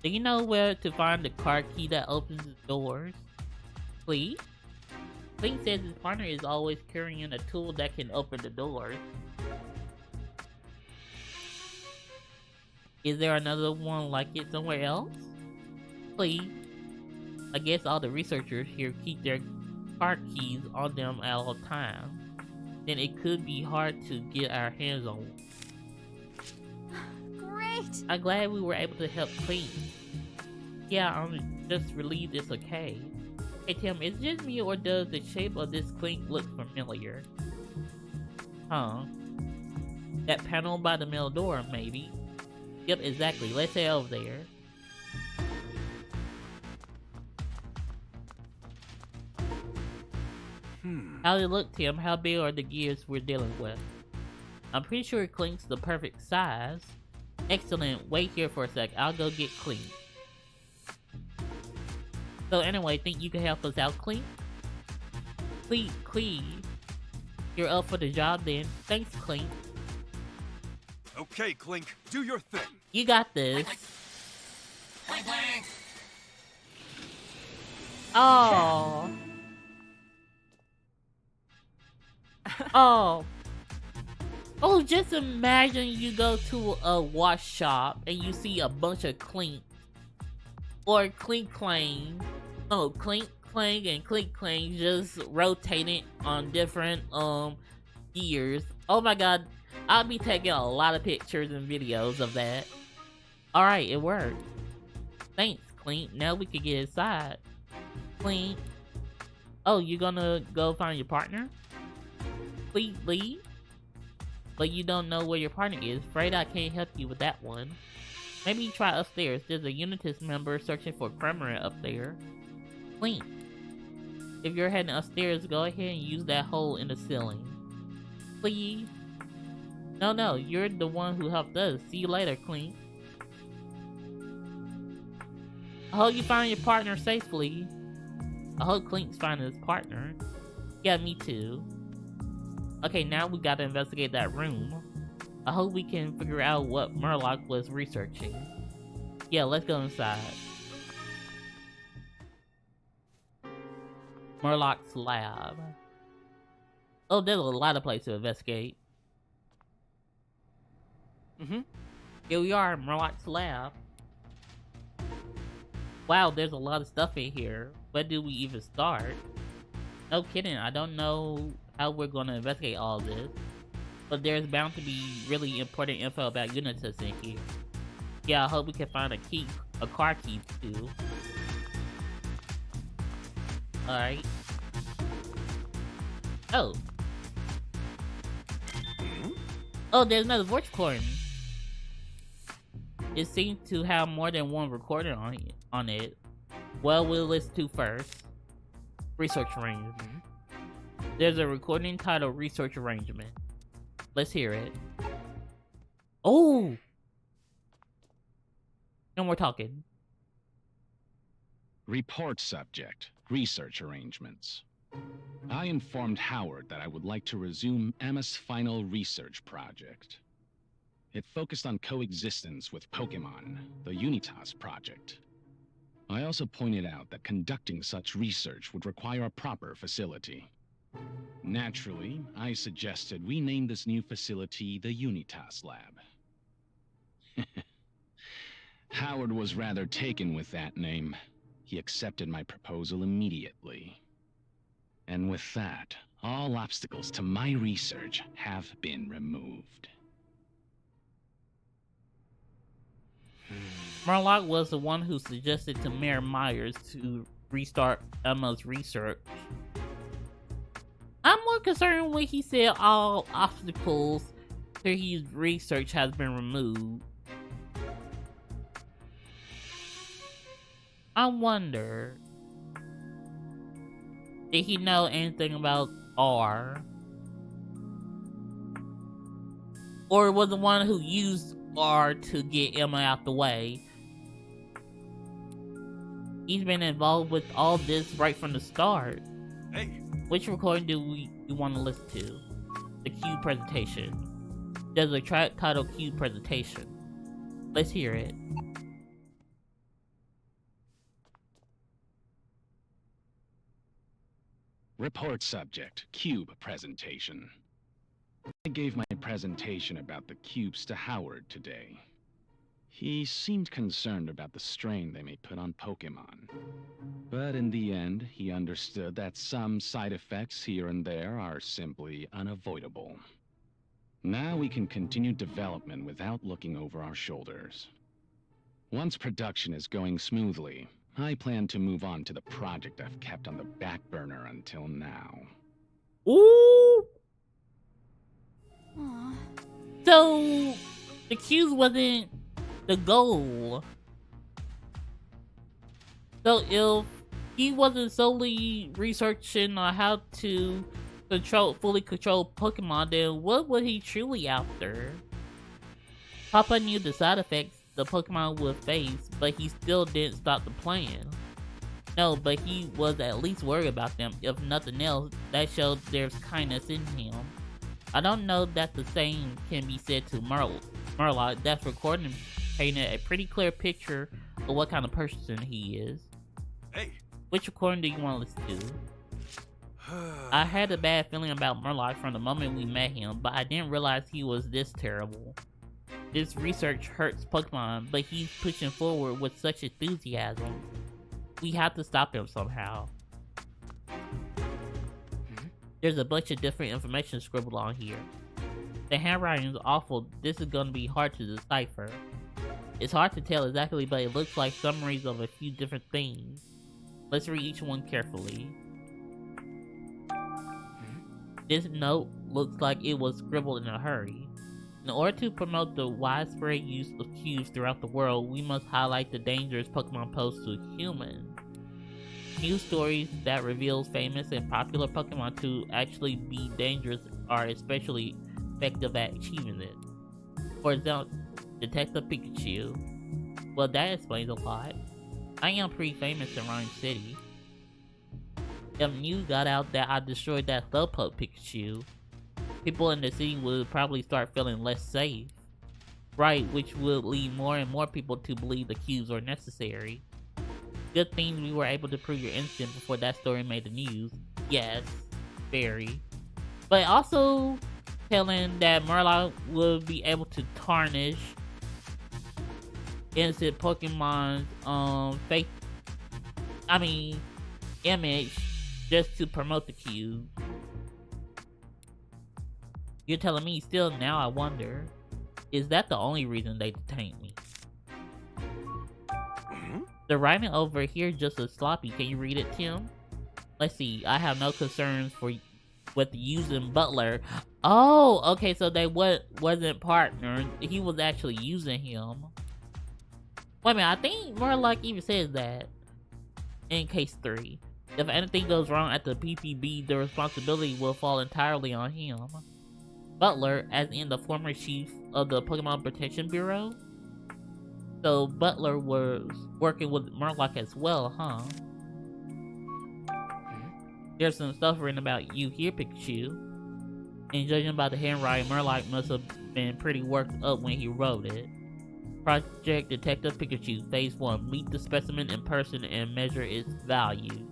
Do you know where to find the car key that opens the doors? Please? Clink says his partner is always carrying a tool that can open the doors. Is there another one like it somewhere else? Please? I guess all the researchers here keep their car keys on them at all times. Then it could be hard to get our hands on. Great! I'm glad we were able to help Clink. Yeah, I'm just relieved it's okay. Hey Tim, is it just me or does the shape of this Clink look familiar? Huh? That panel by the middle door, maybe? Yep, exactly. Let's head over there. How does it look, Tim? How big are the gears we're dealing with? I'm pretty sure Clink's the perfect size. Excellent. Wait here for a sec. I'll go get Clink. So anyway, think you can help us out, Clink? Clink. You're up for the job then. Thanks, Clink. Okay, Clink, do your thing. You got this. Oh. Oh. Oh, just imagine you go to a wash shop and you see a bunch of Clink. Or Clink Clang. No, Clink Clang and Clink Clang just rotating on different gears. Oh my god, I'll be taking a lot of pictures and videos of that. Alright, it worked. Thanks, Clink. Now we can get inside. Clink. Oh, you gonna go find your partner? Clink, leave? But you don't know where your partner is. Afraid I can't help you with that one. Maybe try upstairs. There's a Unitas member searching for Cremorant up there. Clink. If you're heading upstairs, go ahead and use that hole in the ceiling. Please. No, you're the one who helped us. See you later, Clink. I hope you find your partner safely. I hope Clink's finding his partner. Yeah, me too. Okay, now we gotta investigate that room. I hope we can figure out what Murloc was researching. Yeah, let's go inside. Murloc's lab. Oh, there's a lot of places to investigate. Here we are, Murloc's lab. Wow, there's a lot of stuff in here. Where do we even start? No kidding, I don't know how we're gonna investigate all this. But there's bound to be really important info about Unitas in here. Yeah, I hope we can find a car key too. Alright. Oh. Oh, there's another voice recording. It seems to have more than one recording on it. Well, we'll listen to first. Research arrangement. There's a recording titled Research Arrangement. Let's hear it. Oh! No more talking. Report subject. Research arrangements. I informed Howard that I would like to resume Emma's final research project. It focused on coexistence with Pokemon, the Unitas project. I also pointed out that conducting such research would require a proper facility. Naturally, I suggested we name this new facility the Unitas Lab. Howard was rather taken with that name. He accepted my proposal immediately. And with that, all obstacles to my research have been removed. Murloc was the one who suggested to Mayor Myers to restart Emma's research. I'm more concerned when he said all obstacles to his research has been removed. I wonder, did he know anything about R? Or was the one who used R to get Emma out the way? He's been involved with all this right from the start. Hey. Which recording do we want to listen to? The Cube presentation. There's a track titled Cube presentation. Let's hear it. Report subject, Cube presentation. I gave my presentation about the cubes to Howard today. He seemed concerned about the strain they may put on Pokemon. But in the end, he understood that some side effects here and there are simply unavoidable. Now we can continue development without looking over our shoulders. Once production is going smoothly, I plan to move on to the project I've kept on the back burner until now. Ooh! Aww. So, the cubes wasn't the goal. So if he wasn't solely researching on how to fully controlled Pokemon, then what was he truly after? Papa knew the side effects the Pokemon would face, but he still didn't stop the plan. No, but he was at least worried about them. If nothing else, that showed there's kindness in him. I don't know that the same can be said to Murloc. That recording painted a pretty clear picture of what kind of person he is. Hey. Which recording do you want to listen to? I had a bad feeling about Murloc from the moment we met him, but I didn't realize he was this terrible. This research hurts Pokemon, but he's pushing forward with such enthusiasm. We have to stop him somehow. There's a bunch of different information scribbled on here. The handwriting is awful. This is going to be hard to decipher. It's hard to tell exactly, but it looks like summaries of a few different things. Let's read each one carefully. This note looks like it was scribbled in a hurry. In order to promote the widespread use of cubes throughout the world, we must highlight the dangers Pokemon pose to humans. News stories that reveals famous and popular Pokemon to actually be dangerous are especially effective at achieving it. For example, Detective Pikachu. Well, that explains a lot. I am pretty famous in Rhyme City. If news got out that I destroyed that Slowpoke Pikachu, people in the city would probably start feeling less safe. Right, which would lead more and more people to believe the cubes are necessary. Good thing we were able to prove your innocence before that story made the news. Yes, very. But also telling that Murloc would be able to tarnish innocent Pokemon's image just to promote the cube. You're telling me still now I wonder, is that the only reason they detained me? The writing over here just a sloppy. Can you read it, Tim? Let's see. I have no concerns with using Butler. Oh, okay, so they wasn't partnered. He was actually using him. Wait a minute, I think Murloc even says that in case 3. If anything goes wrong at the P.W.E, the responsibility will fall entirely on him. Butler, as in the former chief of the Pokemon Protection Bureau? So Butler was working with Murloc as well, huh? There's some stuff written about you here, Pikachu. And judging by the handwriting, Murloc must have been pretty worked up when he wrote it. Project Detective Pikachu, Phase 1. Meet the specimen in person and measure its value.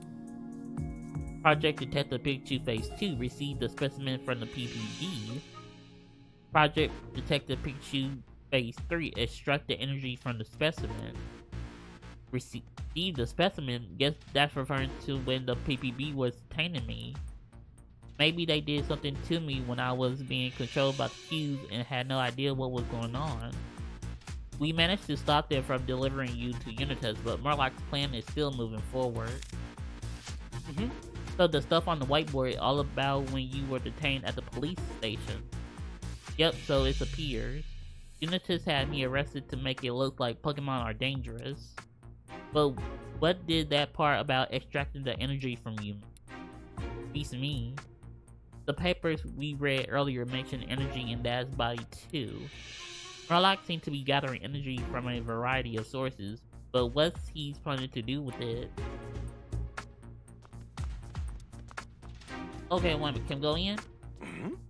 Project Detective Pikachu Phase 2. Receive the specimen from the P.W.E. Project Detective Pikachu Phase 3. Extract the energy from the specimen. Receive the specimen. Guess that's referring to when the P.W.E was detaining me. Maybe they did something to me when I was being controlled by the cubes and had no idea what was going on. We managed to stop them from delivering you to Unitas, but Murloc's plan is still moving forward. So the stuff on the whiteboard is all about when you were detained at the police station. Yep, so it appears. Unitas had me arrested to make it look like Pokemon are dangerous. But what did that part about extracting the energy from you beats me? The papers we read earlier mentioned energy in Dad's body too. Murloc seemed to be gathering energy from a variety of sources, but what's he planning to do with it? Okay, wait a minute, can we go in?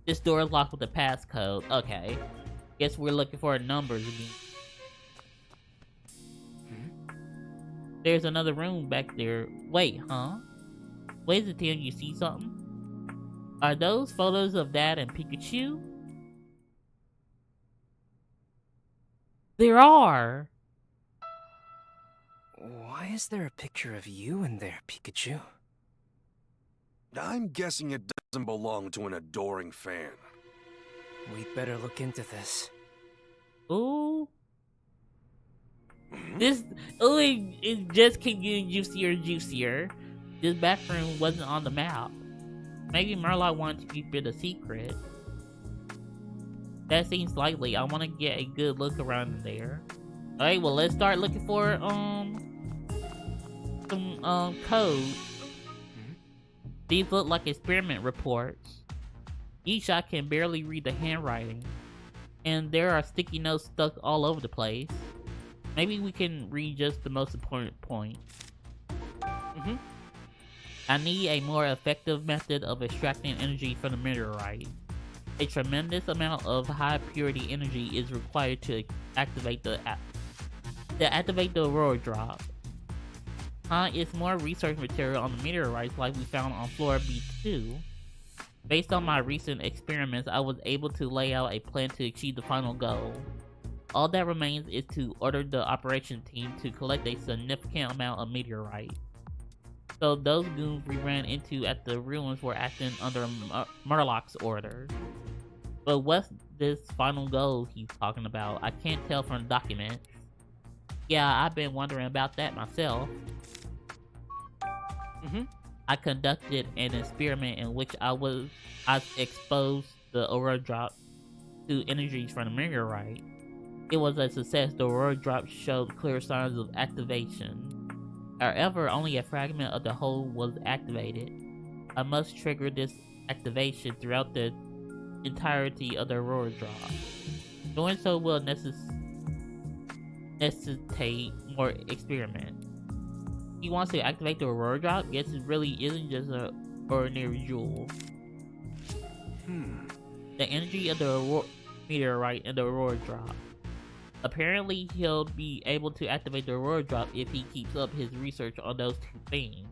This door is locked with a passcode. Okay. Guess we're looking for numbers again. There's another room back there. Wait, huh? What is it, Tim? You see something? Are those photos of Dad and Pikachu? There are! Why is there a picture of you in there, Pikachu? I'm guessing it doesn't belong to an adoring fan. We'd better look into this. Ooh. It just keeps getting juicier and juicier. This bathroom wasn't on the map. Maybe Murloc wanted to keep it a secret. That seems likely. I want to get a good look around in there. Alright, well, let's start looking for some code. These look like experiment reports. Isha can barely read the handwriting, and there are sticky notes stuck all over the place. Maybe we can read just the most important points. I need a more effective method of extracting energy from the meteorite. A tremendous amount of high purity energy is required to activate the aurora drop. It's more research material on the meteorites like we found on floor B2. Based on my recent experiments, I was able to lay out a plan to achieve the final goal. All that remains is to order the operation team to collect a significant amount of meteorite. So those goons we ran into at the ruins were acting under Murlock's orders. But what's this final goal he's talking about? I can't tell from the documents. Yeah, I've been wondering about that myself. I conducted an experiment in which I exposed the aurora drop to energies from the meteorite. It was a success. The aurora drop showed clear signs of activation. However, only a fragment of the whole was activated. I must trigger this activation throughout the entirety of the aurora drop. Doing so will necessitate more experiments. He wants to activate the aurora drop? Yes, it really isn't just an ordinary jewel. The energy of the meteorite and the aurora drop. Apparently, he'll be able to activate the aurora drop if he keeps up his research on those two things.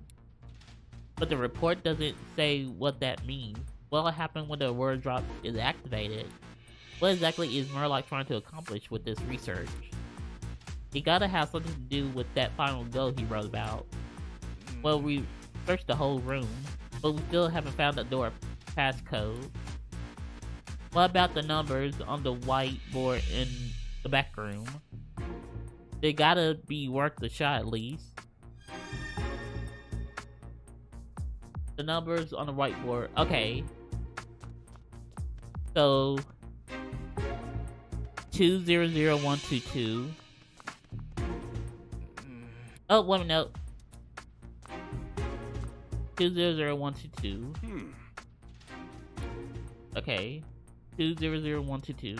But the report doesn't say what that means. What'll happen when the aurora drop is activated? What exactly is Murlock trying to accomplish with this research? It gotta have something to do with that final goal he wrote about. Well, we searched the whole room, but we still haven't found the door passcode. What about the numbers on the whiteboard in the back room? They gotta be worth the shot at least. The numbers on the whiteboard. Okay. So 200122. Oh, wait a minute. 200122. Okay. 200122.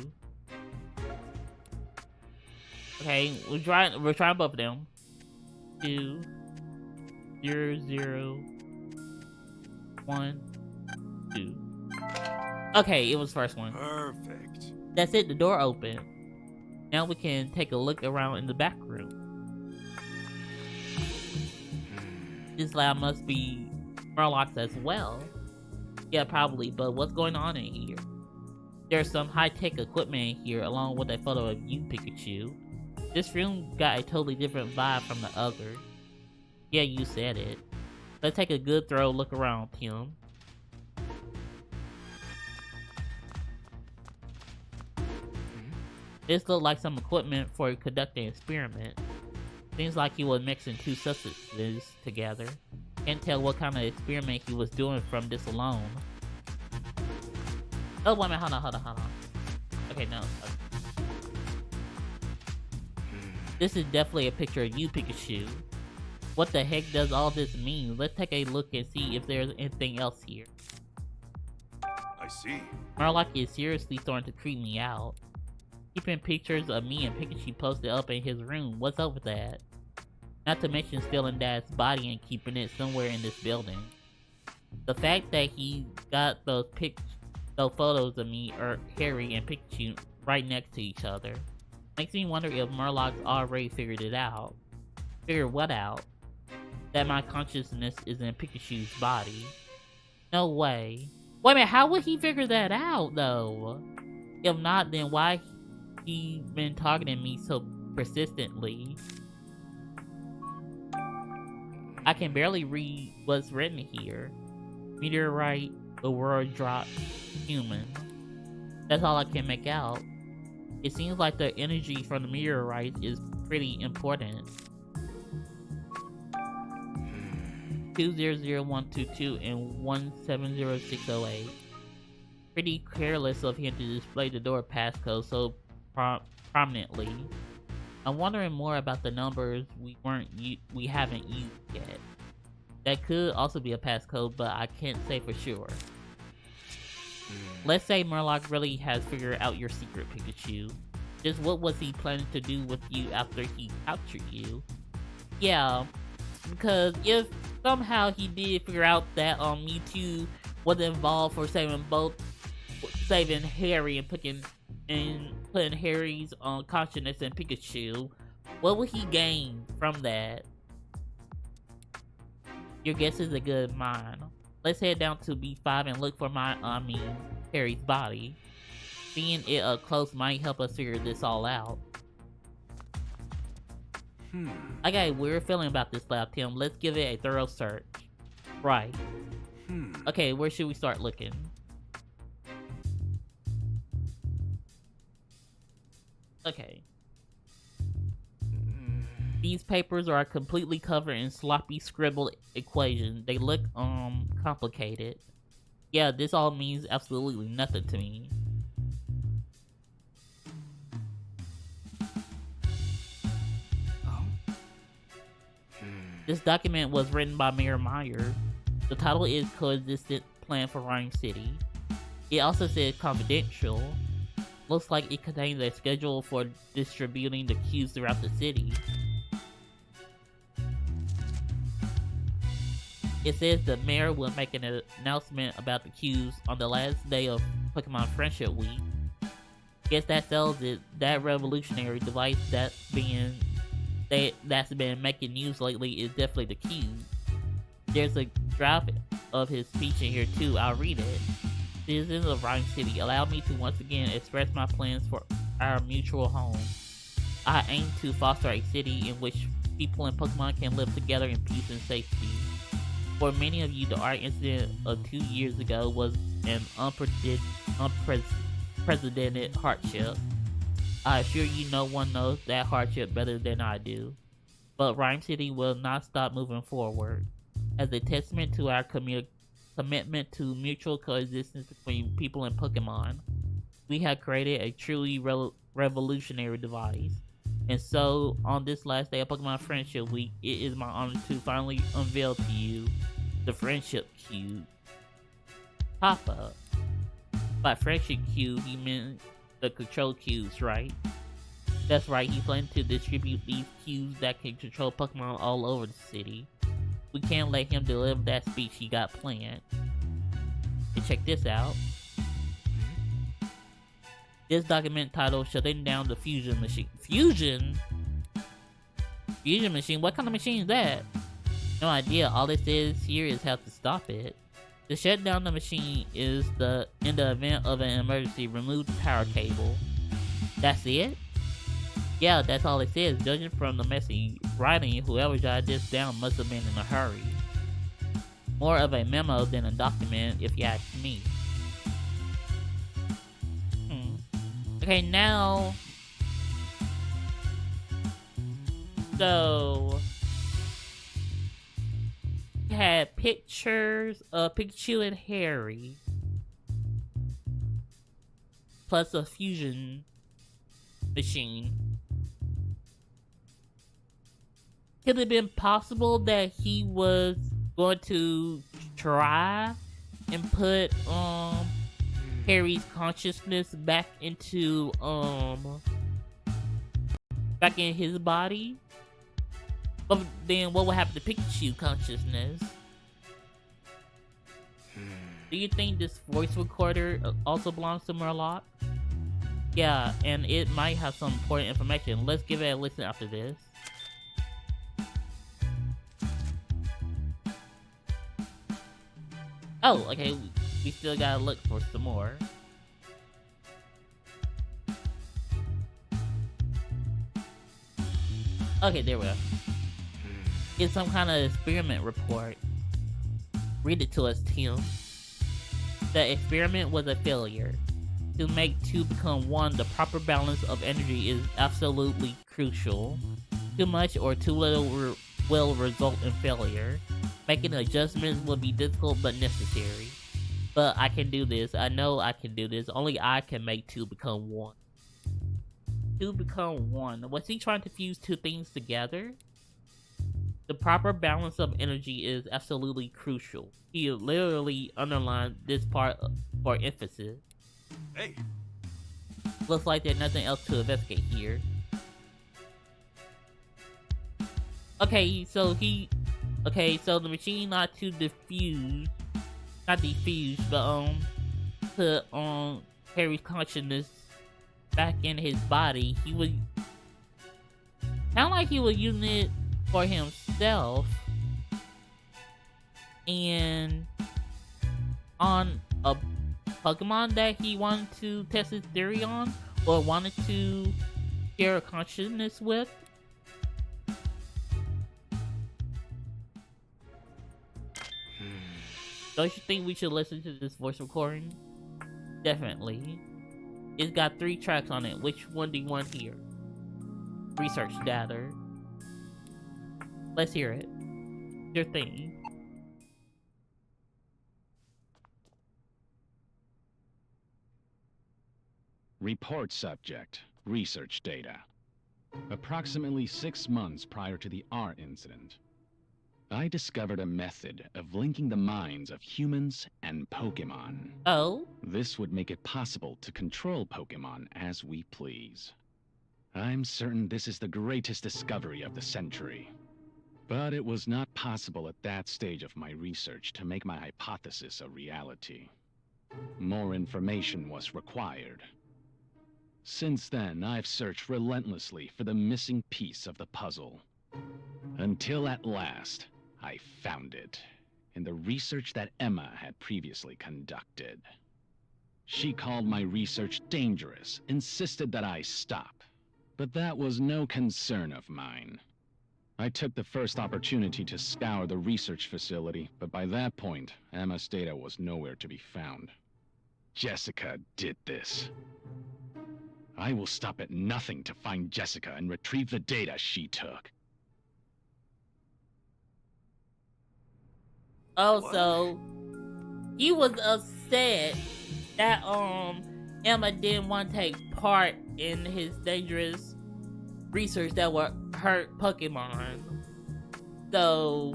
Okay, we're trying both of them. 200122. Okay, it was the first one. Perfect. That's it, the door opened. Now we can take a look around in the back room. This lab must be Murlock's as well. Yeah, probably, but what's going on in here? There's some high-tech equipment in here along with a photo of you, Pikachu. This room got a totally different vibe from the other. Yeah, you said it. Let's take a good thorough look around, Tim. This looked like some equipment for conducting experiments. Seems like he was mixing two substances together. Can't tell what kind of experiment he was doing from this alone. Oh, wait a minute, hold on. Okay, no. This is definitely a picture of you, Pikachu. What the heck does all this mean? Let's take a look and see if there's anything else here. I see. Murlock is seriously starting to creep me out. Keeping pictures of me and Pikachu posted up in his room. What's up with that? Not to mention stealing Dad's body and keeping it somewhere in this building. The fact that he got those photos of me, Harry and Pikachu right next to each other makes me wonder if Murlock's already figured it out. Figured what out? That my consciousness is in Pikachu's body. No way. Wait a minute, how would he figure that out though? If not, then why he been targeting me so persistently? I can barely read what's written here. Meteorite, aurora drop, human. That's all I can make out. It seems like the energy from the meteorite is pretty important. 200122 and 170608. Pretty careless of him to display the door passcode so prominently. I'm wondering more about the numbers we haven't used yet. That could also be a passcode, but I can't say for sure. Let's say Murloc really has figured out your secret, Pikachu. Just what was he planning to do with you after he captured you? Yeah, because if somehow he did figure out that Mewtwo was involved for saving Harry and putting Harry's consciousness in Pikachu, what would he gain from that? Your guess is a good mine. Let's head down to B5 and look for Harry's body. Seeing it up close might help us figure this all out. I got a weird feeling about this lab, Tim. Let's give it a thorough search. Right. Okay, where should we start looking? Okay. These papers are completely covered in sloppy scribbled equations. They look complicated. Yeah, this all means absolutely nothing to me. This document was written by Mayor Meyer. The title is Coexistence Plan for Rhyme City. It also says confidential. Looks like it contains a schedule for distributing the cubes throughout the city. It says the mayor will make an announcement about the cubes on the last day of Pokemon Friendship Week. Guess that sells it. That revolutionary device that's been making news lately is definitely the cube. There's a draft of his speech in here too. I'll read it. Citizens of Rhyme City, allow me to once again express my plans for our mutual home. I aim to foster a city in which people and Pokemon can live together in peace and safety. For many of you, the art incident of 2 years ago was an unprecedented hardship. I assure you no one knows that hardship better than I do. But Rhyme City will not stop moving forward. As a testament to our commitment to mutual coexistence between people and Pokemon, we have created a truly revolutionary device. And so, on this last day of Pokemon Friendship Week, it is my honor to finally unveil to you the Friendship Cube. Papa. By Friendship Cube, he meant the control cubes, right? That's right, he planned to distribute these cubes that can control Pokemon all over the city. We can't let him deliver that speech he got planned. And check this out. This document titled Shutting Down the Fusion Machine. Fusion? Fusion machine? What kind of machine is that? No idea. All it says here is how to stop it. To shut down the machine is in the event of an emergency, remove the power cable. That's it? Yeah, that's all it says. Judging from the messy writing, whoever jotted this down must have been in a hurry. More of a memo than a document, if you ask me. Okay, now... So... We had pictures of Pikachu and Harry. Plus a fusion machine. Could it have been possible that he was going to try and put Harry's consciousness back into back in his body? But then what would happen to Pikachu consciousness? Do you think this voice recorder also belongs to Murloc? Yeah, and it might have some important information. Let's give it a listen after this. Oh, okay, we still gotta look for some more. Okay, there we go. It's some kind of experiment report. Read it to us, Tim. The experiment was a failure. To make two become one, the proper balance of energy is absolutely crucial. Too much or too little will result in failure. Making adjustments will be difficult but necessary. But I can do this. I know I can do this. Only I can make two become one. Two become one. Was he trying to fuse two things together? The proper balance of energy is absolutely crucial. He literally underlined this part for emphasis. Hey, Looks like there's nothing else to investigate here. Okay, so the machine not defuse, but put Harry's consciousness back in his body. He would sound like he was using it for himself and on a Pokemon that he wanted to test his theory on or wanted to share a consciousness with. Don't you think we should listen to this voice recording? Definitely. It's got 3 tracks on it. Which one do you want here? Research data. Let's hear it. Your thing. Report subject. Research data. Approximately 6 months prior to the R incident, I discovered a method of linking the minds of humans and Pokemon. Oh? This would make it possible to control Pokemon as we please. I'm certain this is the greatest discovery of the century. But it was not possible at that stage of my research to make my hypothesis a reality. More information was required. Since then, I've searched relentlessly for the missing piece of the puzzle. Until at last, I found it in the research that Emma had previously conducted. She called my research dangerous, insisted that I stop. But that was no concern of mine. I took the first opportunity to scour the research facility, but by that point, Emma's data was nowhere to be found. Jessica did this. I will stop at nothing to find Jessica and retrieve the data she took. Oh, so he was upset that Emma didn't want to take part in his dangerous research that would hurt Pokemon. So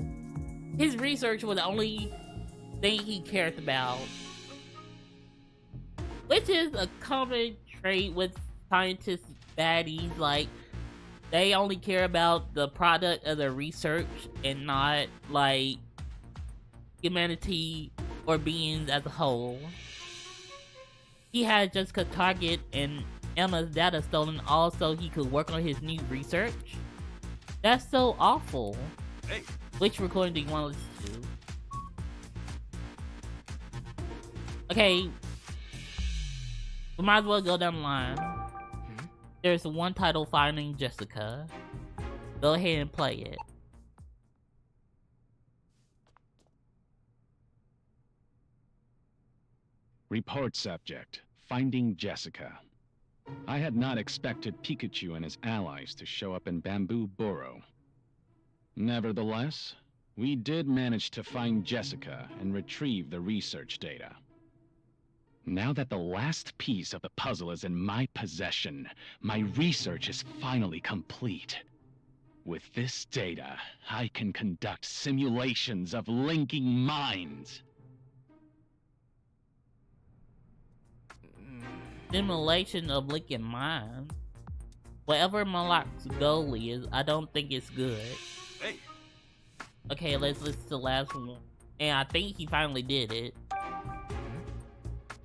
his research was the only thing he cared about, which is a common trait with scientists baddies. Like, they only care about the product of the research and not like humanity or beings as a whole. He had Jessica's target and Emma's data stolen all so he could work on his new research. That's so awful. Hey. Which recording do you want to listen to? Okay, we might as well go down the line. There's one title, Finding Jessica. Go ahead and play it. Report subject. Finding Jessica. I had not expected Pikachu and his allies to show up in Bamboo Burrow. Nevertheless, we did manage to find Jessica and retrieve the research data. Now that the last piece of the puzzle is in my possession, my research is finally complete. With this data, I can conduct simulations of linking minds. Simulation of linking minds? Whatever Malak's goal is, I don't think it's good. Hey. Okay, let's listen to the last one. And I think he finally did it.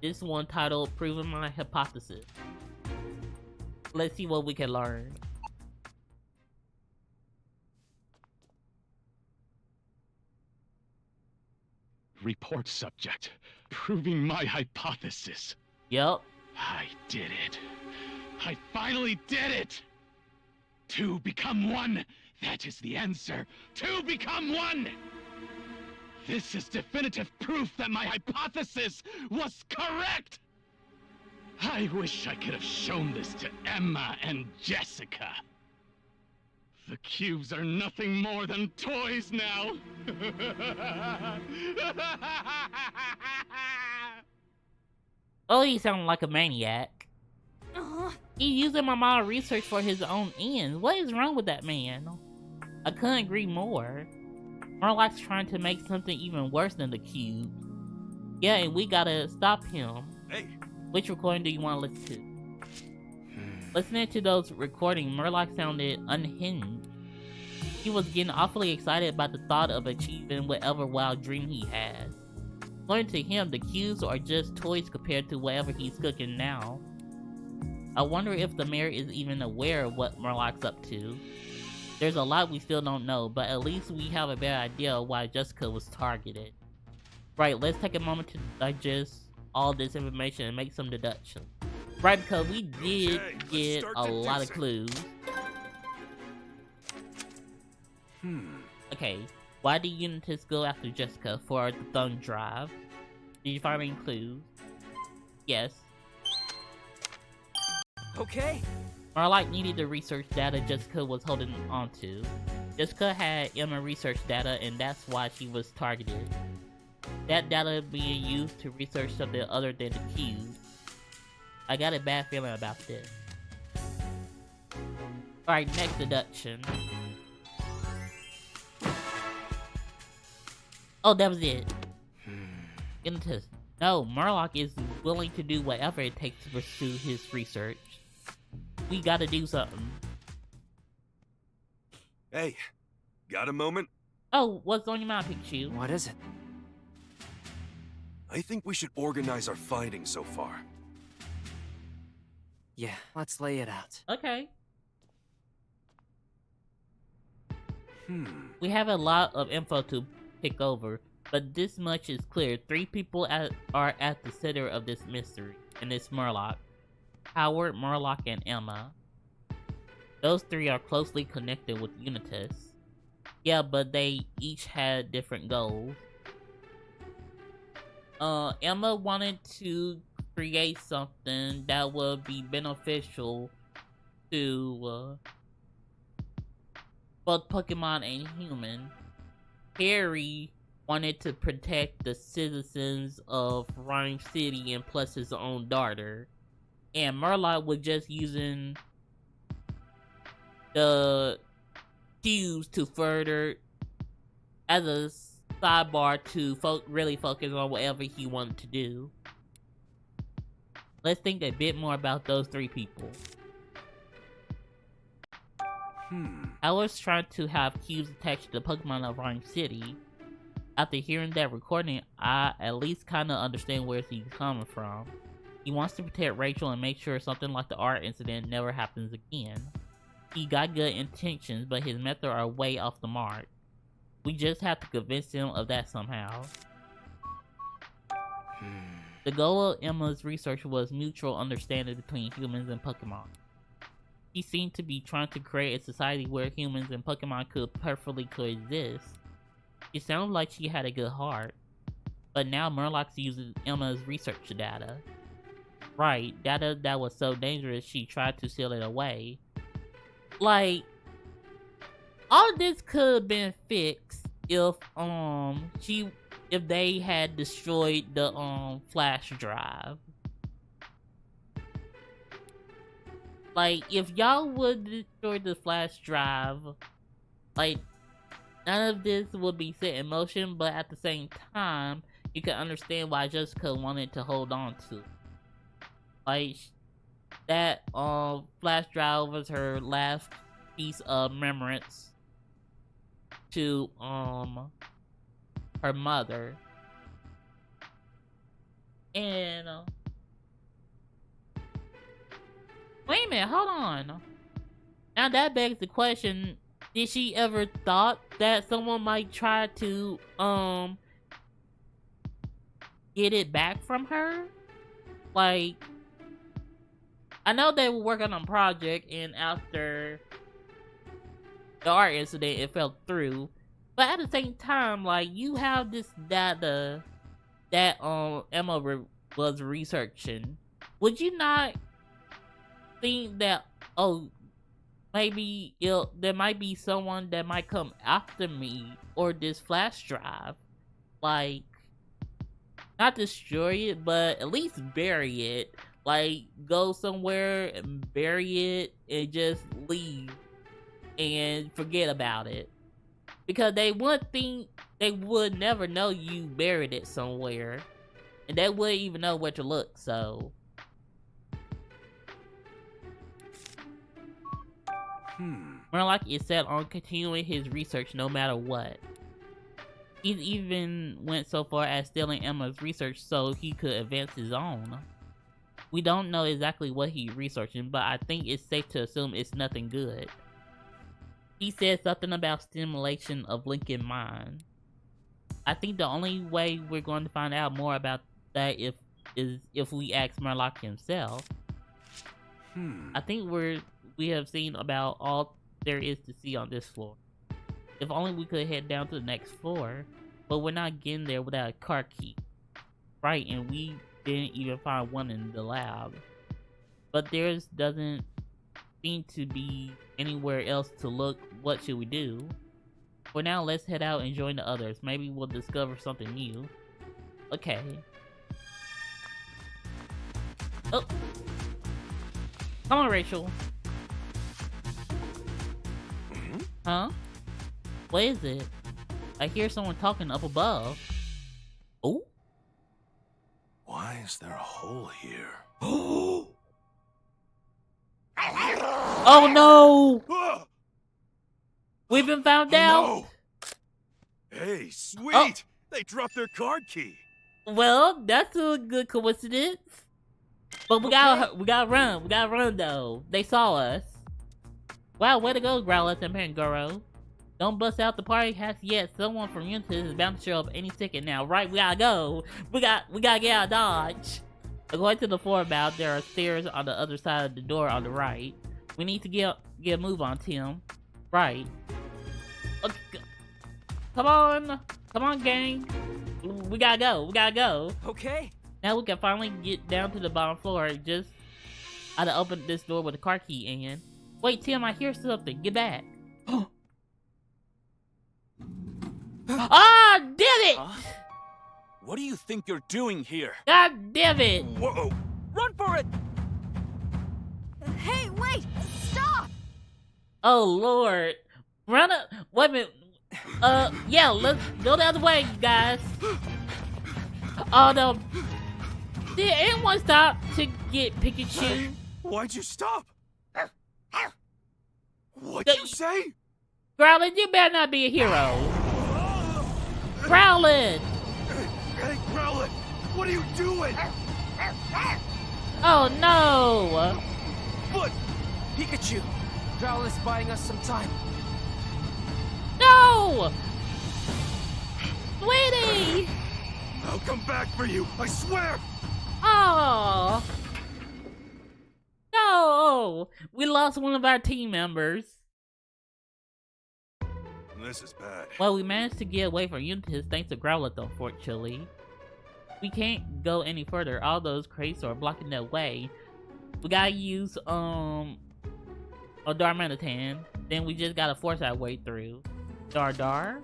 This one titled Proving My Hypothesis. Let's see what we can learn. Report subject. Proving my hypothesis. Yup. I did it. I finally did it! 2 become 1. That is the answer. 2 become 1! This is definitive proof that my hypothesis was correct! I wish I could have shown this to Emma and Jessica. The cubes are nothing more than toys now. Oh, he sounded like a maniac. He's using my research for his own ends. What is wrong with that man? I couldn't agree more. Murlock's trying to make something even worse than the cube. Yeah, and we gotta stop him. Hey. Which recording do you want to listen to? Listening to those recordings, Murlock sounded unhinged. He was getting awfully excited about the thought of achieving whatever wild dream he has. According to him, the cubes are just toys compared to whatever he's cooking now. I wonder if the mayor is even aware of what Murlock's up to. There's a lot we still don't know, but at least we have a better idea of why Jessica was targeted. Right, let's take a moment to digest all this information and make some deductions. Right, because we did get a lot of clues. Okay, why did Unitas go after Jessica for the thumb drive? Did you find any clues? Yes. Okay. Murlock needed the research data Jessica was holding onto. Jessica had Emma research data, and that's why she was targeted. That data being used to research something other than the cube. I got a bad feeling about this. Alright, next deduction. Oh, that was it. No, Murlock is willing to do whatever it takes to pursue his research. We gotta do something. Hey, got a moment? Oh, what's on your mind, Pikachu? What is it? I think we should organize our findings so far. Yeah, let's lay it out. Okay. We have a lot of info to pick over, but this much is clear. 3 people are at the center of this mystery, and it's Murlock. Howard, Murlock, and Emma. Those 3 are closely connected with Unitas. Yeah, but they each had different goals. Emma wanted to create something that would be beneficial to both Pokemon and human. Harry wanted to protect the citizens of Rhyme City and plus his own daughter. And Murlock was just using the cubes to further, as a sidebar, to really focus on whatever he wanted to do. Let's think a bit more about those 3 people. I was trying to have cubes attached to the Pokemon of Rhyme City. After hearing that recording, I at least kinda understand where he's coming from. He wants to protect Rachel and make sure something like the art incident never happens again. He got good intentions, but his methods are way off the mark. We just have to convince him of that somehow. The goal of Emma's research was mutual understanding between humans and Pokemon. She seemed to be trying to create a society where humans and Pokemon could perfectly coexist. It sounded like she had a good heart. But now Murlock's using Emma's research data. Right, data that was so dangerous she tried to seal it away. Like, all this could have been fixed if they had destroyed the flash drive. Like, if y'all would destroy the flash drive, like, none of this would be set in motion, but at the same time, you can understand why Jessica wanted to hold on to. Like, that flash drive was her last piece of remembrance to her mother. And wait a minute, hold on. Now that begs the question, did she ever thought that someone might try to get it back from her? Like, I know they were working on a project, and after the art incident, it fell through. But at the same time, like, you have this data that Emma was researching. Would you not think that, oh, maybe there might be someone that might come after me or this flash drive? Like, not destroy it, but at least bury it. Like, go somewhere and bury it and just leave. and forget about it. Because they would think they would never know you buried it somewhere. And they wouldn't even know where to look, so. Murloc is set on continuing his research no matter what. He even went so far as stealing Emma's research so he could advance his own. We don't know exactly what he's researching, but I think it's safe to assume it's nothing good. He said something about stimulation of Lincoln mind. I think the only way we're going to find out more about that is if we ask Murloc himself. I think we have seen about all there is to see on this floor. If only we could head down to the next floor, but we're not getting there without a car key. Right, and we didn't even find one in the lab. But there doesn't seem to be anywhere else to look. What should we do? For now, let's head out and join the others. Maybe we'll discover something new. Okay. Oh. Come on, Rachel. Huh? What is it? I hear someone talking up above. Oh? Why is there a hole here? Oh no! We've been found out. No. Hey, sweet! Oh. They dropped their card key. Well, that's a good coincidence. But we gotta run. We gotta run though. They saw us. Wow, way to go, Growlithe and Pangoro. Don't bust out the party hats yet. Someone from Unitas is bound to show up any second now. Right, we gotta go. We gotta get out of Dodge. According to the floor about, there are stairs on the other side of the door on the right. We need to get a move on, Tim. Right. Okay. Come on, gang. We gotta go. Okay. Now we can finally get down to the bottom floor. Just gotta open this door with a car key in. Wait, Tim, I hear something. Get back. Ah, damn it! What do you think you're doing here? God damn it! Whoa! Run for it! Hey, wait! Stop! Oh lord. Run up. Wait a minute. Yeah, let's go the other way, you guys. Oh no. Did anyone stop to get Pikachu? Why'd you stop? What'd you say? Growlithe, you better not be a hero. Growlithe! Hey, Growlithe! What are you doing? Oh no! But Pikachu, Growl is buying us some time. No! Sweetie! I'll come back for you, I swear! Oh! No! We lost one of our team members. This is bad. Well, we managed to get away from Unitas thanks to Growlithe, unfortunately. We can't go any further. All those crates are blocking the way. We gotta use, a Darmanitan. Then we just gotta force our way through. Dar?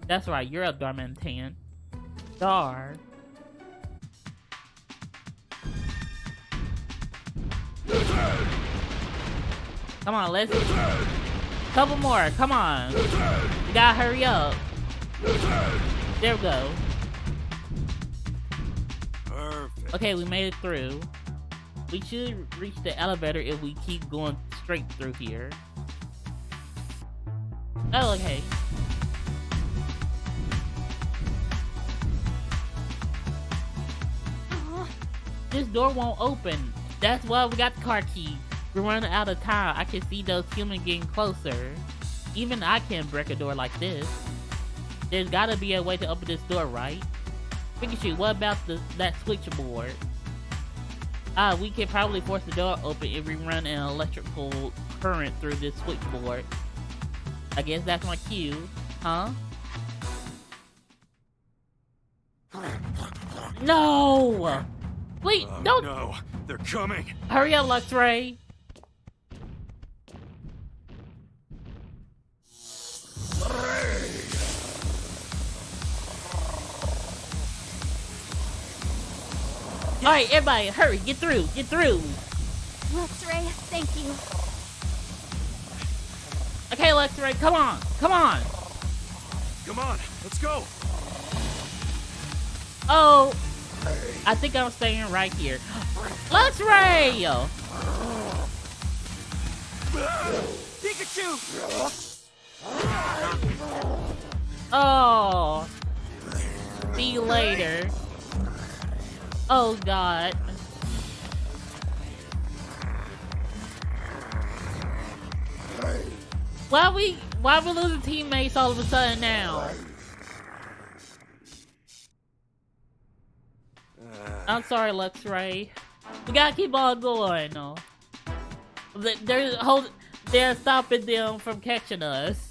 That's right, you're a Darmanitan. Dar. Come on, let's... Couple more, come on. We gotta hurry up. There we go. Perfect. Okay, we made it through. We should reach the elevator if we keep going straight through here. Oh, okay. This door won't open. That's why we got the car key. We're running out of time. I can see those humans getting closer. Even I can't break a door like this. There's gotta be a way to open this door, right? Pikachu, what about that switchboard? We can probably force the door open if we run an electrical current through this switchboard. I guess that's my cue, huh? No! Wait, Oh, don't! no, they're coming. Hurry up, Luxray! Alright, everybody, hurry, get through, get through! Luxray, thank you. Okay, Lex Ray, come on, come on. Come on, let's go. Oh, I think I'm staying right here. Lex Ray! Pikachu! Oh. See you later. Oh, God. Why we losing teammates all of a sudden now? I'm sorry, Lex Ray. We gotta keep on going. No. They're stopping them from catching us.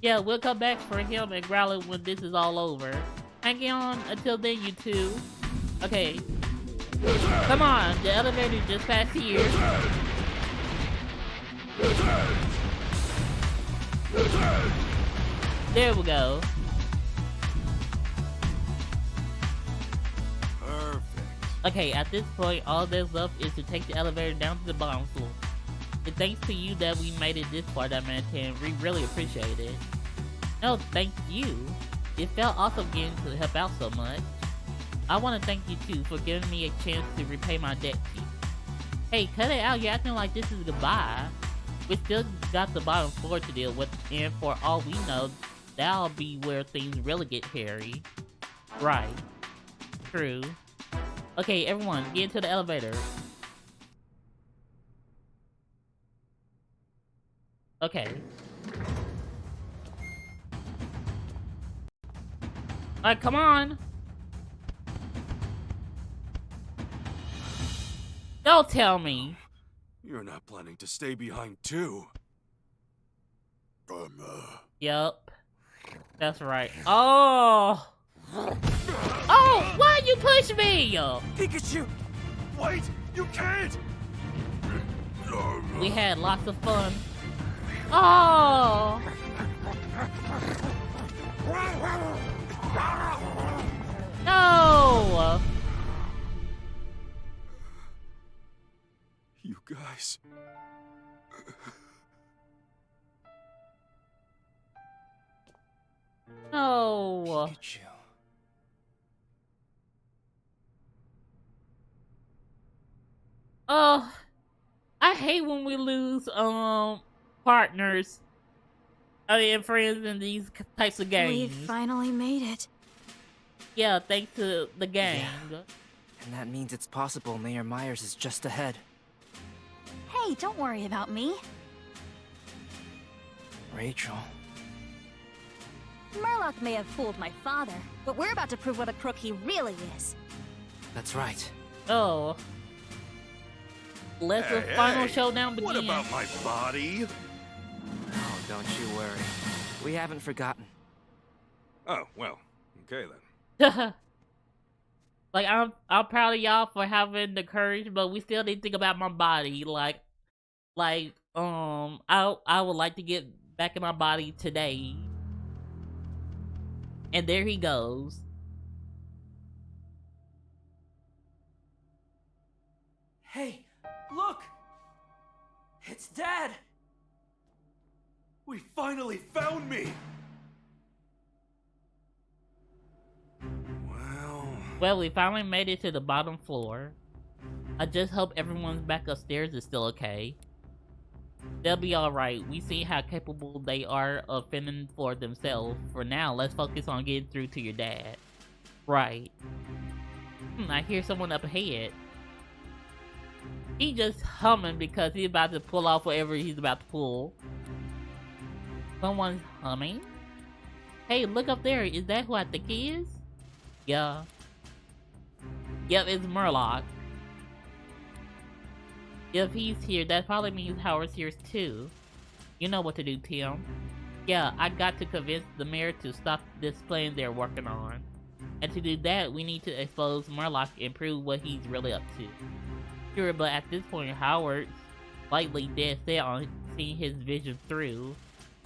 Yeah, we'll come back for him and growl it when this is all over. Hang on until then, you two. Okay. Come on, the elevator just passed here. There we go. Perfect. Okay, at this point, all that's left is to take the elevator down to the bottom floor. And thanks to you that we made it this far, that man, we really appreciate it. No, thank you. It felt awesome getting to help out so much. I want to thank you too for giving me a chance to repay my debt to you. Hey, cut it out, you're acting like this is goodbye. We still got the bottom floor to deal with, and for all we know, that'll be where things really get hairy. Right. True. Okay, everyone, get into the elevator. Okay. Alright, come on! Don't tell me! You're not planning to stay behind too. Yup. That's right. Oh! Oh! Why you push me? Pikachu! Wait! You can't! We had lots of fun. Oh! No! You guys. No! Pikachu. Oh, I hate when we lose partners. I mean, friends in these types of games. We finally made it. Yeah, thanks to the gang. Yeah. And that means it's possible Mayor Myers is just ahead. Hey, don't worry about me. Rachel. Murloc may have fooled my father, but we're about to prove what a crook he really is. That's right. Oh. Let the final showdown begin. What about my body? Oh, don't you worry. We haven't forgotten. Oh, well, okay then. Like, I'm proud of y'all for having the courage, but we still need to think about my body. I would like to get back in my body today. And there he goes. Hey, look! It's Dad! We finally found me! Well, we finally made it to the bottom floor. I just hope everyone's back upstairs is still okay. They'll be alright. We see how capable they are of fending for themselves. For now, let's focus on getting through to your dad. Right. I hear someone up ahead. He just humming because he's about to pull off whatever he's about to pull. Someone's humming? Hey, look up there. Is that who I think he is? Yeah. Yep, it's Murloc. If he's here, that probably means Howard's here too. You know what to do, Tim. Yeah, I got to convince the mayor to stop this plan they're working on. And to do that, we need to expose Murloc and prove what he's really up to. Sure, but at this point, Howard's likely dead set on seeing his vision through.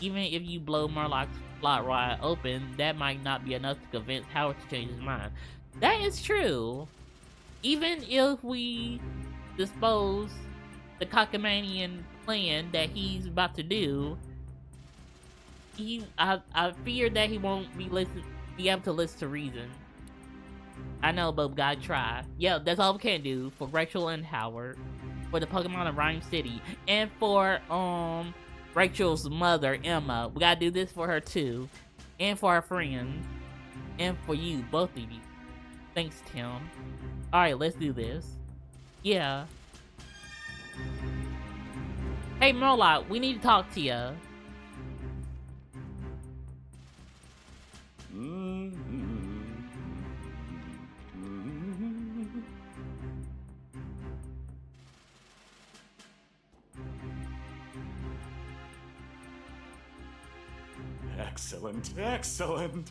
Even if you blow Murloc's plot wide open, that might not be enough to convince Howard to change his mind. That is true. Even if we dispose the cockamanian plan that he's about to do, I fear that he won't be able to listen to reason. I know, but we gotta try. Yeah, that's all we can do for Rachel and Howard, for the Pokemon of Rhyme City, and for Rachel's mother, Emma. We gotta do this for her too, and for our friends, and for you, both of you. Thanks, Tim. All right, let's do this. Yeah. Hey, Murloc, we need to talk to you. Excellent, excellent.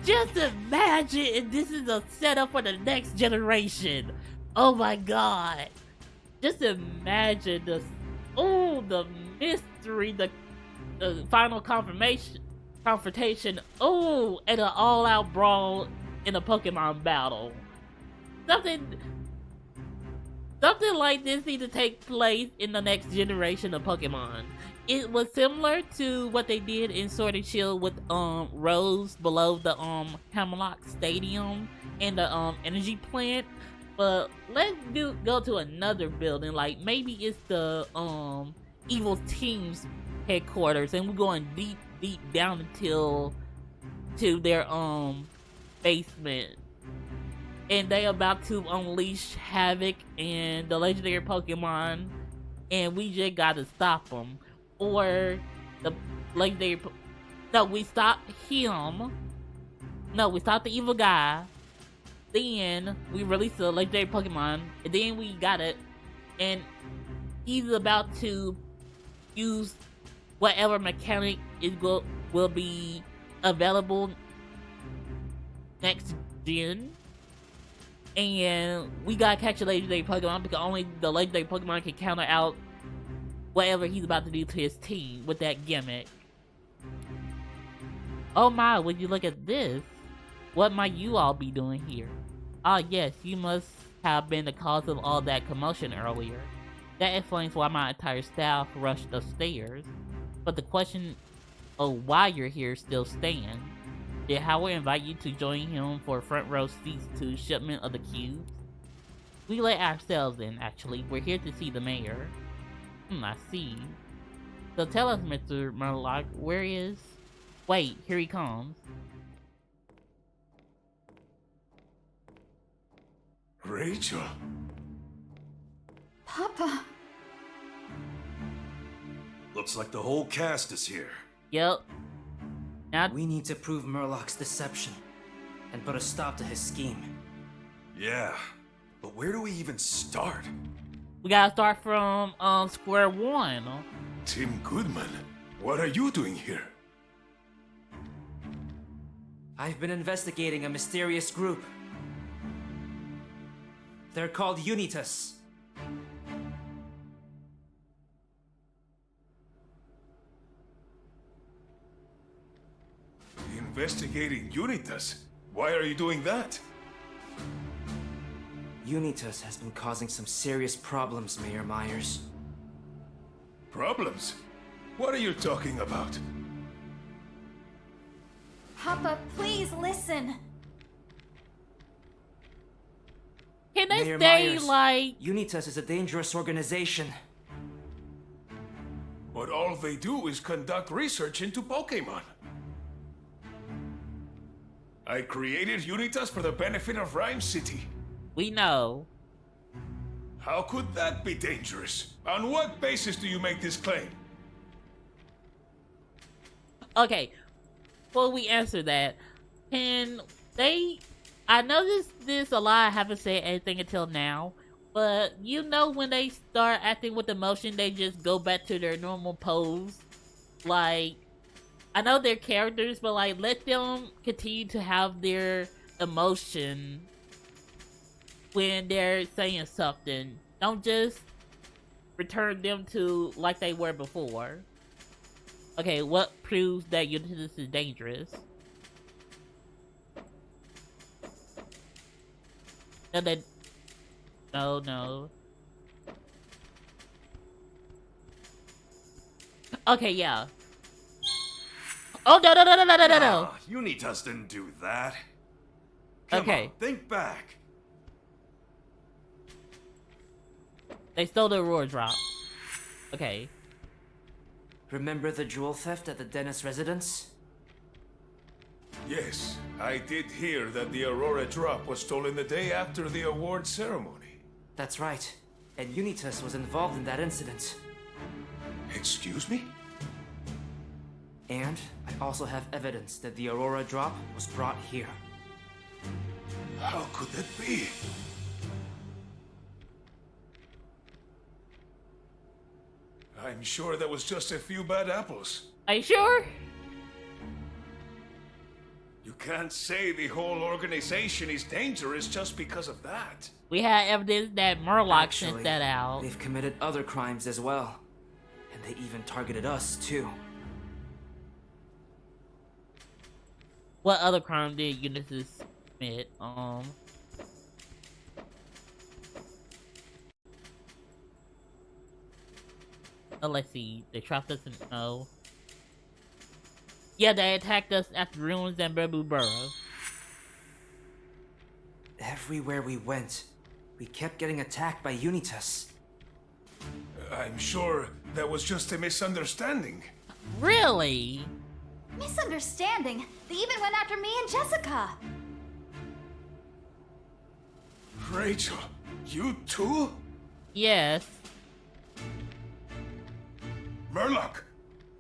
Just imagine if this is a setup for the next generation. Oh my god. Just imagine the mystery, the final confrontation, and an all-out brawl in a Pokemon battle. Something like this needs to take place in the next generation of Pokemon. It was similar to what they did in Sword and Shield with Rose below the Hammerlock Stadium and the energy plant. But let's go to another building, like maybe it's the Evil Team's headquarters, and we're going deep down to their basement. And they about to unleash havoc and the legendary Pokemon, and we just gotta stop them. Or the legendary. No, we stop him. No, we stop the evil guy. Then we release the legendary Pokemon, and then we got it, and he's about to use whatever mechanic will be available next gen. And we gotta catch a legendary Pokemon because only the legendary Pokemon can counter out whatever he's about to do to his team with that gimmick. Oh my, would you look at this? What might you all be doing here? Ah yes, you must have been the cause of all that commotion earlier. That explains why my entire staff rushed upstairs. But the question of why you're here still stands. Did Howard invite you to join him for front row seats to shipment of the cubes? We let ourselves in, actually. We're here to see the mayor. I see. So tell us, Mr. Murloc, where is... Wait, here he comes. Rachel? Papa. Looks like the whole cast is here. Yep. Now We need to prove Murloc's deception and put a stop to his scheme. Yeah, but where do we even start? we gotta start from square one. Tim Goodman, what are you doing here? I've been investigating a mysterious group. They're called Unitas. Investigating Unitas? Why are you doing that? Unitas has been causing some serious problems, Mayor Myers. Problems? What are you talking about? Papa, please listen. Can they Mayor stay Myers, like... Unitas is a dangerous organization. But all they do is conduct research into Pokemon. I created Unitas for the benefit of Rhyme City. We know. How could that be dangerous? On what basis do you make this claim? Okay, before we answer that, can they... I noticed this a lot, I haven't said anything until now, but you know when they start acting with emotion, they just go back to their normal pose? Like, I know they're characters, but like, let them continue to have their emotion when they're saying something. Don't just return them to like they were before. Okay, what proves that Unitas is dangerous? No, that... No. Okay, yeah. Oh, no. Nah, Unitas didn't do that. Come Okay. on, think back. They stole the Aurora drop. Okay. Remember the jewel theft at the Dennis residence? Yes, I did hear that the Aurora drop was stolen the day after the award ceremony. That's right. And Unitas was involved in that incident. Excuse me? And I also have evidence that the Aurora drop was brought here. How could that be? I'm sure that was just a few bad apples. Are you sure? You can't say the whole organization is dangerous just because of that. We had evidence that Murloc Actually, sent that out. They've committed other crimes as well. And they even targeted us, too. What other crime did Unitas commit? Let's see. They trapped us in Yeah, they attacked us at the ruins and Bamboo Burrow. Everywhere we went, we kept getting attacked by Unitas. I'm sure that was just a misunderstanding. Really? Misunderstanding? They even went after me and Jessica. Rachel, you too? Yes. Murloc,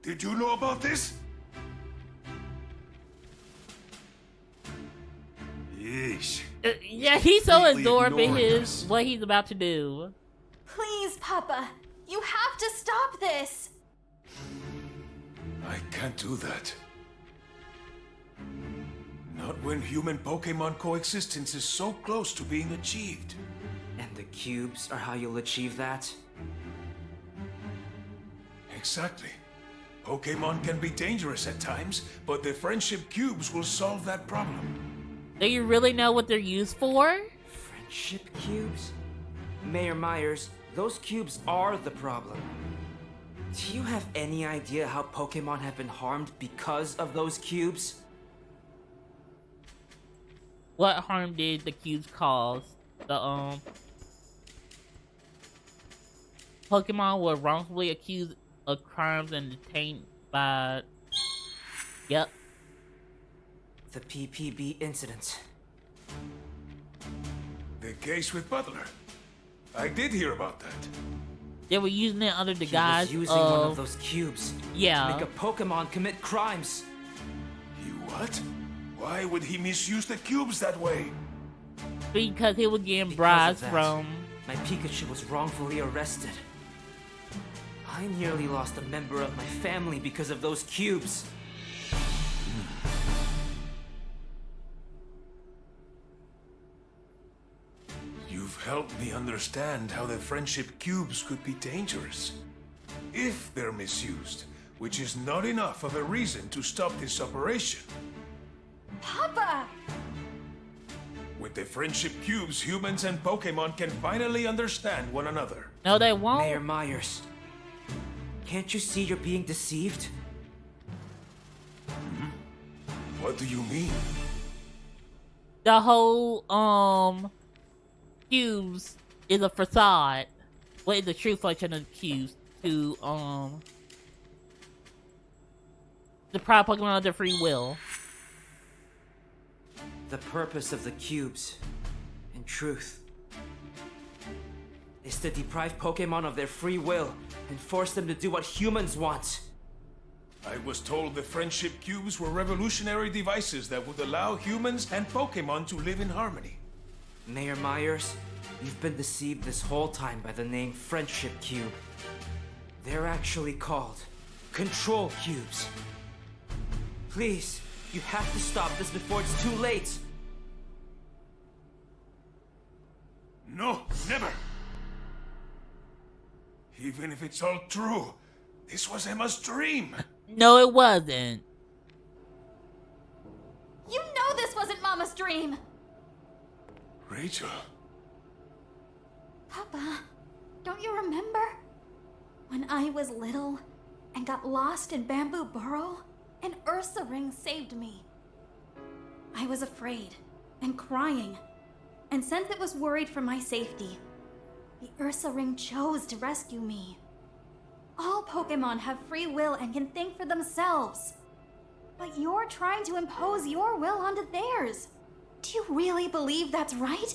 did you know about this? Yeesh. Yeah, he's so Completely absorbed in ignored his us. what he's about to do. Please, Papa. You have to stop this. I can't do that. Not when human Pokemon coexistence is so close to being achieved. And the cubes are how you'll achieve that? Exactly. Pokemon can be dangerous at times, but the friendship cubes will solve that problem. Do you really know what they're used for? Friendship cubes? Mayor Myers, those cubes are the problem. Do you have any idea how Pokemon have been harmed because of those cubes? What harm did the cubes cause? The Pokemon were wrongfully accused of crimes and detained by... Yep. The P.W.E. incident. The case with Butler. I did hear about that. They were using it under the He guise was using one of those cubes Yeah. to make a Pokemon commit crimes. You what? Why would he misuse the cubes that way? Because he was getting Because bribes of that, from... my Pikachu was wrongfully arrested. I nearly lost a member of my family because of those cubes. You've helped me understand how the friendship cubes could be dangerous. If they're misused, which is not enough of a reason to stop this operation. Papa! With the friendship cubes, humans and Pokemon can finally understand one another. No, they won't. Mayor Myers, can't you see you're being deceived? What do you mean? The whole, cubes is a facade. What is the true function of the cubes? To, deprive Pokemon of their free will. The purpose of the cubes, in truth, is to deprive Pokemon of their free will and force them to do what humans want. I was told the friendship cubes were revolutionary devices that would allow humans and Pokemon to live in harmony. Mayor Myers, you've been deceived this whole time by the name Friendship Cube. They're actually called Control Cubes. Please, you have to stop this before it's too late. No, never. Even if it's all true, this was Emma's dream. No, it wasn't. You know this wasn't Mama's dream! Rachel. Papa, don't you remember? When I was little, and got lost in Bamboo Burrow, an Ursa ring saved me. I was afraid and crying, and since it was worried for my safety, the Ursa ring chose to rescue me. All Pokemon have free will and can think for themselves. But you're trying to impose your will onto theirs. Do you really believe that's right?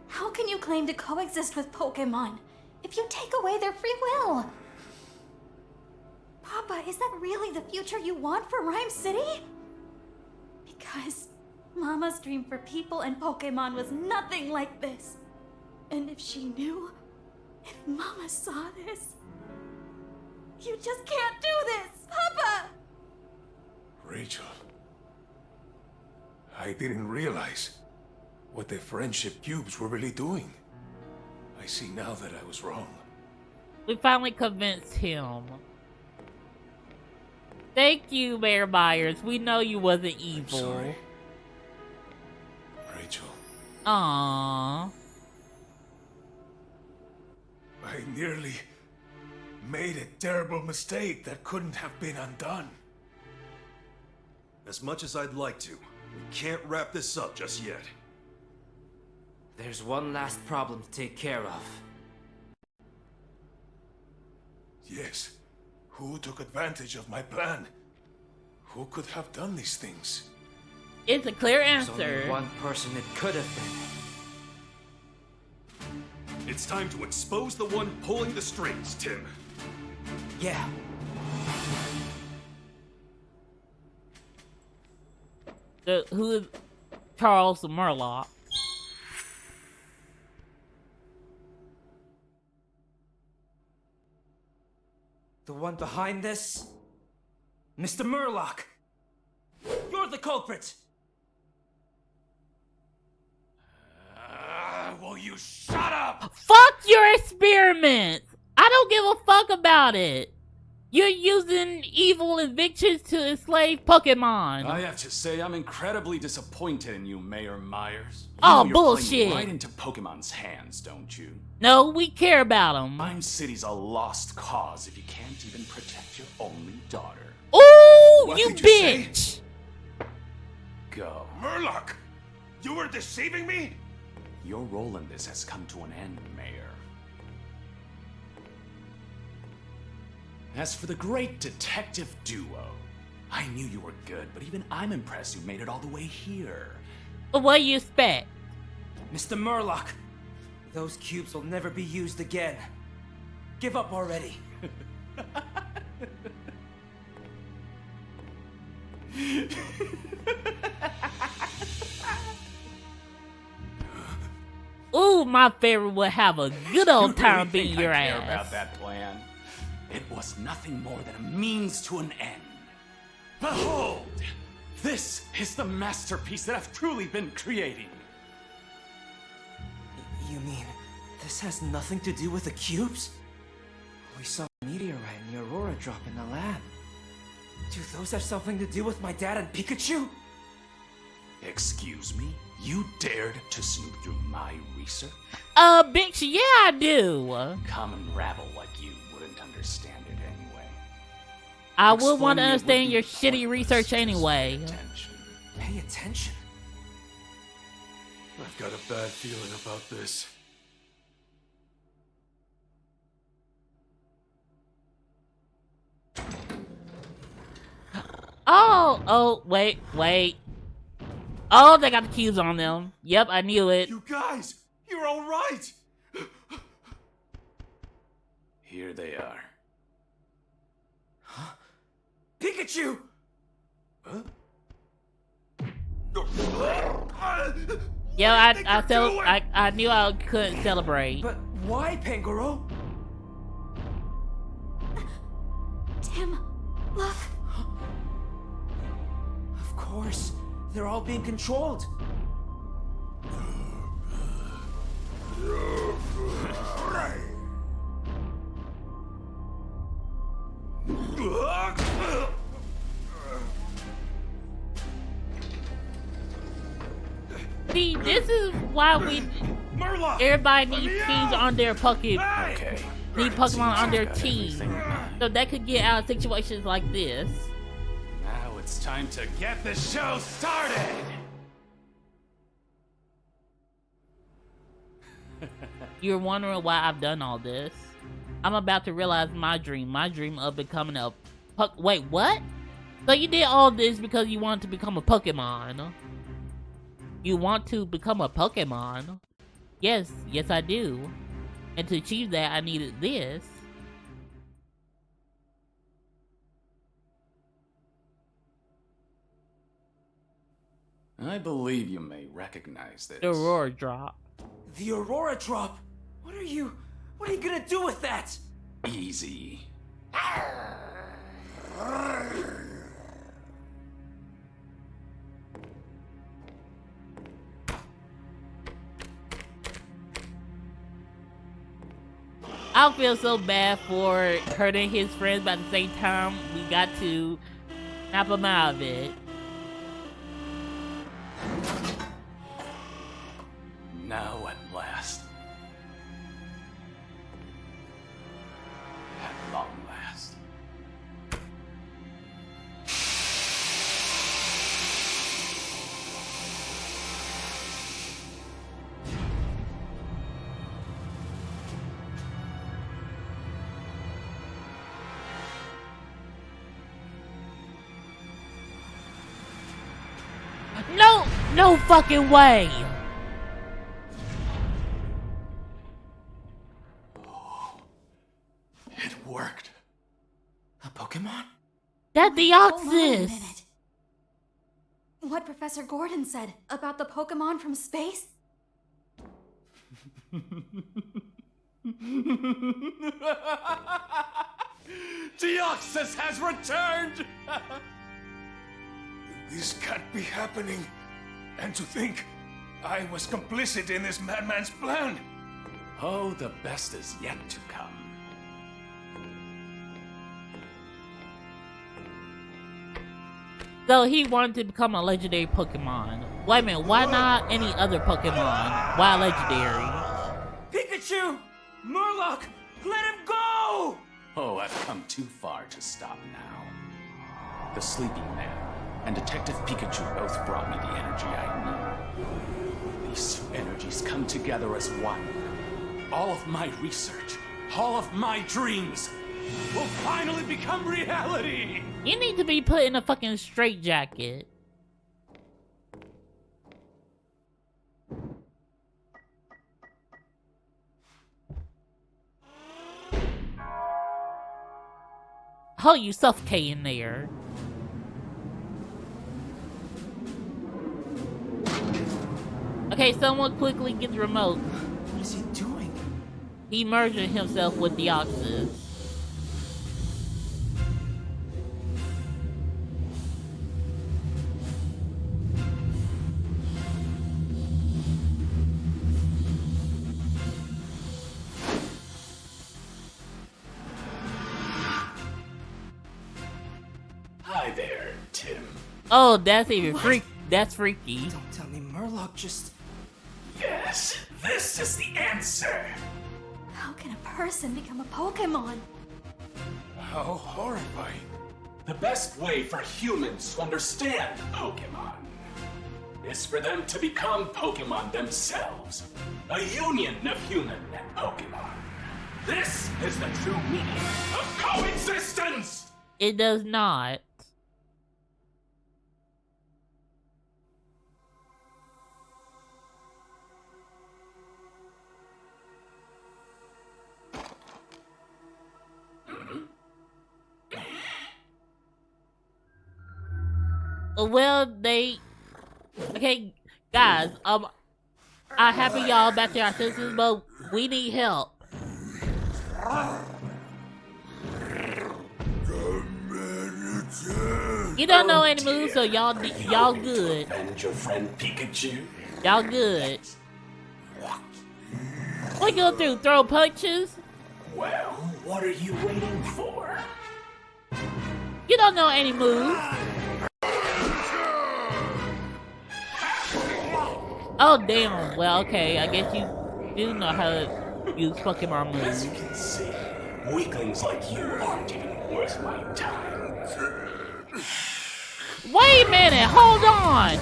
How can you claim to coexist with Pokemon if you take away their free will? Papa, is that really the future you want for Rhyme City? Because Mama's dream for people and Pokemon was nothing like this. And if she knew, if Mama saw this, you just can't do this, Papa! Rachel, I didn't realize what the friendship cubes were really doing. I see now that I was wrong. We finally convinced him. Thank you, Mayor Myers. We know you wasn't evil. I'm sorry. Rachel. Aww. I nearly made a terrible mistake that couldn't have been undone. As much as I'd like to, we can't wrap this up just yet. There's one last problem to take care of. Yes. Who took advantage of my plan? Who could have done these things? It's a clear There's answer. only one person it could have been. It's time to expose the one pulling the strings, Tim. Yeah. Who is Charles Murlock? The one behind this? Mr. Murlock! You're the culprit! Will you shut up? Fuck your experiments! I don't give a fuck about it. You're using evil evictions to enslave Pokemon. I have to say, I'm incredibly disappointed in you, Mayor Myers. You Oh, know you're bullshit. playing right into Pokemon's hands, don't you? No, we care about them. Rhyme City's a lost cause if you can't even protect your only daughter. Ooh, What you did you say? bitch! Go. Murlock! You were deceiving me? Your role in this has come to an end, Mayor. As for the great detective duo, I knew you were good, but even I'm impressed you made it all the way here. What do you expect? Mr. Murlock! Those cubes will never be used again. Give up already. Ooh, my favorite would have a good old time Think beating your I care ass. about that plan? It was nothing more than a means to an end. Behold! This is the masterpiece that I've truly been creating. You mean, this has nothing to do with the cubes? We saw a meteorite and the Aurora drop in the lab. Do those have something to do with my dad and Pikachu? Excuse me? You dared to snoop through my research? Bitch, yeah, I do. Common rabble like you wouldn't understand it anyway. I would want Explaining to it would understand be your shitty pointless. research Just anyway. pay attention. Pay attention. I've got a bad feeling about this. Oh, wait. Oh, they got the cubes on them. Yep, I knew it. You guys, you're all right. Here they are. Pikachu! Huh? Yeah, I knew I couldn't celebrate. But why, Pangoro? Tim, look. Of course, they're all being controlled. See, this is why we Murlock! everybody needs teams on their Pokemon. Okay. Need Pokemon on their Got team. everything in mind. So they could get out of situations like this. Now it's time to get the show started! You're wondering why I've done all this. I'm about to realize my dream of becoming a wait, what? So you did all this because you wanted to become a Pokemon? You want to become a Pokemon? Yes, I do. And to achieve that, I needed this. I believe you may recognize this. The Aurora Drop. The Aurora Drop? What are you gonna do with that? Easy. I feel so bad for hurting his friends, but at the same time, we got to snap him out of it. Now at last. At long last. No fucking way! It worked. A Pokemon? That Hold on a Deoxys! minute. What Professor Gordon said about the Pokemon from space? Deoxys has returned! This can't be happening. And to think, I was complicit in this madman's plan. Oh, the best is yet to come. So he wanted to become a legendary Pokemon. Wait a minute, why not any other Pokemon? Why legendary? Pikachu! Murloc! Let him go! Oh, I've come too far to stop now. The Sleeping Man and Detective Pikachu both brought me the energy I need. These two energies come together as one. All of my research, all of my dreams will finally become reality! You need to be put in a fucking straitjacket. Oh, you suffocating there. Okay, someone quickly get the remote. What is he doing? He merged himself with Deoxys. Hi there, Tim. Oh, that's even that's freaky. Don't tell me Murloc just... Yes, this is the answer. How can a person become a Pokemon? How horrifying. The best way for humans to understand Pokemon is for them to become Pokemon themselves. A union of human and Pokemon. This is the true meaning of coexistence! It does not. Well, okay, guys, I'm happy y'all back to our senses, but we need help. You don't know any moves, so y'all good. And your friend Pikachu? Y'all good. What you gonna do? Throw punches? Well, what are you waiting for? You don't know any moves. Oh damn. Well, okay. I guess you do know how to use Pokemon moves. As you can see, Weaklings like you aren't even worth my time. Wait a minute, hold on.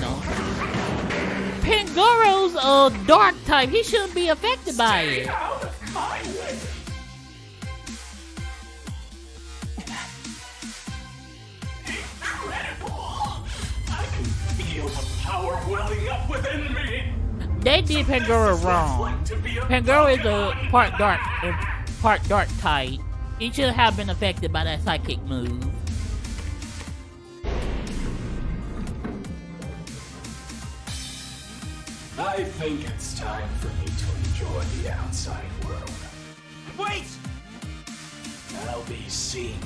Pangora's a dark type. He shouldn't be affected by it. Out of my way. Incredible. I can feel the power welling up within me. They did Pangora wrong. Pangora is a part dark type. He should have been affected by that psychic move. I think it's time for me to enjoy the outside world. Wait! I'll be seeing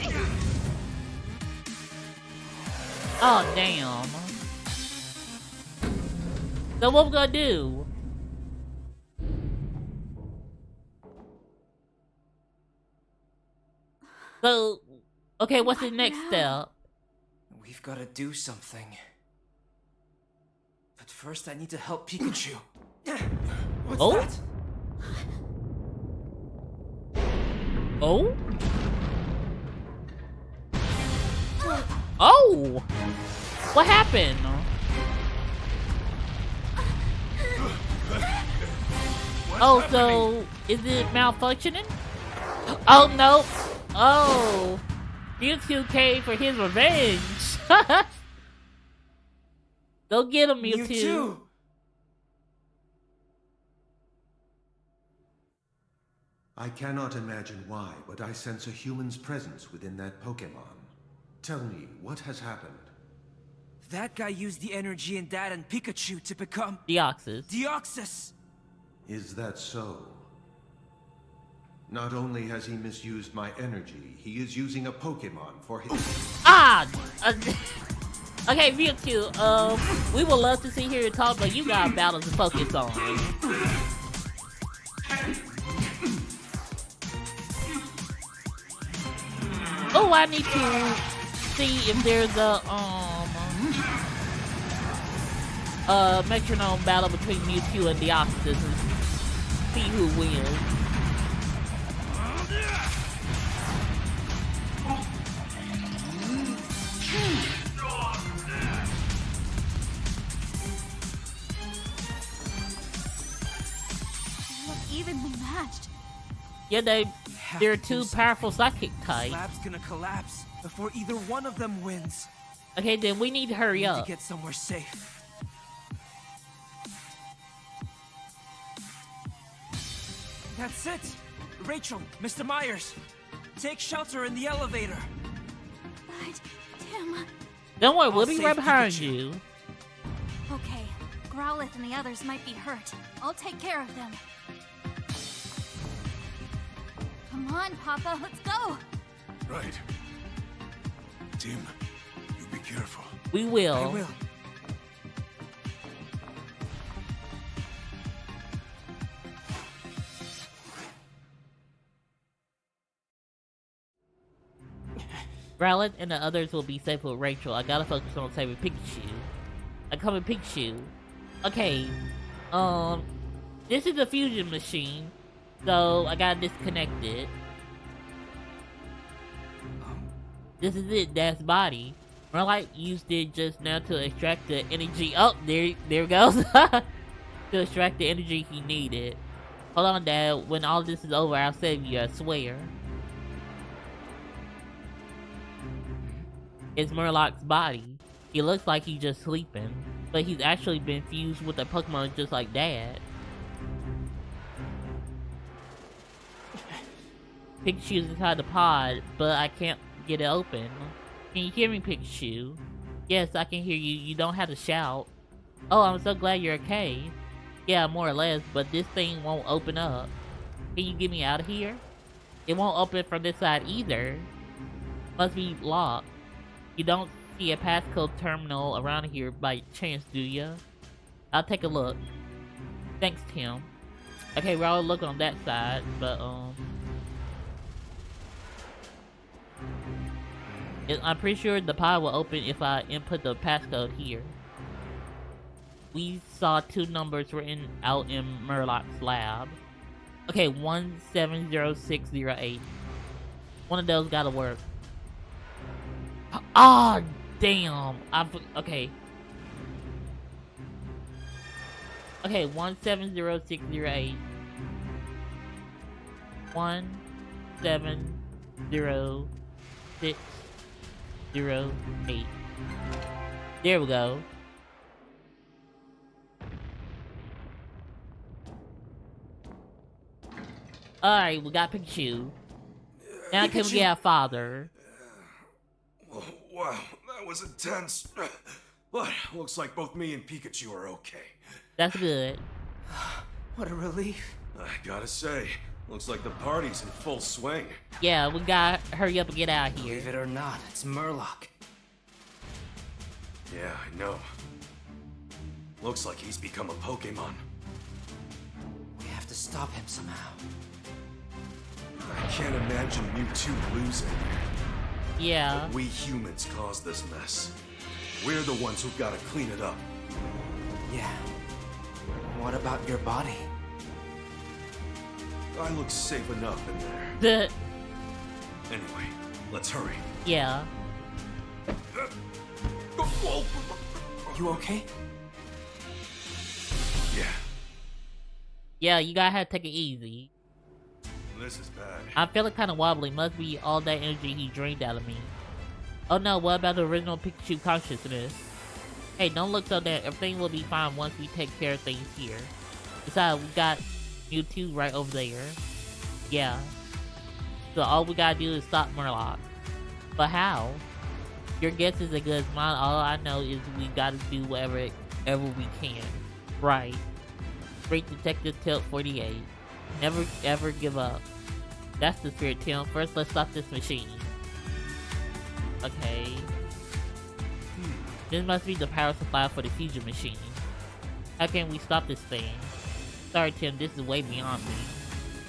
you. Oh, damn. So what we gonna do? So, okay, what's the next step? We've got to do something. But first, I need to help Pikachu. What's Oh? that? Oh? Oh! What happened? Oh, so is it malfunctioning? Oh no! Oh, Mewtwo came for his revenge. Go get him, Mewtwo. I cannot imagine why, but I sense a human's presence within that Pokemon. Tell me, what has happened? That guy used the energy in Dad and Pikachu to become... Deoxys. Deoxys! Is that so? Not only has he misused my energy, he is using a Pokemon for his... Ah! Okay, Mewtwo, we would love to see you talk, but you got battles to focus on. Oh, I need to see if there's a metronome battle between Mewtwo and Deoxys and see who wins. They look evenly matched. Yeah, they're two powerful psychic types. Slab's gonna collapse before either one of them wins. Okay, then we need to hurry up. To get somewhere safe. That's it! Rachel, Mr. Myers, take shelter in the elevator. But, Tim... Don't worry, we'll I'll be save right behind Pikachu. you. Okay, Growlithe and the others might be hurt. I'll take care of them. Come on, Papa, let's go! Right. Tim, you be careful. We will. I will. Growlithe and the others will be safe with Rachel. I gotta focus on saving Pikachu. I come with Pikachu. Okay, this is a fusion machine, so I gotta disconnect it. This is it, Dad's body. Murloc used it just now to extract the energy. Oh, there it goes. To extract the energy he needed. Hold on, Dad. When all this is over, I'll save you, I swear. It's Murloc's body. He looks like he's just sleeping, but he's actually been fused with a Pokemon just like Dad. Pikachu's inside the pod, but I can't get it open. Can you hear me, Pikachu? Yes, I can hear you. You don't have to shout. Oh, I'm so glad you're okay. Yeah, more or less, but this thing won't open up. Can you get me out of here? It won't open from this side either. Must be locked. You don't see a passcode terminal around here by chance, do ya? I'll take a look. Thanks, Tim. Okay, we're all looking on that side, but I'm pretty sure the pod will open if I input the passcode here. We saw two numbers written out in Murloc's lab. Okay, 170608. One of those gotta work. Ah, oh, damn. Okay. Okay, 170608. 170608. There we go. Alright, we got Pikachu. Now can we get our father? Wow, that was intense. But looks like both me and Pikachu are okay. That's good. What a relief. I gotta say, looks like the party's in full swing. Yeah, we gotta hurry up and get out here. Believe it or not, it's Murloc. Yeah, I know. Looks like he's become a Pokemon. We have to stop him somehow. I can't imagine Mewtwo losing. Yeah. But we humans caused this mess. We're the ones who've gotta clean it up. Yeah. What about your body? I look safe enough in there. Anyway, let's hurry. Yeah. You okay? Yeah. Yeah, you gotta have to take it easy. This is bad. I'm feeling kind of wobbly. Must be all that energy he drained out of me. Oh no, what about the original Pikachu consciousness? Hey, don't look so down. Everything will be fine once we take care of things here. Besides, we got Mewtwo right over there. Yeah. So all we gotta do is stop Murloc. But how? Your guess is as good as mine. All I know is we gotta do whatever we can. Right. Great Detective Tilt 48. Never ever give up. That's the spirit, Tim. First, let's stop this machine. Okay. This must be the power supply for the fusion machine. How can we stop this thing? Sorry, Tim, this is way beyond me.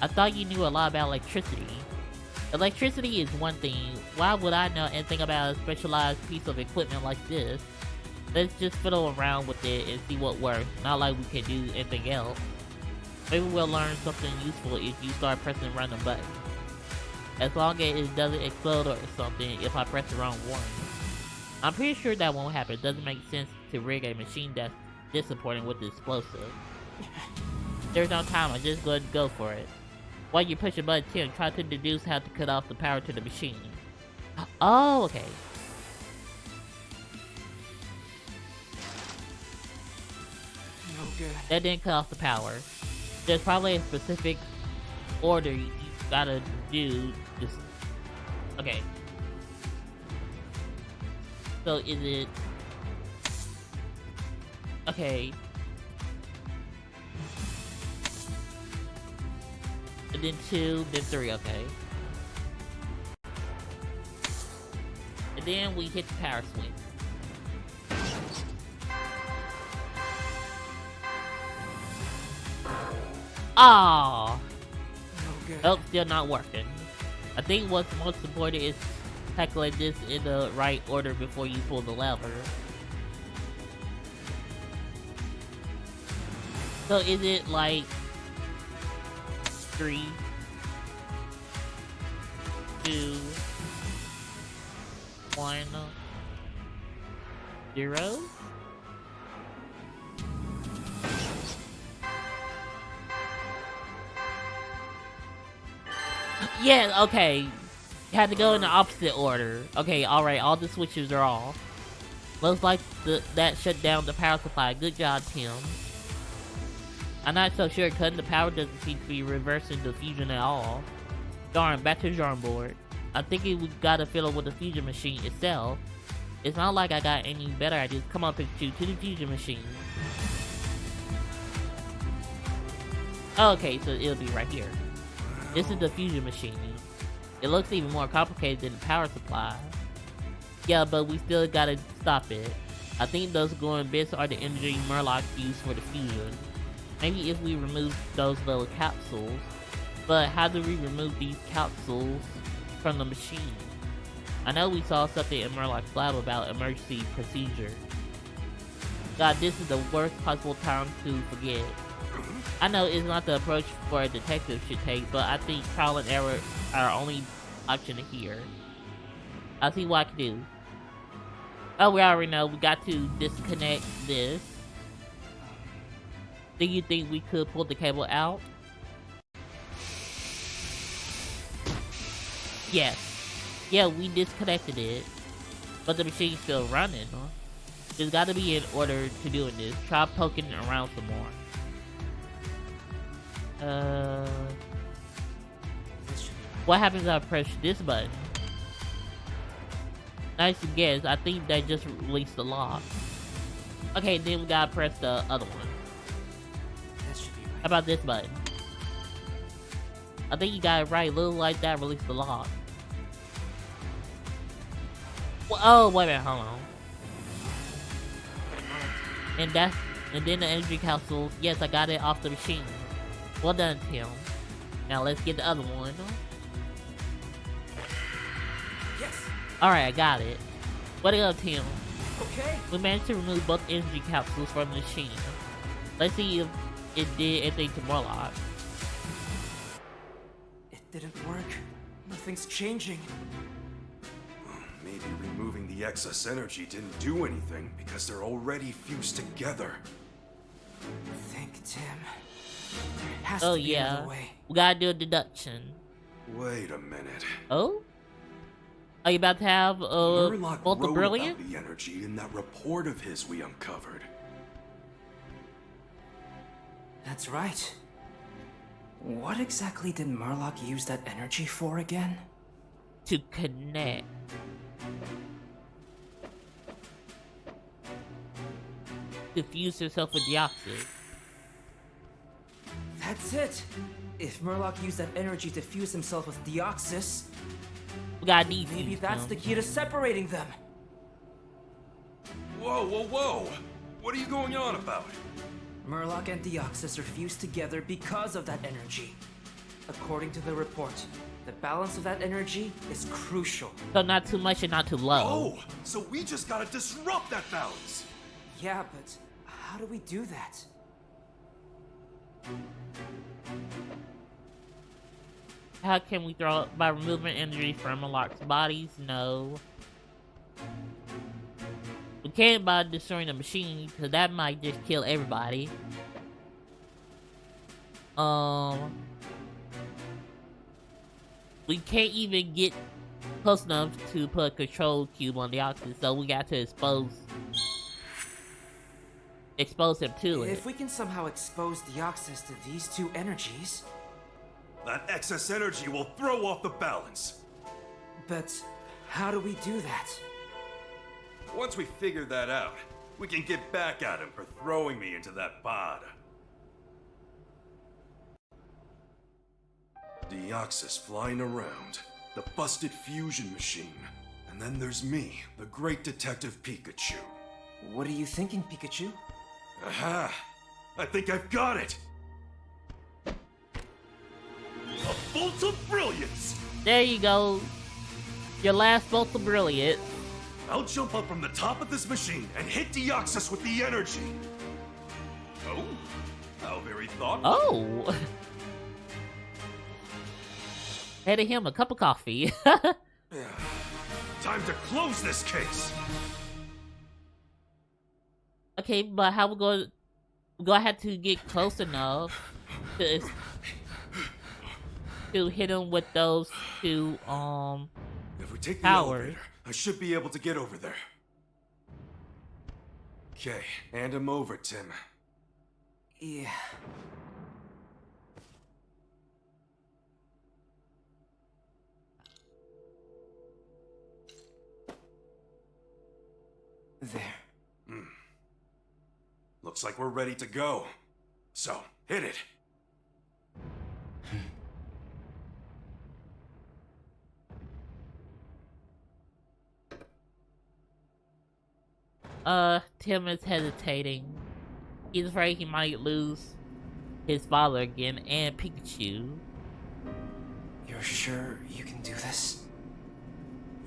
I thought you knew a lot about electricity. Electricity is one thing. Why would I know anything about a specialized piece of equipment like this? Let's just fiddle around with it and see what works. Not like we can do anything else. Maybe we'll learn something useful if you start pressing random buttons. As long as it doesn't explode or something if I press the wrong one. I'm pretty sure that won't happen. It doesn't make sense to rig a machine that's this important with the explosive. There's no time, I'm just going to go for it. While you push a button, Tim, try to deduce how to cut off the power to the machine. Oh, okay. No good. That didn't cut off the power. There's probably a specific order you gotta do. Just okay. So is it okay? And then 2, then 3. Okay. And then we hit the power switch. Oh, nope, still not working. I think what's most important is tackling this in the right order before you pull the lever. So is it like 3, 2, 1, 0? Yeah, okay. You had to go in the opposite order. Okay, alright, all the switches are off. Looks like that shut down the power supply. Good job, Tim. I'm not so sure, cutting the power doesn't seem to be reversing the fusion at all. Darn, back to the drawing board. I'm thinking we gotta fiddle with the fusion machine itself. It's not like I got any better ideas. Come on, Pikachu, to the fusion machine. Okay, so it'll be right here. This is the fusion machine. It looks even more complicated than the power supply. Yeah, but we still gotta stop it. I think those glowing bits are the energy Murloc used for the fusion. Maybe if we remove those little capsules. But how do we remove these capsules from the machine? I know we saw something in Murloc's lab about emergency procedure. God, this is the worst possible time to forget. I know it's not the approach for a detective should take, but I think trial and error are our only option here. I'll see what I can do. Oh, we already know we got to disconnect this. Do you think we could pull the cable out? Yes. Yeah, we disconnected it. But the machine's still running, huh? There's gotta be an order to doing this. Try poking around some more. What happens if I press this button? Nice guess. I think they just released the lock. Okay, then we gotta press the other one. How about this button? I think you got it right. Little like that, release the lock. Well, oh, wait a minute, hold on. And then the energy capsules. Yes, I got it off the machine. Well done, Tim. Now let's get the other one. Yes. Alright, I got it. Way to go, Tim. Okay. We managed to remove both energy capsules from the machine. Let's see if it did anything to Murloc. It didn't work. Nothing's changing. Maybe removing the excess energy didn't do anything because they're already fused together. Think, Tim. There has Oh to be yeah, another way. we gotta do a deduction. Wait a minute. Oh? Are you about to have Murloc both the wrote brilliant? about the energy in that report of his we uncovered. That's right. What exactly did Murloc use that energy for again? To connect. To fuse himself with Deoxys. That's it! If Murloc used that energy to fuse himself with Deoxys, we gotta defuse maybe that's him. the key to separating them. Whoa, whoa, whoa! What are you going on about? Murloc and Deoxys are fused together because of that energy. According to the report, the balance of that energy is crucial. So not too much and not too low. Oh, so we just gotta disrupt that balance! Yeah, but how do we do that? How can we throw it? By removing energy from Murloc's bodies? No. We can't by destroying the machine, because that might just kill everybody. We can't even get close enough to put a control cube on the oxygen, so we got to expose him to it. If we can somehow expose Deoxys to these two energies... That excess energy will throw off the balance. But how do we do that? Once we figure that out, we can get back at him for throwing me into that pod. Deoxys flying around, the busted fusion machine, and then there's me, the great detective Pikachu. What are you thinking, Pikachu? Aha! I think I've got it! A bolt of brilliance! There you go. Your last bolt of brilliance. I'll jump up from the top of this machine and hit Deoxys with the energy. Oh, how very thoughtful. Oh. Handed him a cup of coffee. Time to close this case. Okay, but how we going? We gonna have to get close enough to hit him with those two If we take the powers. elevator, I should be able to get over there. Okay, hand him over, Tim. Yeah. There. Looks like we're ready to go. So, hit it. Tim is hesitating. He's afraid he might lose his father again and Pikachu. You're sure you can do this?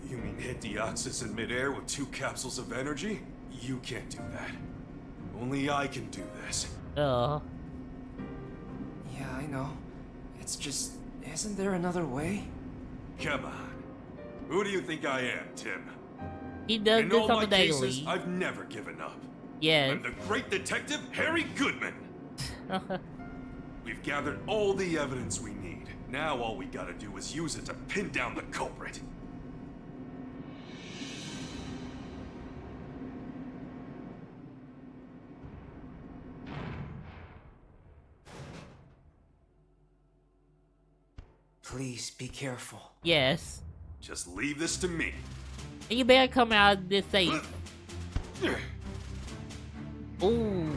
You mean hit Deoxys in midair with 2 capsules of energy? You can't do that. Only I can do this. know. It's just, isn't there another way? Come on. Who do you think I am, Tim? He does In this all on my the daily. cases, I've never given up. Yes. I'm the great detective, Harry Goodman. We've gathered all the evidence we need. Now all we gotta do is use it to pin down the culprit. Please be careful. Yes. Just leave this to me. And you better come out this safe. Ooh.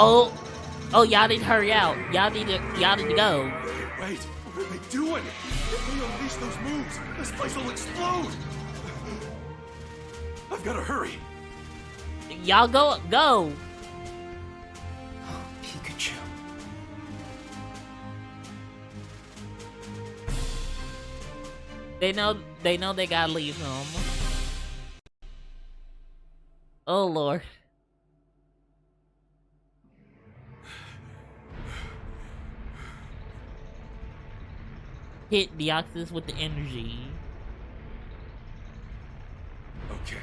Oh. Oh, y'all need to hurry out. Y'all need to go. Wait, what are they doing? If they unleash those moves, this place will explode. I've gotta hurry. Y'all go. Oh, Pikachu. They know they gotta leave him. Oh Lord. Hit Deoxys with the energy. Okay,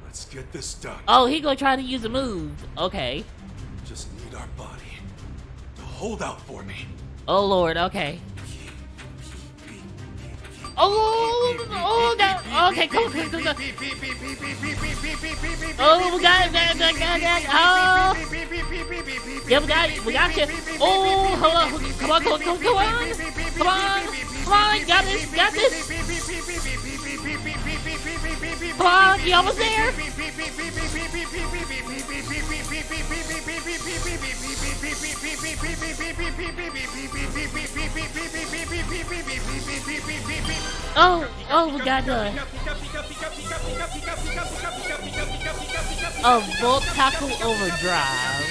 let's get this done. Oh, he gonna try to use a move. Okay. Just need our body to hold out for me. Oh Lord, okay. Oh, God. Okay, cool. Oh, we got it. Oh. Yeah, we got you. Oh, hold on. Come on. Come on, got this. Come on, you almost there. Oh, we got done. Volt Tackle Overdrive.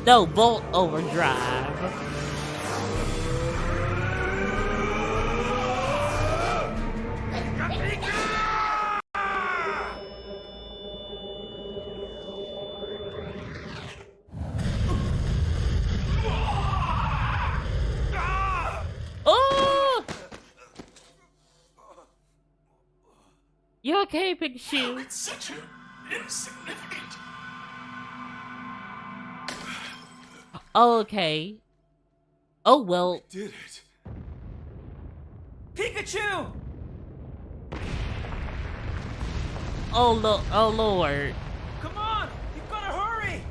No, Volt Overdrive. Oh! You okay, Pikachu? It's such an insignificant. Okay. Oh well. I did it. Pikachu! Oh Lord. Come on! You gotta hurry!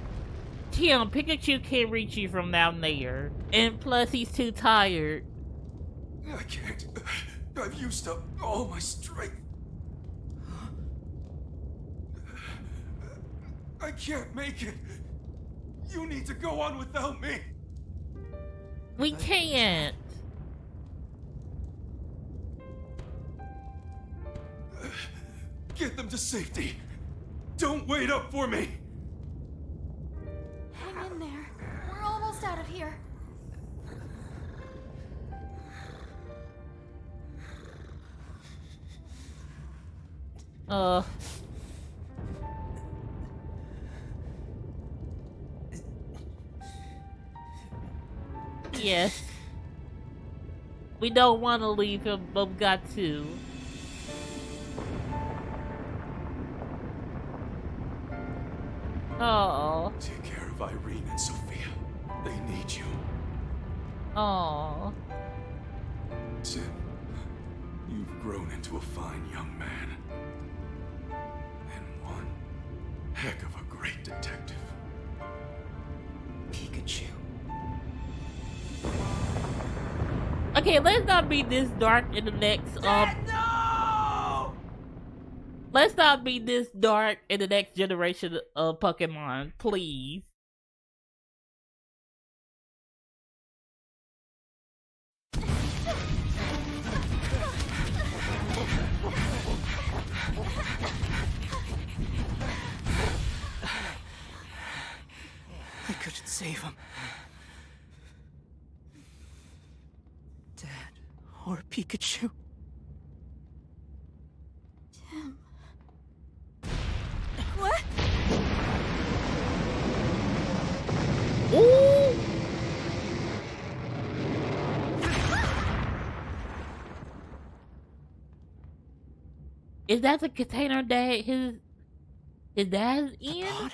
Tim, Pikachu can't reach you from down there. And plus he's too tired. I can't. I've used up all my strength. I can't make it. You need to go on without me. We can't. Get them to safety. Don't wait up for me. Hang in there. We're almost out of here. Yes. We don't want to leave him, but we got to. Oh. Take care of Irene and Sophia. They need you. Oh. Tim, you've grown into a fine young man. And one heck of a great detective. Pikachu. Okay, let's not be this dark in the next No! Let's not be this dark in the next generation of Pokemon, please. I couldn't save him. Dad or Pikachu. Tim. What? Is that the container that his dad's in? Pod?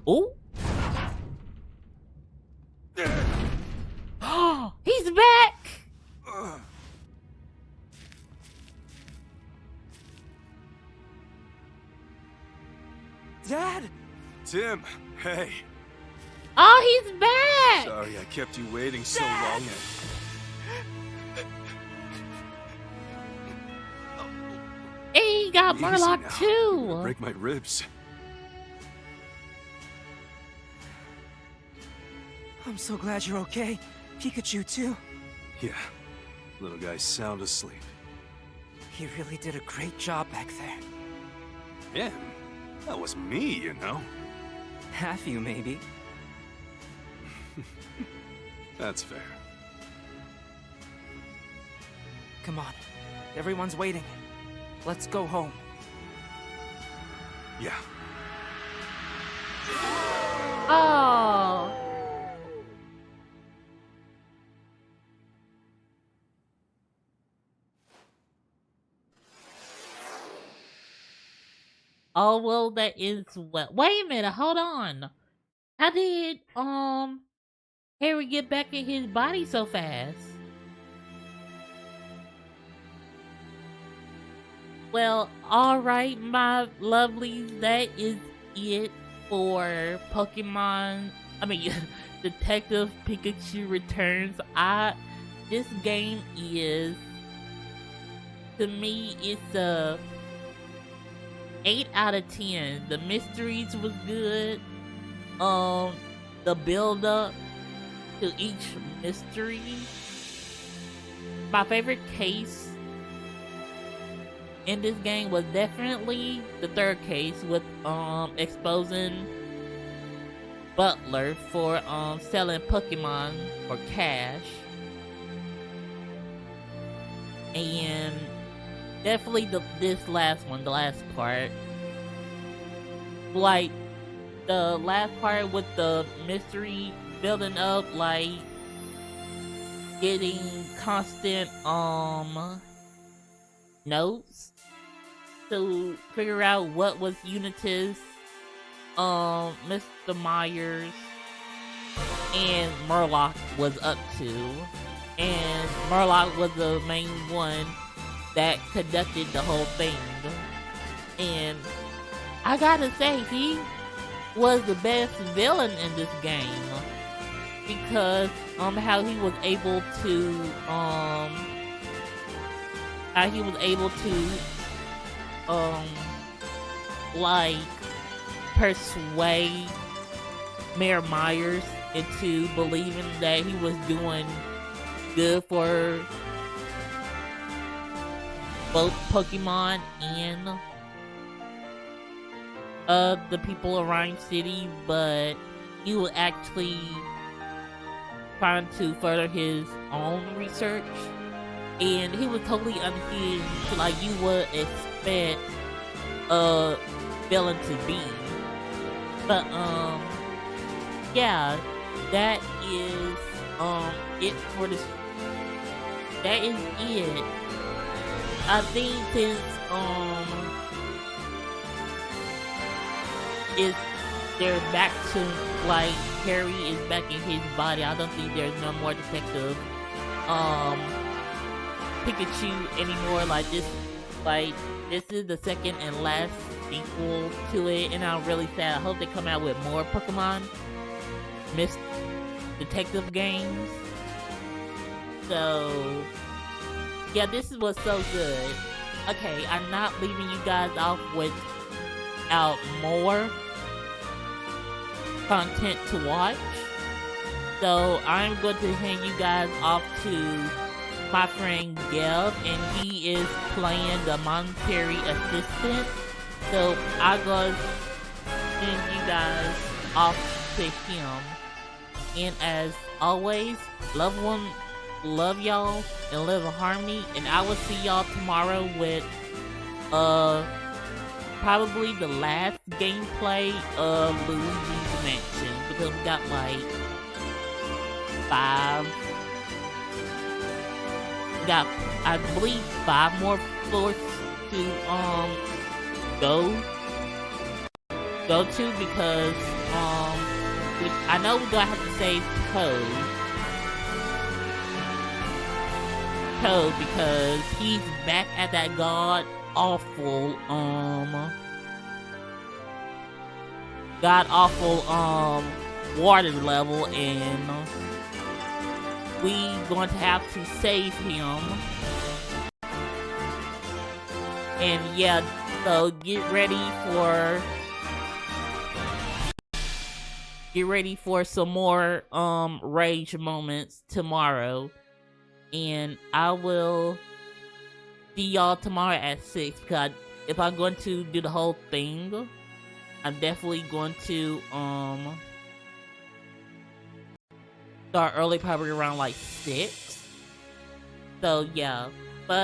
Oh. He's back! Dad! Tim, hey. Oh, he's back! Sorry I kept you waiting so long. Hey, he got Easy Murloc now. too! Break my ribs. I'm so glad you're okay. Pikachu, too. Yeah, little guy's sound asleep. He really did a great job back there. Yeah, that was me, you know. Half you, maybe. That's fair. Come on. Everyone's waiting. Let's go home. Yeah. Oh. Oh, well, that is well. Wait a minute, hold on. How did Harry get back in his body so fast? Well, alright, my lovelies, that is it for Pokemon. Detective Pikachu Returns. This game is, to me, it's a 8 out of 10. The mysteries was good. The build up to each mystery. My favorite case in this game was definitely the third case with exposing Butler for selling Pokemon for cash. And definitely this last one, the last part. Like, the last part with the mystery building up, like, getting constant, notes to figure out what was Unitas, Mr. Myers, and Murloc was up to. And Murloc was the main one that conducted the whole thing. And I gotta say, he was the best villain in this game, because how he was able to like persuade Mayor Myers into believing that he was doing good for both Pokemon and the people around city, but he was actually trying to further his own research, and he was totally unhinged, like you would expect a villain to be. But yeah, that is it for this. That is it. I think since is they're back to, like, Harry is back in his body, I don't think there's no more Detective Pikachu anymore. Like, this is the second and last sequel to it, and I'm really sad. I hope they come out with more Pokemon detective games. So yeah, this was so good. Okay, I'm not leaving you guys off without more content to watch. So I'm going to hand you guys off to my friend Geb, and he is playing the monetary assistant. So I'm going to send you guys off to him. And as always, love y'all, and live in harmony. And I will see y'all tomorrow with probably the last gameplay of Luigi's Mansion, because we got like 5 got, I believe, 5 more floors to go to, because I know we're gonna have to save Toad because he's back at that god awful water level, and we going to have to save him. And yeah, so get ready for some more rage moments tomorrow. And I will see y'all tomorrow at 6, because if I'm going to do the whole thing, I'm definitely going to start early, probably around like 6. So yeah, but